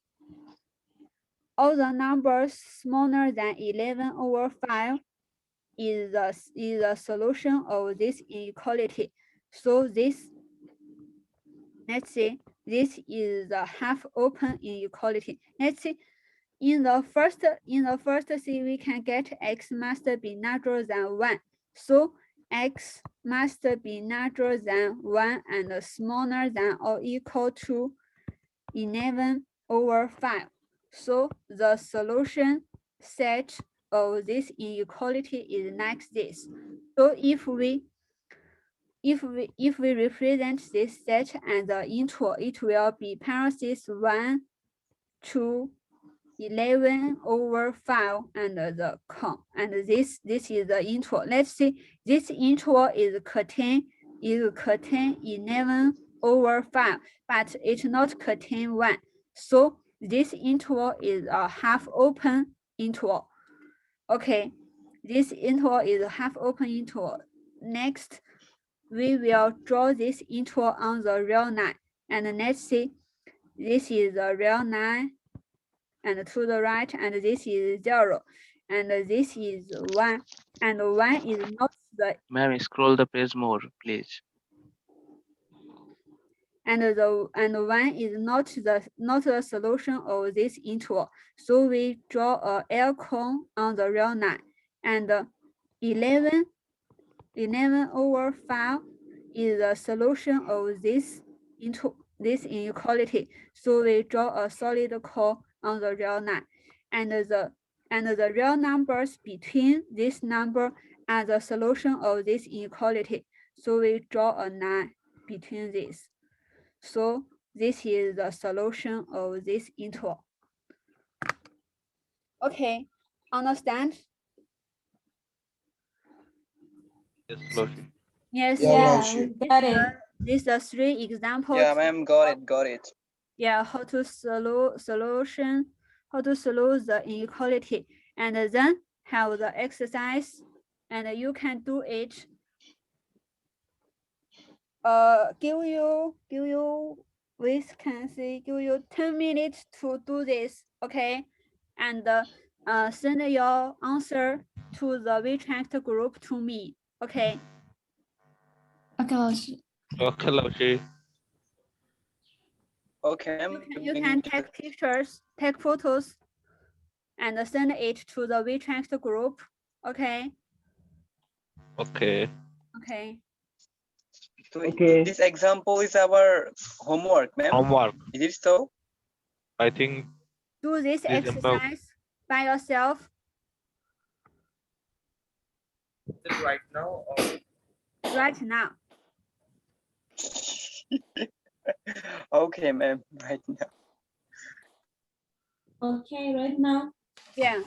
All the numbers smaller than 11 over 5 is the solution of this inequality. So this, let's see, this is the half open inequality. Let's see. In the first C, we can get x must be larger than 1. So x must be larger than 1 and smaller than or equal to 11 over 5. So the solution set of this inequality is like this. So if we represent this set as an interval, it will be parentheses 1 to 11 over 5 and the comma, and this is the interval. Let's see, this interval is contain 11 over 5, but it's not contain 1. So this interval is a half open interval. Okay, this interval is a half open interval. Next, we will draw this interval on the real line, and let's see, this is the real line, and to the right, and this is 0, and this is 1, and 1 is not the. Ma'am, scroll the page more, please. And 1 is not the solution of this interval. So we draw a L cone on the real line, and 11 over 5 is the solution of this inequality. So we draw a solid cone on the real line, and the real numbers between this number are the solution of this inequality. So we draw a line between this. So this is the solution of this interval. Okay, understand? Yes, solution. Yes. Yeah, we got it. These are 3 examples. Yeah, ma'am, got it. Yeah, how to solve the inequality, and then have the exercise, and you can do it. Give you vacancy, give you 10 minutes to do this, okay? And send your answer to the WeChat group to me, okay? Okay, 老师。 Okay, 老师。 Okay, You can take pictures, take photos, and send it to the WeChat group, okay? Okay. Okay. So Okay. this example is our homework, ma'am. Homework. Is it so? I think. Do this example. exercise by yourself. Is it right now or? Right now. Okay, ma'am, right now. Okay, right now. Yeah.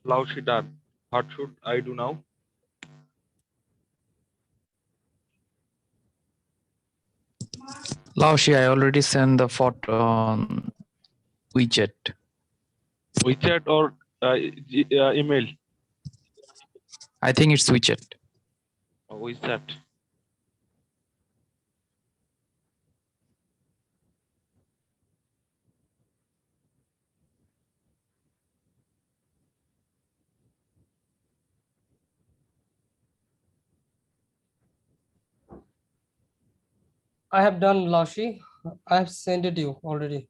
Laushi done. What should I do now? Laoshi, I already sent the photo on WeChat. WeChat or email? I think it's WeChat. WeChat. I have done, Lashi. I have sent it you already.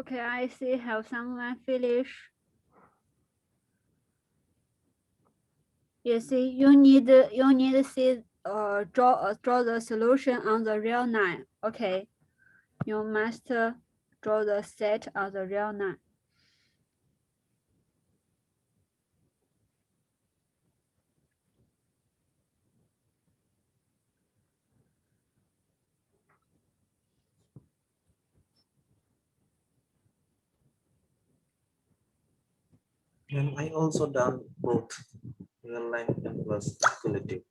Okay, I see. Have someone finish? You see, you need to see draw the solution on the real line. Okay, you must draw the set on the real line. And I also done both real line and plus equality.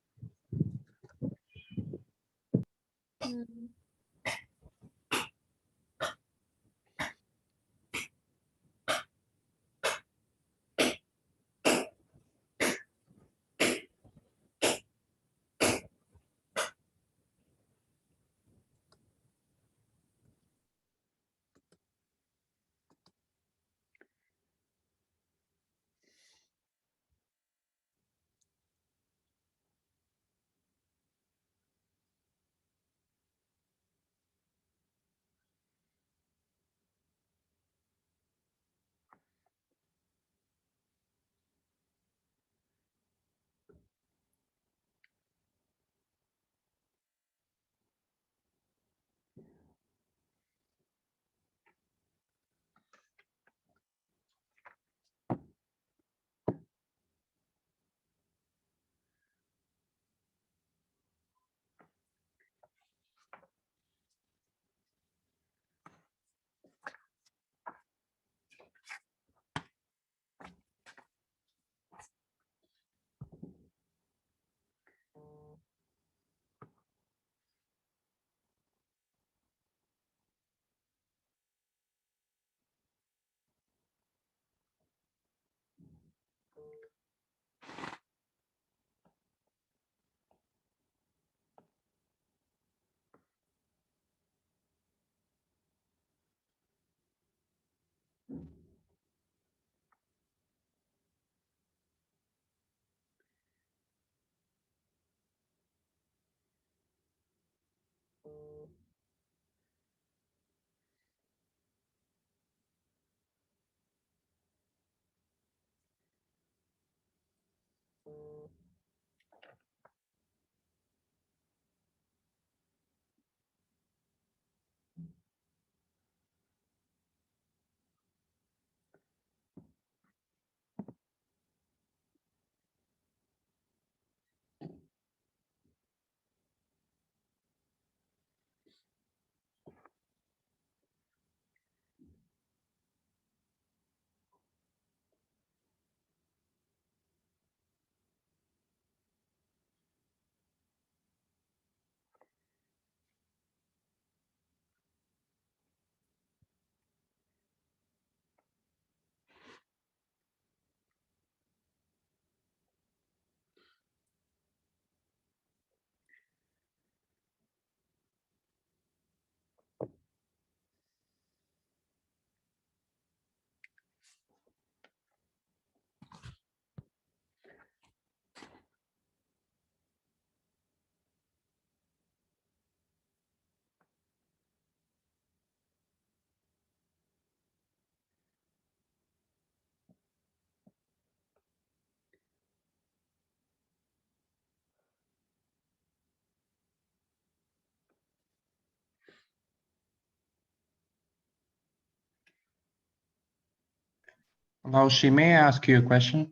Now, she may I ask you a question.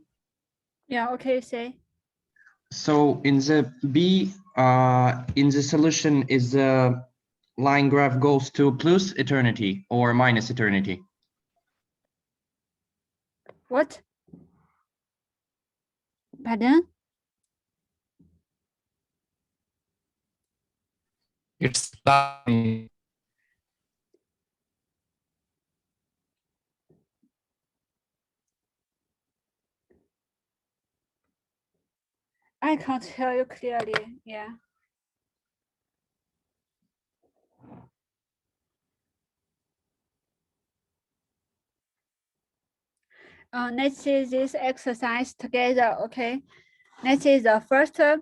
Yeah, okay, say. So in the B, in the solution, is the line graph goes to plus eternity or minus eternity? What? Pardon? It's I can't hear you clearly. Yeah. Let's see this exercise together, okay? Let's see the first. Have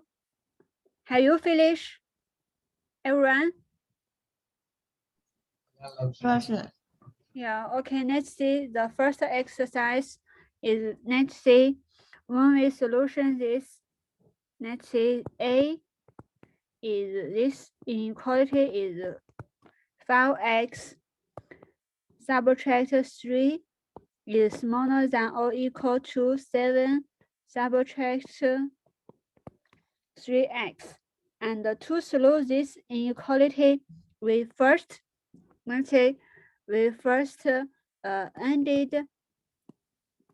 you finished, everyone? Yes. Yeah, okay, let's see. The first exercise is, let's see, when we solution this, let's see, A is this inequality is 5x subtract 3 is smaller than or equal to 7 subtract 3x. And to solve this inequality, we first, let's say, we first ended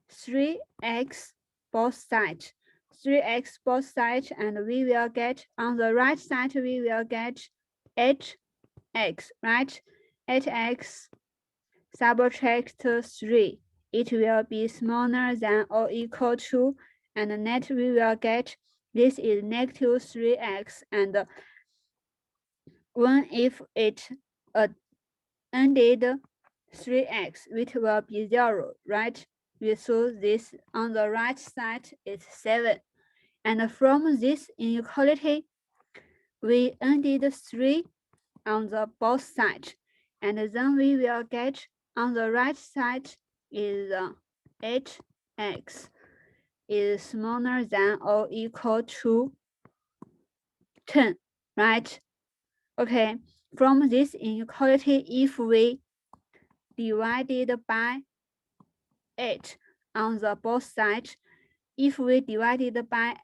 3x both sides. 3x both sides, and we will get, on the right side, we will get 8x, right? 8x subtract 3. It will be smaller than or equal to, and net we will get, this is negative 3x, and when if it ended 3x, it will be 0, right? We saw this on the right side is 7. And from this inequality, we ended 3 on the both sides. And then we will get on the right side is 8x is smaller than or equal to 10, right? Okay, from this inequality, if we divided by 8 on the both sides, if we divided by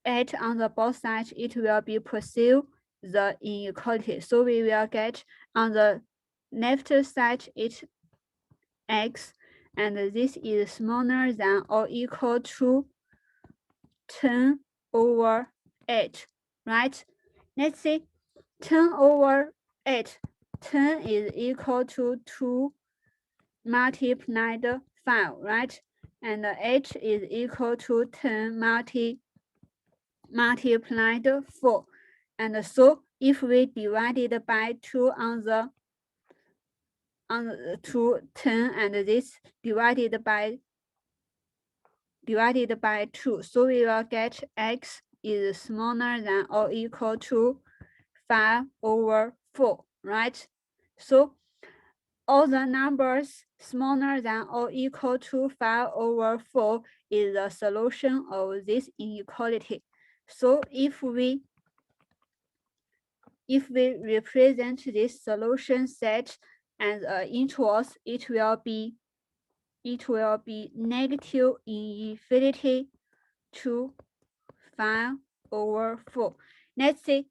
8 on the both sides, it will be pursue the inequality. So we will get on the left side it's x, and this is smaller than or equal to 10 over 8, right? Let's see, 10 over 8, 10 is equal to 2 multiplied 5, right? And 8 is equal to 10 multiplied 4. And so if we divided by 2 on the 10, and this divided by 2, so we will get x is smaller than or equal to 5 over 4, right? So all the numbers smaller than or equal to 5 over 4 is the solution of this inequality. So if we represent this solution set as intervals, it will be negative infinity to 5 over 4. Let's see,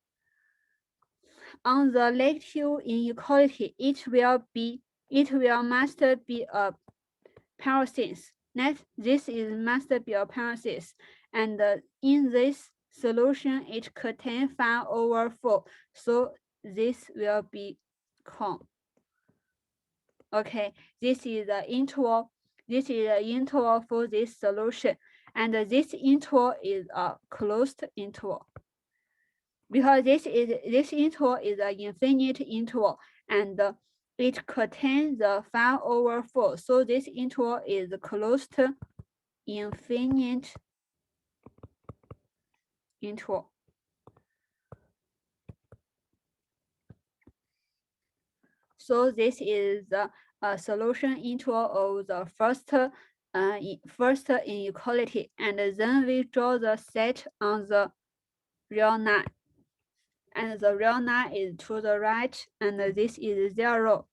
on the negative inequality, it will must be a parenthesis. This is must be a parenthesis, and in this solution it contains 5 over 4, so this will be com. Okay, this is the interval. This is the interval for this solution, and this interval is a closed interval, because this interval is an infinite interval, and it contains the 5 over 4. So this interval is closed infinite interval. So this is the solution interval of the first inequality, and then we draw the set on the real line, and the real line is to the right, and this is 0.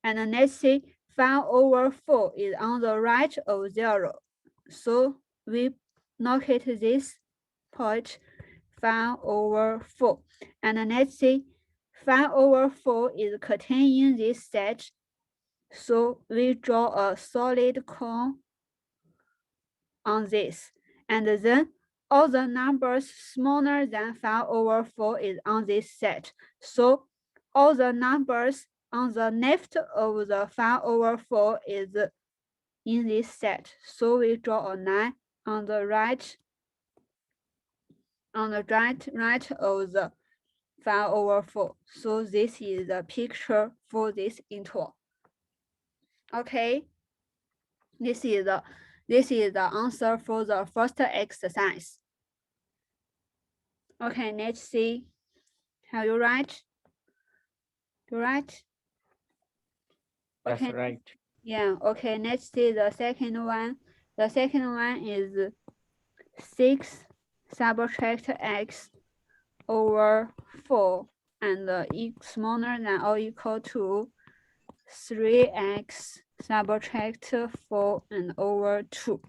And let's see, 5 over 4 is on the right of 0. So we locate this point 5 over 4. And let's see, 5 over 4 is contained in this set. So we draw a solid cone on this. And then all the numbers smaller than 5 over 4 is on this set. So all the numbers on the left of the 5 over 4 is in this set. So we draw a line on the right of the 5 over 4. So this is the picture for this interval. Okay, this is the answer for the first exercise. Okay, let's see. Have you write? You write? That's Okay. right. Yeah, okay, let's see the second one. The second one is 6 subtract x over 4 and smaller than or equal to 3x subtract 4 and over 2.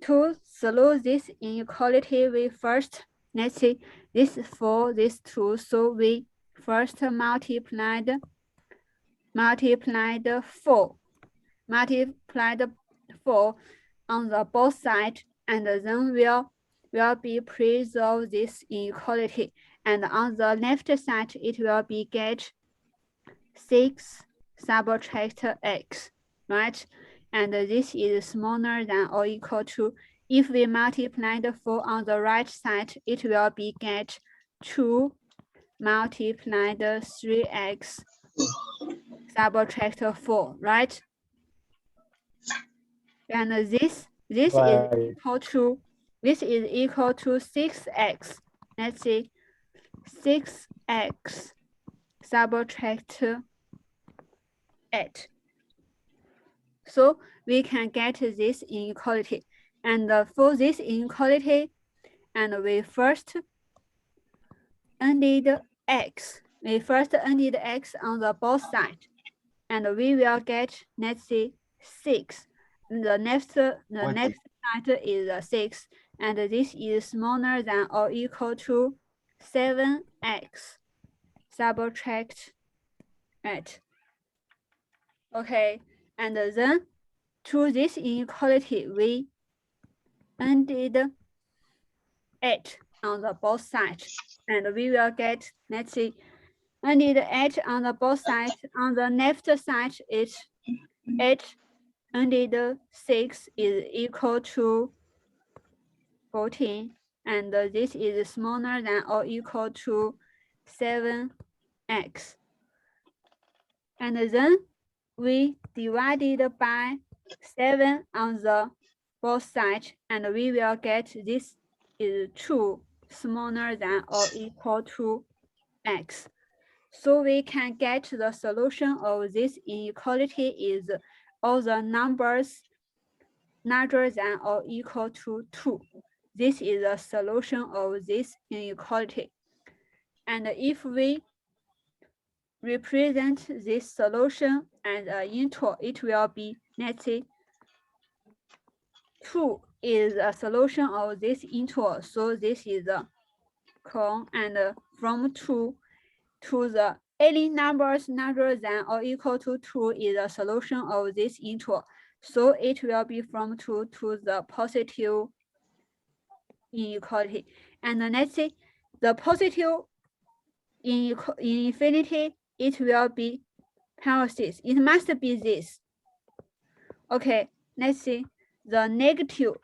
To solve this inequality, we first, let's see, this 4, this 2, so we first multiplied 4 on the both sides, and then will be preserve this inequality. And on the left side, it will be get 6 subtract x, right? And this is smaller than or equal to, if we multiply the 4 on the right side, it will be get 2 multiplied 3x subtract 4, right? And this is equal to 6x. Let's see, 6x subtract 8. So we can get this inequality. And for this inequality, and we first ended x. We first ended x on the both sides, and we will get, let's see, 6. The next side is 6, and this is smaller than or equal to 7x subtract 8. Okay, and then to this inequality, we ended 8 on the both sides, and we will get, let's see, ended 8 on the both sides. On the left side, it's 8 ended 6 is equal to 14, and this is smaller than or equal to 7x. And then we divided by 7 on the both sides, and we will get this is 2 smaller than or equal to x. So we can get the solution of this inequality is all the numbers larger than or equal to 2. This is the solution of this inequality. And if we represent this solution as an integer, it will be, let's say, 2 is a solution of this integer. So this is a column, and from 2 to the any numbers larger than or equal to 2 is a solution of this integer. So it will be from 2 to the positive inequality. And let's say the positive in infinity, it will be parentheses. It must be this. Okay, let's see. The negative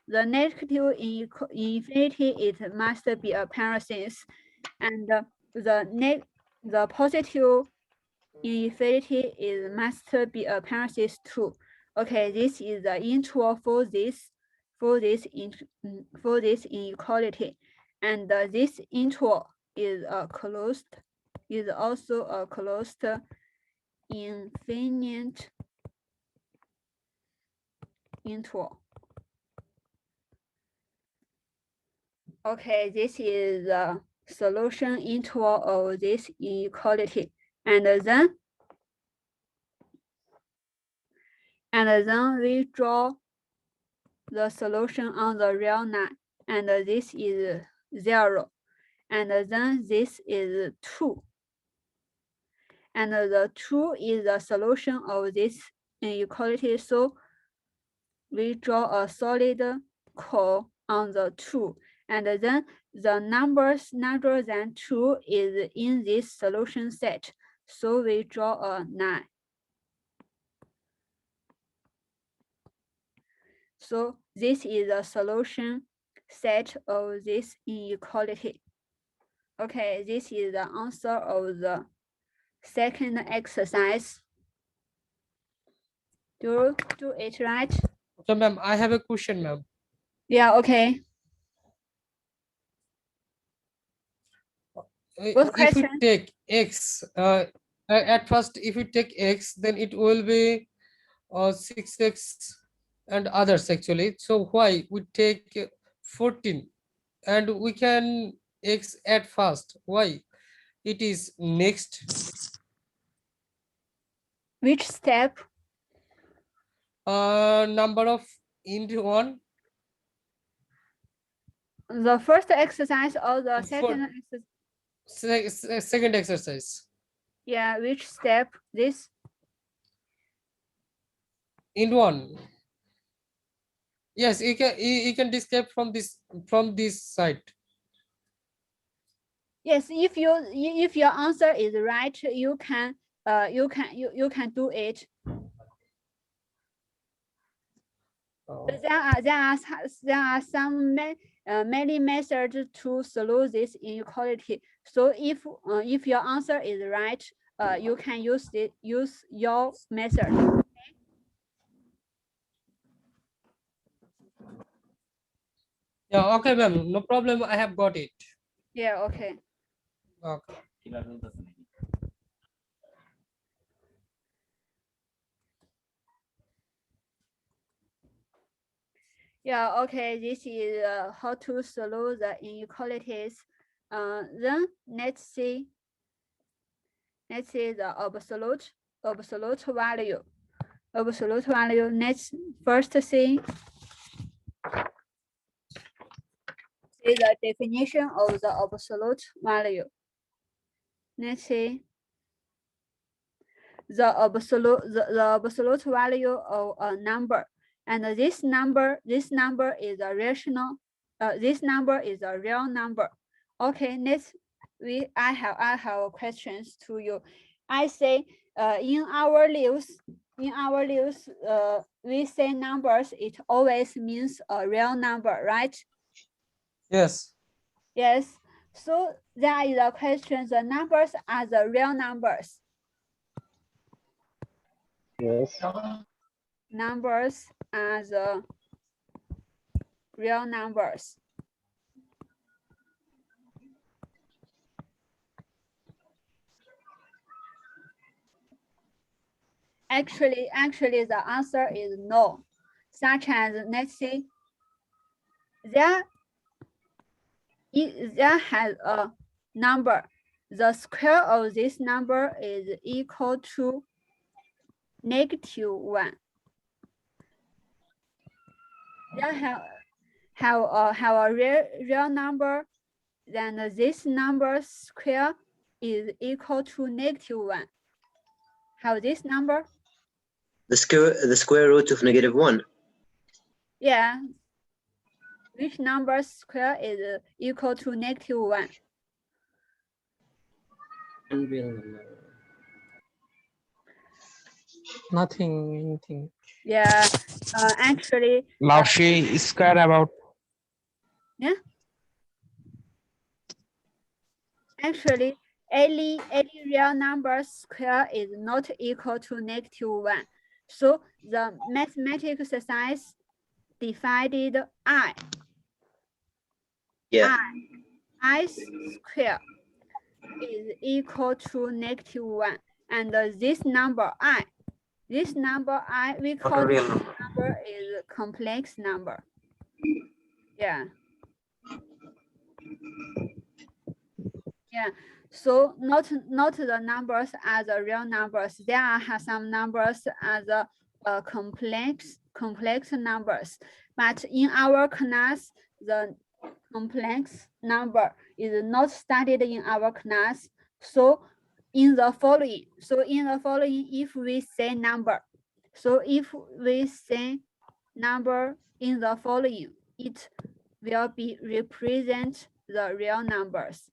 in infinity, it must be a parenthesis, and the positive in infinity, it must be a parenthesis too. Okay, this is the integer for this inequality, and this integer is also a closed infinite integer. Okay, this is the solution integer of this inequality, and then we draw the solution on the real line, and this is 0, and then this is 2, and the 2 is the solution of this inequality. So we draw a solid curve on the 2, and then the numbers larger than 2 is in this solution set. So we draw a line. So this is the solution set of this inequality. Okay, this is the answer of the second exercise. Do it right? So ma'am, I have a question, ma'am. Yeah, okay. What If you question? take x At first, if you take x, then it will be 6x and others actually. So why we take 14 and we can x at first? Why? It is next. Which step? Number of into 1. The first exercise or the second exercise? Second exercise. Yeah, which step? This? In 1. Yes, you can describe from this side. Yes, if your answer is right, you can do it. But there are some many methods to solve this inequality. So if your answer is right, you can use your method. Yeah, okay, ma'am. No problem. I have got it. Yeah, okay. Okay. Yeah, okay. This is how to solve the inequalities. Then let's see the absolute value. Absolute value. Let's first see the definition of the absolute value. Let's see the absolute value of a number, and this number is a rational. This number is a real number. Okay, I have questions to you. I say in our lives, we say numbers. It always means a real number, right? Yes. Yes. So there is a question: the numbers are the real numbers. Yes. Numbers are the real numbers. Actually, the answer is no. Such as, let's see, there has a number. The square of this number is equal to -1. There have a real number, then this number square is equal to -1. Have this number? The square root of -1. Yeah. Which number square is equal to -1? Nothing. Yeah. Actually. Laushi square about. Yeah. Actually, any real number square is not equal to -1. So the mathematical exercise divided I. Yeah. I square is equal to -1, and this number I, we call this number is complex number. Yeah. Yeah. So not the numbers as the real numbers. There are some numbers as the complex numbers, but in our class, the complex number is not studied in our class. So in the following, if we say number, in the following, it will be represent the real numbers.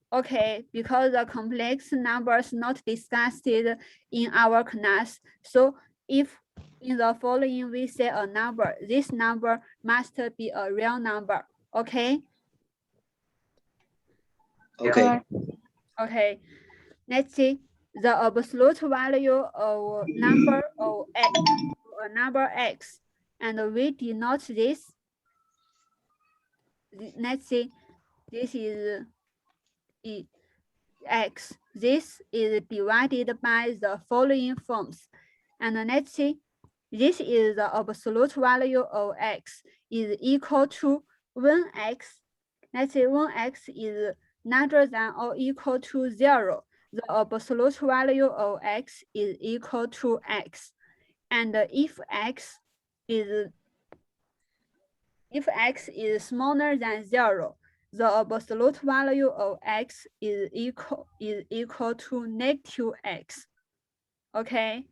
Okay, because the complex numbers not discussed in our class. So if in the following we say a number, this number must be a real number. Okay? Okay. Okay. Let's see the absolute value of number x, and we denote this. Let's see, this is x. This is divided by the following forms. And let's see, this is the absolute value of x is equal to when x, let's say when x is larger than or equal to 0, the absolute value of x is equal to x. And if x is smaller than 0, the absolute value of x is equal to negative x. Okay,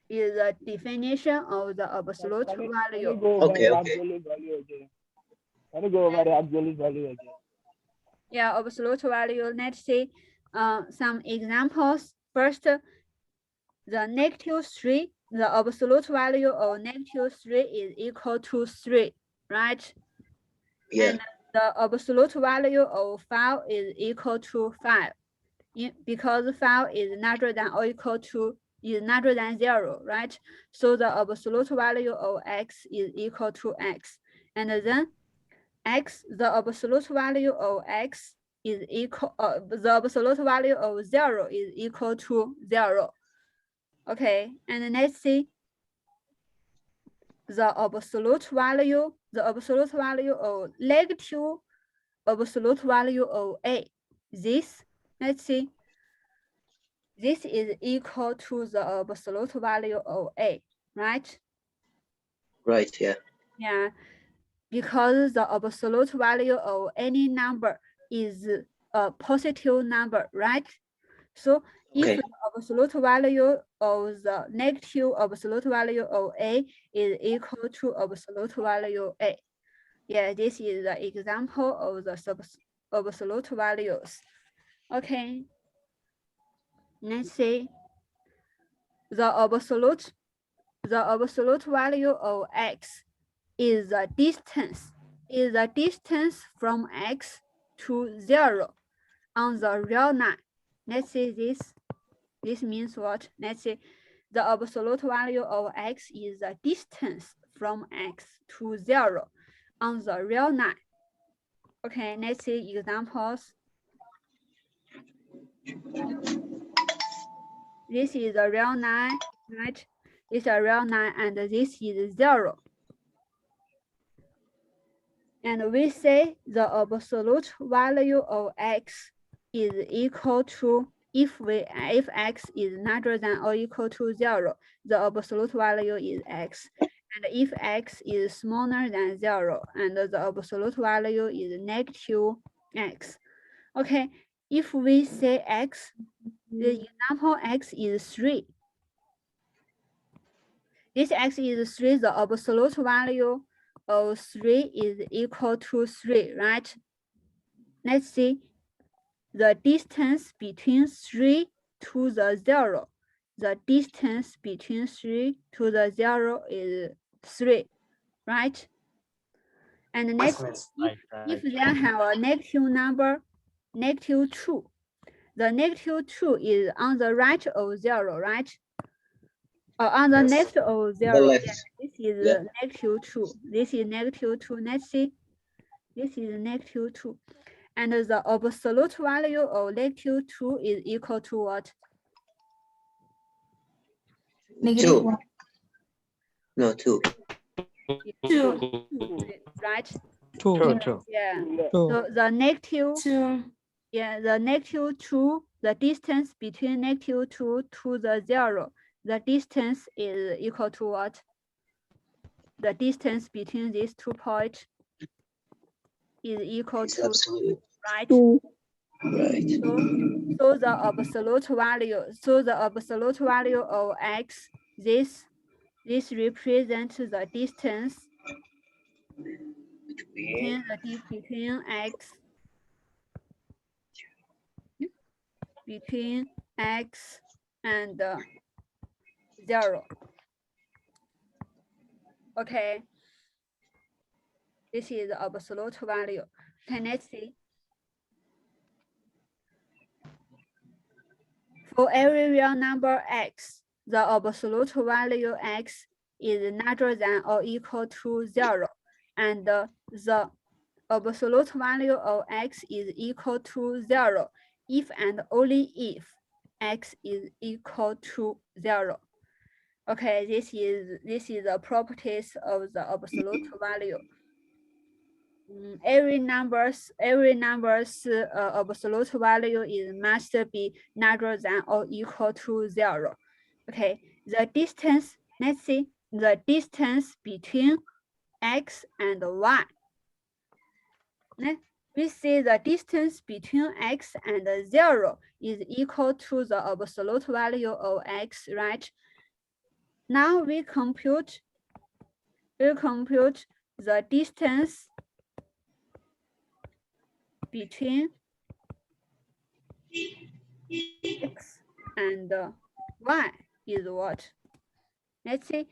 is the definition of the absolute value. Okay. Can you go over the absolute value again? Yeah, absolute value. Let's see some examples. First, the negative 3, the absolute value of negative 3 is equal to 3, right? Yeah. And the absolute value of 5 is equal to 5. Because 5 is larger than or equal to is larger than 0, right? So the absolute value of x is equal to x. And then x, the absolute value of x is equal, the absolute value of 0 is equal to 0. Okay, and let's see the absolute value of negative absolute value of a. This, let's see, this is equal to the absolute value of a, right? Right. Yeah. Yeah, because the absolute value of any number is a positive number, right? So if Okay. the absolute value of the negative absolute value of a is equal to absolute value a. Yeah, this is the example of the absolute values. Okay, let's see. The absolute value of x is the distance from x to 0 on the real line. Let's see this. This means what? Let's see. The absolute value of x is the distance from x to 0 on the real line. Okay, let's see examples. This is a real line, right? This is a real line, and this is 0. And we say the absolute value of x is equal to, if x is larger than or equal to 0, the absolute value is x. And if x is smaller than 0, and the absolute value is negative x. Okay, if we say x, the example x is 3. This x is 3, the absolute value of 3 is equal to 3, right? Let's see the distance between 3 to the 0. The distance between 3 to the 0 is 3, right? And next, if they have a negative number, negative 2, the negative 2 is on the right of 0, right? Or on the left of 0. left. Yeah, this is Yeah. negative 2. This is negative 2. Let's see. This is negative 2. And the absolute value of negative 2 is equal to what? Two. No, 2. 2. Right? Two. Yeah. So the negative 2. Yeah, the negative 2, the distance between negative 2 to the 0, the distance is equal to what? The distance between these 2 points is equal to absolute. 2, right? 2. Right. So the absolute value of x, this represents the distance between x and 0. Okay, this is the absolute value. Okay, let's see. For every real number x, the absolute value x is larger than or equal to 0, and the absolute value of x is equal to 0 if and only if x is equal to 0. Okay, this is the properties of the absolute value. Every number's absolute value must be larger than or equal to 0. Okay, the distance, let's see the distance between x and y. We see the distance between x and 0 is equal to the absolute value of x, right? Now we compute the distance between x and y is what? Let's see,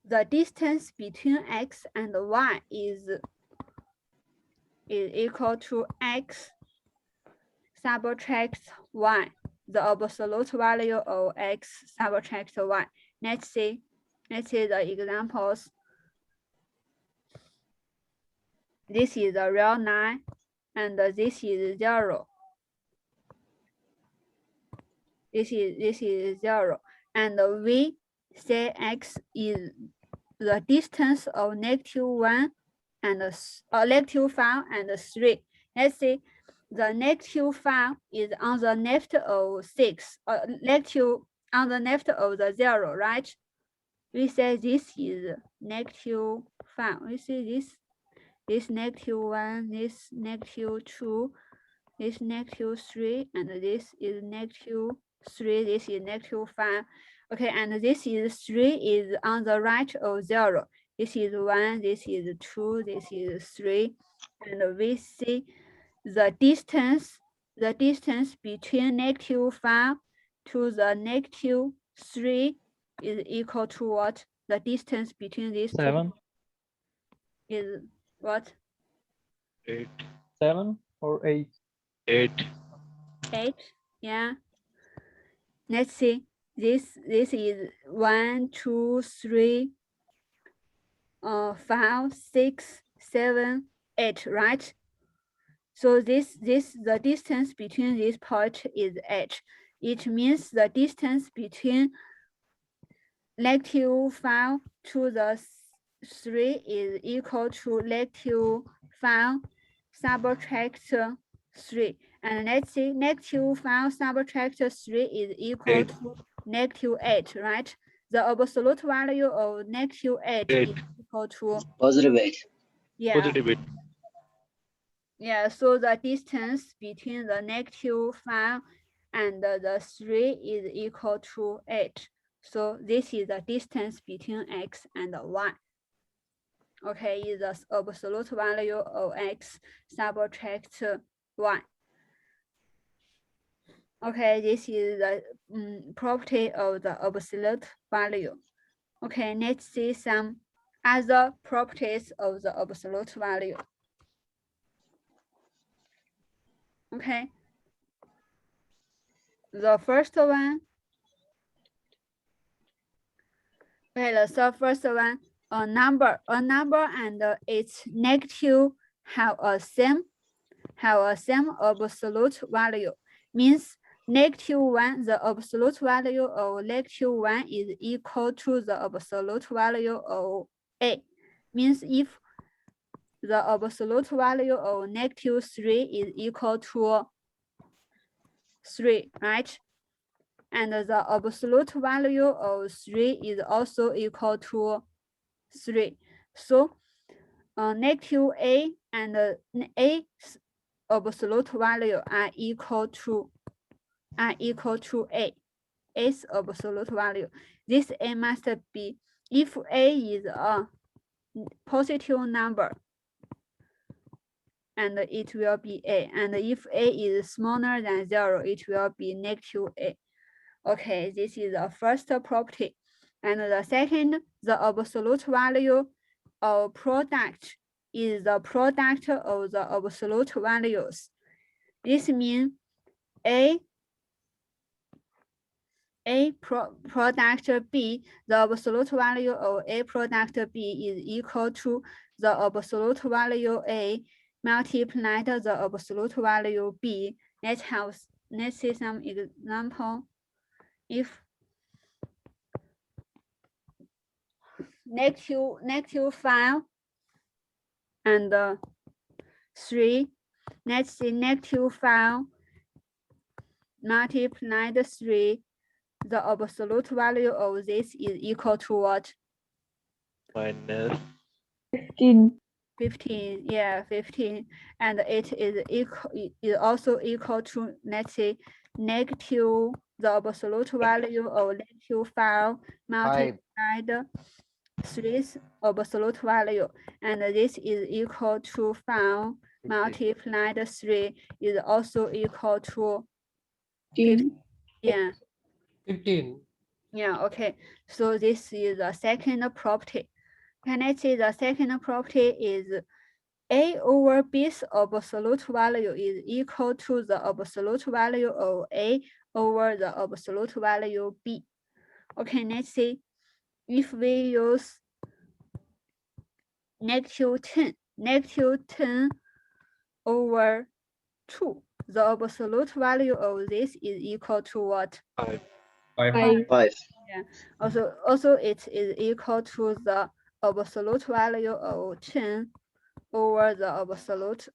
the distance between x and y is equal to x subtract y, the absolute value of x subtract y. Let's see the examples. This is a real 9 and this is 0. This is 0, and we say x is the distance of -1 and -5 and 3. Let's see, the -5 is on the left of 6, negative on the left of the 0, right? We say this is -5. We see this -1, this -2, this -3, and this is -3, this is -5. Okay, and this is 3 is on the right of 0. This is 1, this is 2, this is 3. And we see the distance between -5 to the -3 is equal to what? The distance between these 7. two is what? 8. 7 or 8? 8. 8, yeah. Let's see. This is 1, 2, 3, 5, 6, 7, 8, right? So the distance between this point is 8. It means the distance between -5 to the 3 is equal to -5 subtract 3. And let's see, -5 subtract 3 is equal to -8, right? The absolute value of -8 is equal to Positive 8. yeah. Positive 8. Yeah, so the distance between the -5 and the 3 is equal to 8. So this is the distance between x and y. Okay, is the absolute value of x subtract y. Okay, this is the property of the absolute value. Okay, let's see some other properties of the absolute value. Okay, the first one. Okay, the first one, a number and its negative have a same absolute value. Means -1, the absolute value of -1 is equal to the absolute value of a. Means if the absolute value of -3 is equal to 3, right? And the absolute value of 3 is also equal to 3. So -a and a absolute value are equal to a. A's absolute value. This a must be if a is a positive number, and it will be a. And if a is smaller than 0, it will be -a. Okay, this is the first property. And the second, the absolute value of product is the product of the absolute values. This means product B, the absolute value of A product B is equal to the absolute value A multiplied the absolute value B. Let's have let's see some example. If -5 and 3, let's see -5 multiplied 3, the absolute value of this is equal to what? Minus 15. 15, yeah, 15, and it is also equal to, let's say, negative, the absolute value of -5 multiplied 3's absolute value, and this is equal to 5 multiplied 3 is also equal to 15. Yeah. 15. Yeah, okay. So this is the second property. Can I say the second property is A over B's absolute value is equal to the absolute value of A over the absolute value B. Okay, let's see. If we use -10 over 2, the absolute value of this is equal to what? 5. 5. Yeah. Also it is equal to the absolute value of 10 over the absolute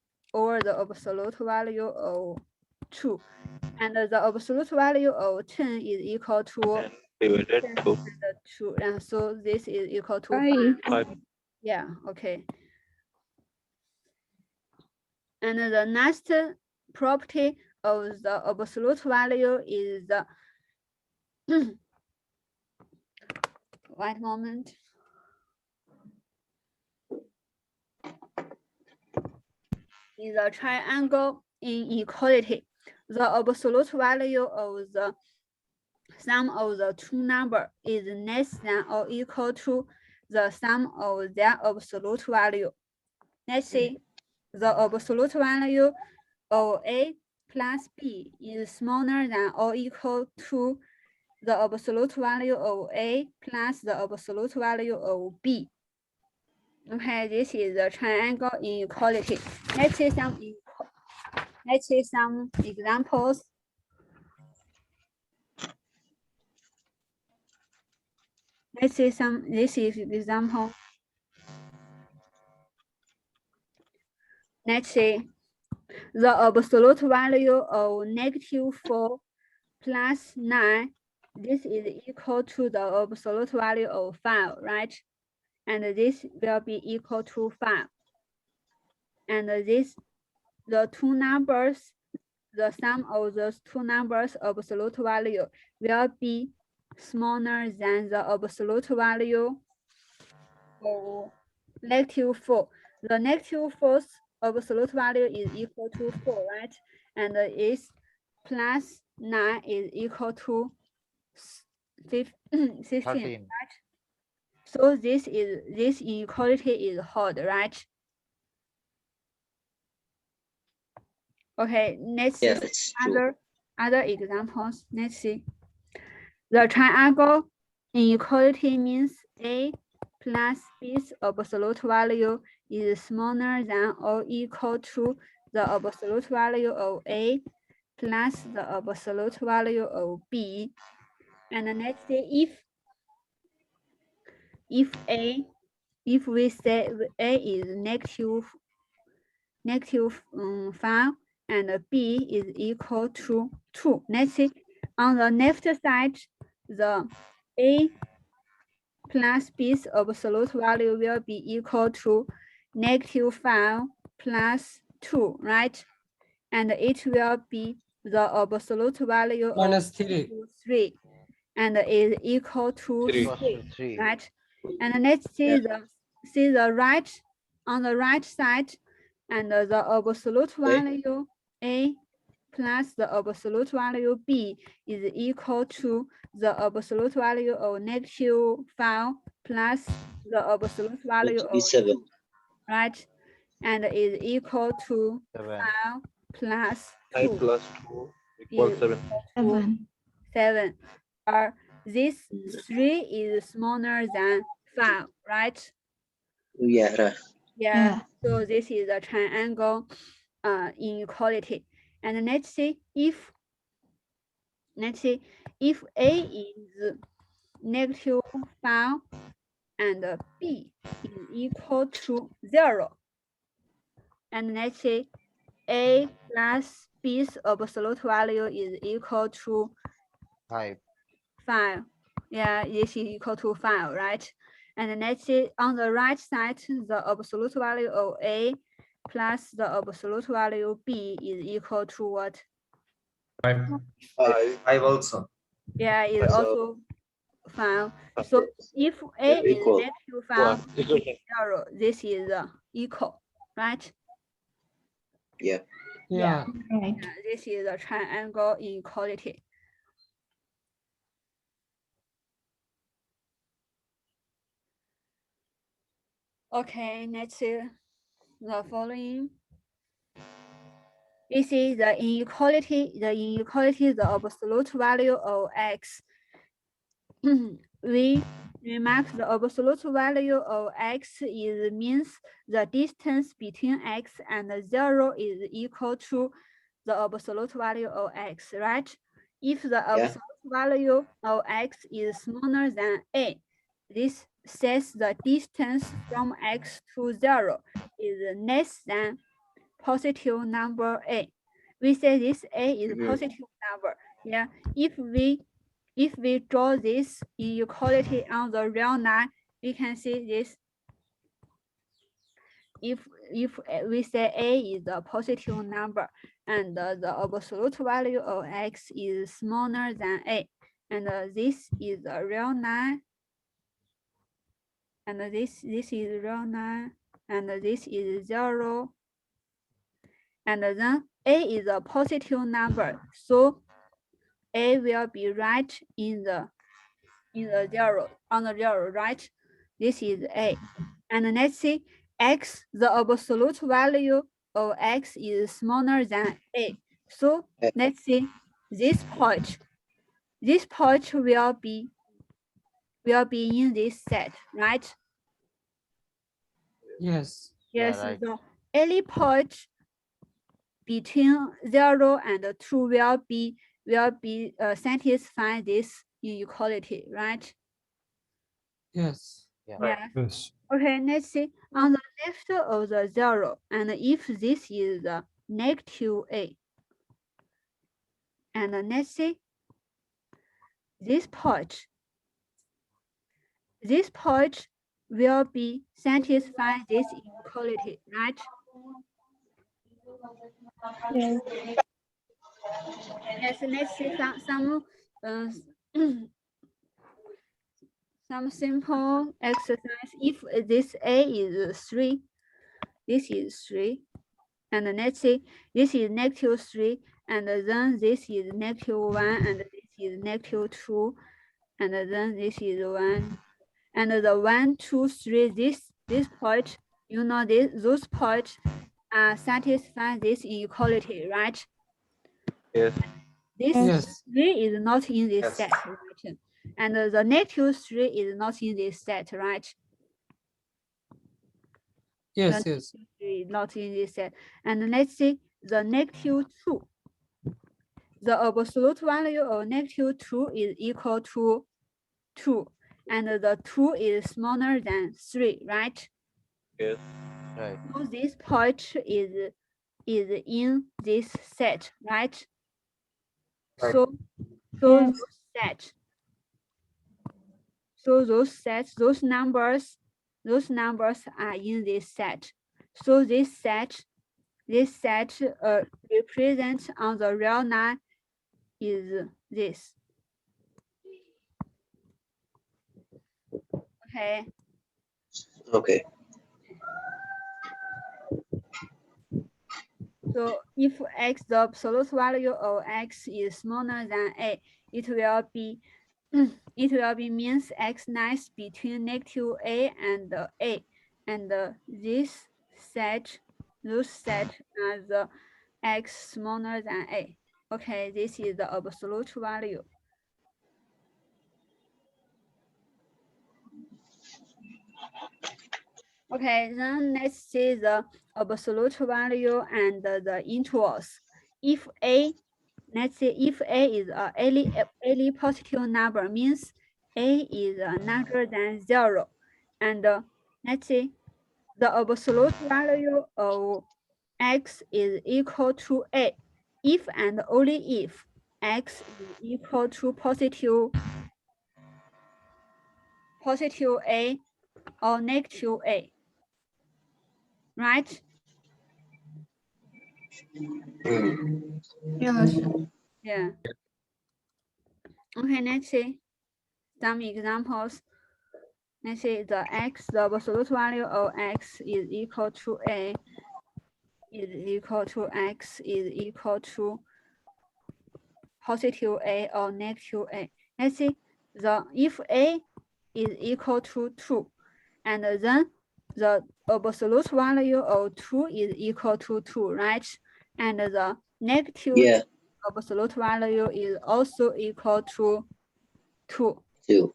value of 2, and the absolute value of 10 is equal to Divided 2. 2, and so this is equal to 5. Yeah, okay. And the next property of the absolute value is the wait a moment. In the triangle inequality, the absolute value of the sum of the two numbers is less than or equal to the sum of their absolute value. Let's see, the absolute value of A plus B is smaller than or equal to the absolute value of A plus the absolute value of B. Okay, this is the triangle inequality. Let's see some examples. This is example. Let's see. The absolute value of -4 plus 9, this is equal to the absolute value of 5, right? And this will be equal to 5. And the two numbers, the sum of those two numbers' absolute value will be smaller than the absolute value of -4. The -4's absolute value is equal to 4, right? And its plus 9 is equal to 16, 13. right? So this inequality is hard, right? Okay, let's see other examples. Let's see. The triangle inequality means A plus B's absolute value is smaller than or equal to the absolute value of A plus the absolute value of B. And let's say if we say A is -5 and B is equal to 2. Let's see, on the left side, the A plus B's absolute value will be equal to -5 plus 2, right? And it will be the absolute value Minus of 3. 3 and is equal to 3, right? And let's see the right, on the right side, and the absolute value A plus the absolute value B is equal to the absolute value of -5 plus the absolute value of 2, right? And is equal to 5 plus 2 5 plus 2 equals 7. 7. This 3 is smaller than 5, right? Yeah, right. Yeah. So this is a triangle inequality. And let's see if let's see, if A is -5 and B is equal to 0, and let's say A plus B's absolute value is equal to 5. 5. Yeah, this is equal to 5, right? And let's say on the right side, the absolute value of A plus the absolute value B is equal to what? 5. 5 also. Yeah, it's also 5. So if A is equal. -5, B is 0, this is equal, right? Yeah. Yeah. Yeah, this is a triangle inequality. Okay, let's see the following. This is the inequality. The inequality is the absolute value of x. We remark the absolute value of x is means the distance between x and 0 is equal to the absolute value of x, right? If the absolute value of x is smaller than a, this says the distance from x to 0 is less than positive number a. We say this a is a positive number. Yeah, if we draw this inequality on the real line, we can see this. If we say a is a positive number and the absolute value of x is smaller than a, and this is a real line, and this is real line, and this is 0, and then a is a positive number, so a will be right in the 0, on the 0, right? This is a. And let's see x, the absolute value of x is smaller than a. So let's see this point. This point will be in this set, right? Yes. Yes, right. the any point between 0 and 2 will be satisfy this inequality, right? Yes. Yeah. Yes. Okay, let's see on the left of the 0, and if this is negative a, and let's see this point will be satisfy this inequality, right? Yes. Yes, let's see uh, some simple exercise. If this a is 3, this is 3, and let's say this is -3, and then this is -1, and this is -2, and then this is 1, and the 1, 2, 3, this point, you know, those points satisfy this inequality, right? Yes. This Yes. 3 is not in this Yes. set, right? And the -3 is not in this set, right? Yes. The Yes. -3 is not in this set. And let's see the -2. The absolute value of -2 is equal to 2, and the 2 is smaller than 3, right? Yes. Right. So this point is in this set, right? Right. So Yes. those numbers are in this set. So this set represents on the real line is this. Okay. Okay. So if x, the absolute value of x is smaller than a, it will be means x lies between -a and a, and those set are the x smaller than a. Okay, this is the absolute value. Okay, then let's see the absolute value and the intervals. If a let's say if A is a any positive number, means A is larger than 0. And let's say the absolute value of X is equal to A if and only if X is equal to positive A or negative A, right? Yes. Yeah. Okay, let's see some examples. Let's say the absolute value of X is equal to A is equal to X is equal to positive A or negative A. Let's see if A is equal to 2, and then the absolute value of 2 is equal to 2, right? And the negative absolute value is also equal to 2. 2.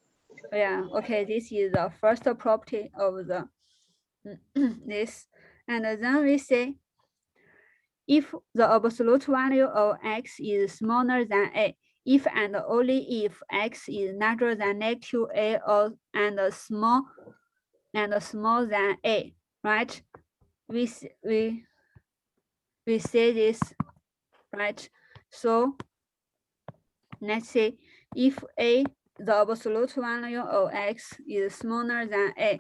Yeah, okay, this is the first property of the this. And then we say if the absolute value of X is smaller than A, if and only if X is larger than negative A or and small than A, right? We say this, right? So let's say if A, the absolute value of X is smaller than A,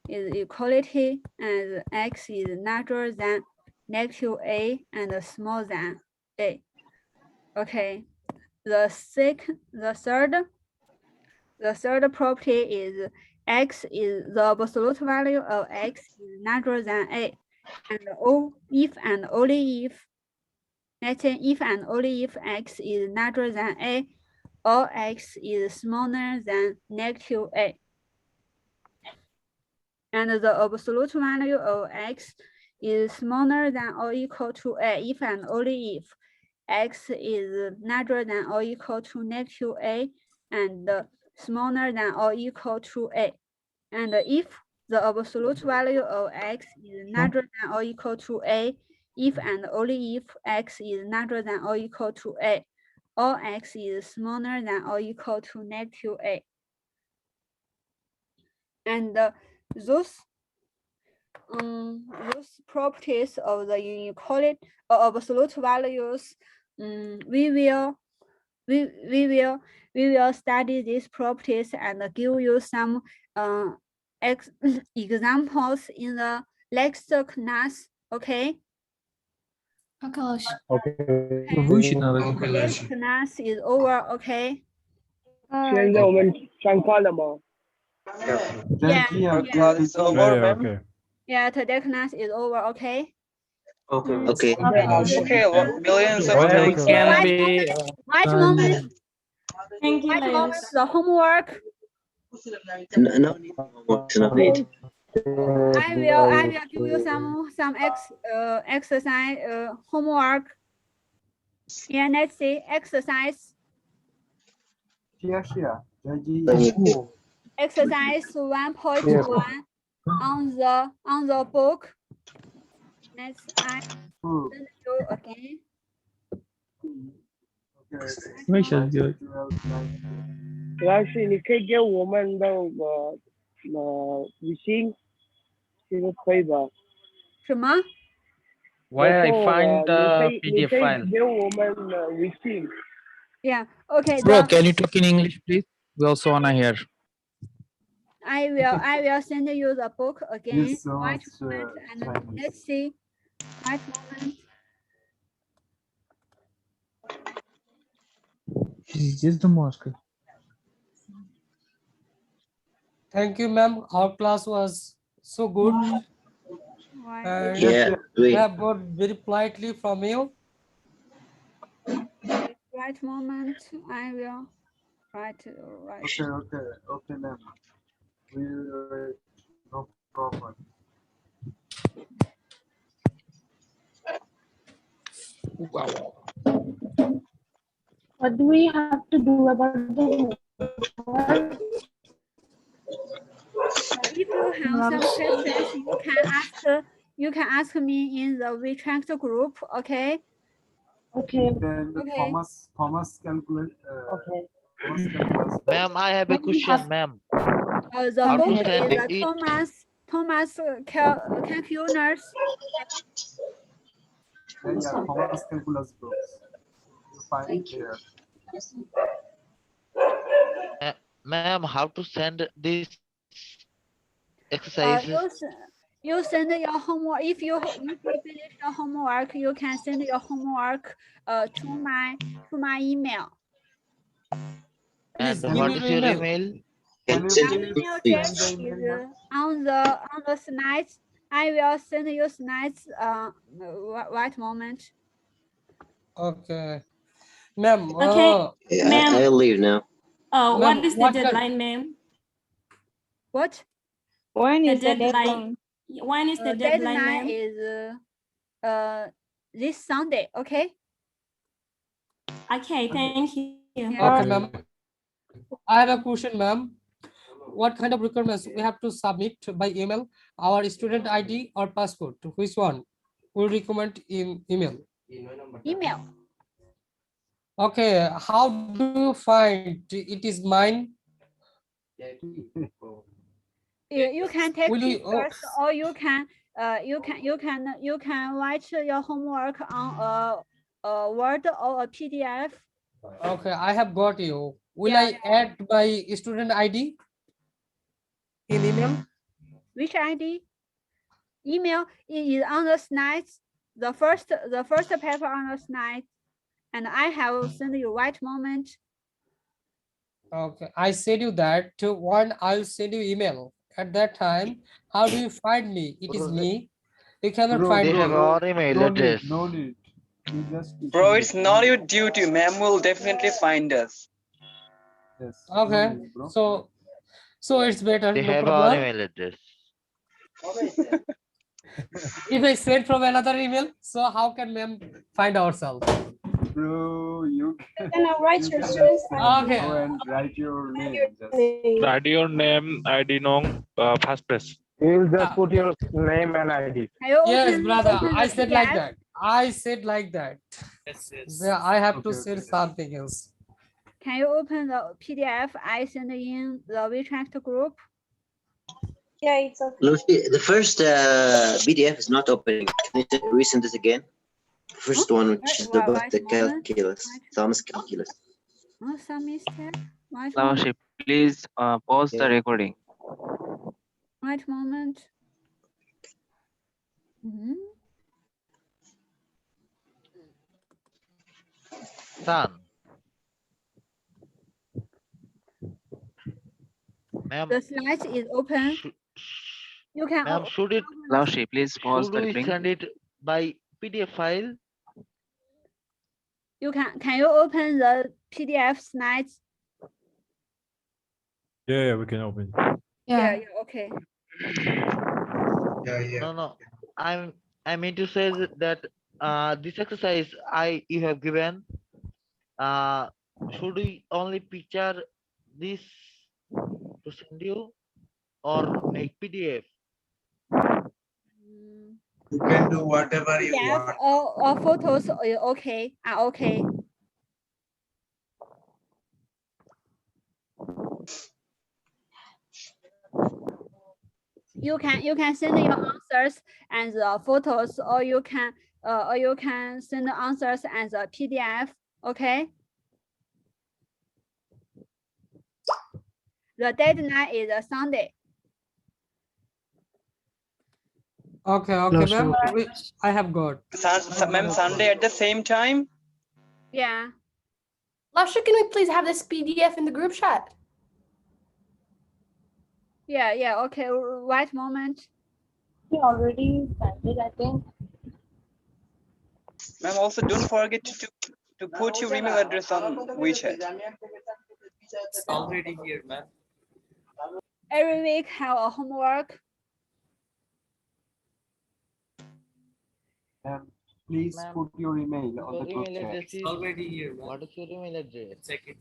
is equality, and X is larger than negative A and smaller than A. Okay, the third property is X is the absolute value of X is larger than A, and if and only if, let's say if and only if X is larger than A or X is smaller than negative A. And the absolute value of X is smaller than or equal to A if and only if X is larger than or equal to negative A and smaller than or equal to A. And if the absolute value of X is larger than or equal to A, if and only if X is larger than or equal to A, or X is smaller than or equal to negative A. And those properties of the inequality or absolute values, we will study these properties and give you some examples in the next class. Okay. This class is over. Okay. 现在我们上课了吗？ Yeah, today class is over. Okay. Okay. Okay, millions of Well, thanks. can be. Right moment. Thank you, Right moment. ladies. The homework. No need homework. No need. I will give you some exercise homework. Yeah, let's see exercise. Exercise 1.1 on the book. Let's send you again. 老师，你可以给我们的微信，这个可以吧？什么？ Where I find the 你 PDF 可以 file? 给我们微信。 Yeah. Okay. Bro, can you talk in English, please? We also wanna hear. I will send you the book again. Right moment, and let's see. Right moment. Здесь домашка. Thank you, ma'am. Our class was so good. And Yeah, we have got very politely from you. Right moment. I will write. Okay, ma'am. We will no problem. What do we have to do about the homework? If you have some questions, you can ask me in the WeChat group. Okay. Okay. Then the Okay. Thomas calculate. Okay. Thomas calculus. Ma'am, I have a question, ma'am. The How to book send is it? Thomas calculus. Yeah, Thomas calculus books. You find it there. Ma'am, how to send this exercises? You send your homework. If you finish the homework, you can send your homework to my email. Please And give what me is your your email. email? Can you My please email send address the is email now? on the slides. I will send you slides. Right moment. Okay, ma'am. Yeah, I'll leave now. Ma'am, what is the what kind- deadline, ma'am? What? When is the deadline? When is the deadline, Deadline ma'am? is this Sunday. Okay. Okay, thank you. Okay, ma'am. I have a question, ma'am. What kind of requirements we have to submit by email? Our student ID or passport? Which one? We recommend in email. Email. Okay, how do you find it is mine? You can take Will you- pictures, or you can write your homework on a Word or a PDF. Okay, I have got you. Will Yeah, I add my student ID in email? Which ID? Email is on the slides. The first paper on the slide, and I have sent you right moment. Okay, I said you that one. I'll send you email at that time. How do you find me? It is me. You cannot find They me. have our email address. No need. You just Bro, it's not your duty. Ma'am will definitely find us. Yes. Okay, so it's better. They No have our problem. email address. If I send from another email, so how can ma'am find ourselves? Bro, you Can write your just student Okay. go and write your name. Just. Write your name, ID, first press. You'll just put your name and ID. Yes, brother. open I the said like PDF? that. I said like that. Yeah, I have to say something else. Can you open the PDF I sent in the WeChat group? Yeah, it's okay. No, the first PDF is not opening. Can you resend it again? The first one, which is about the calculus, Thomas calculus. Oh, some mistake. Scholarship, please pause the recording. Right moment. Son. Ma'am, The slide is open. You can. ma'am, should it? Scholarship, please pause Should the we recording. send it by PDF file? You can. Can you open the PDF slides? Yeah, we can open. Yeah. Okay. No. I mean to say that this exercise you have given, should we only picture this to send you or make PDF? You can do whatever you PDF want. or photos are okay. You can send your answers and the photos, or you can send the answers as a PDF. Okay. The deadline is a Sunday. Okay, ma'am. I have got. Ma'am, Sunday at the same time? Yeah. Lasha, can we please have this PDF in the group chat? Yeah. Okay. Right moment. He already sent it, I think. Ma'am, also don't forget to put your email address on WeChat. It's already here, man. Every week have a homework. Please put your email on Your the group email chat. address is Already here, man. What is your email address? Check it.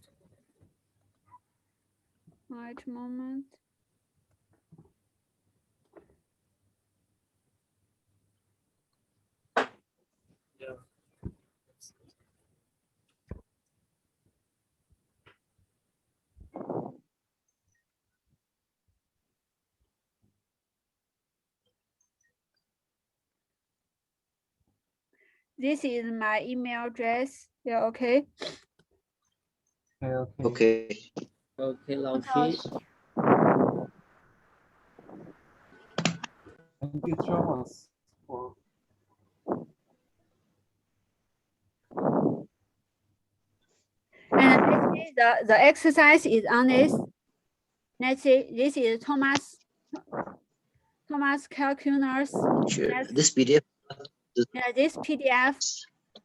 Right moment. This is my email address. Yeah, okay. Okay. Okay, 老师。 Thank you, Thomas. For And let's see, the exercise is on this. Let's see, this is Thomas calculus. Sure. This PDF. Yeah, this PDF.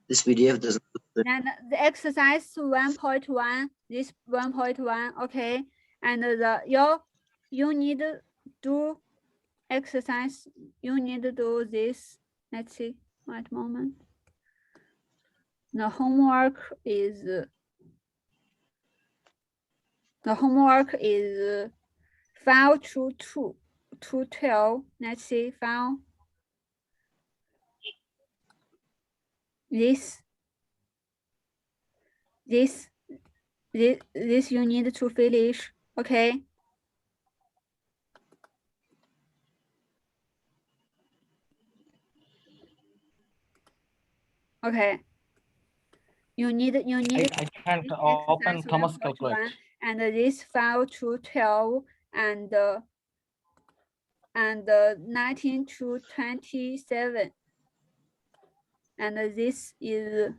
This PDF doesn't. And the exercise 1.1, this 1.1, okay. And you need to do exercise. You need to do this. Let's see, what moment. The homework is 5 to 2 to 12. Let's see, 5. This you need to finish. Okay. Okay. You need I can't this open exercise Thomas 1.1 calculate. and this 5 to 12 and 19 to 27. And this is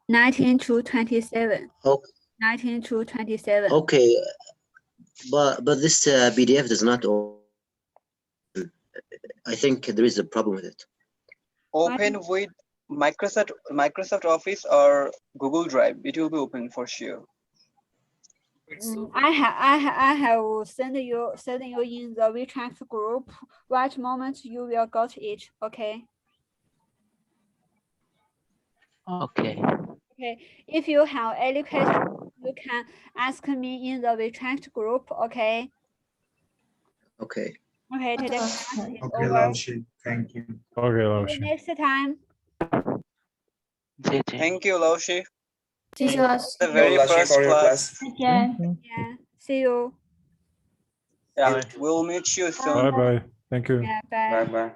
19 to 27. Okay. 19 to 27. Okay, but this PDF does not. I think there is a problem with it. Open with Microsoft Office or Google Drive. It will be open for sure. I have sent you in the WeChat group. What moment you will got it? Okay. Okay. Okay. If you have any question, you can ask me in the WeChat group. Okay. Okay. Okay. Today's class is Okay, over. Laushi. Thank you. Okay, See you next time. Thank you, Laushi. Jesus. The very Laushi, first for your class. Yeah. Yeah. See you. Yeah, we'll meet you soon. bye bye. Thank you. Yeah. Bye. Bye bye.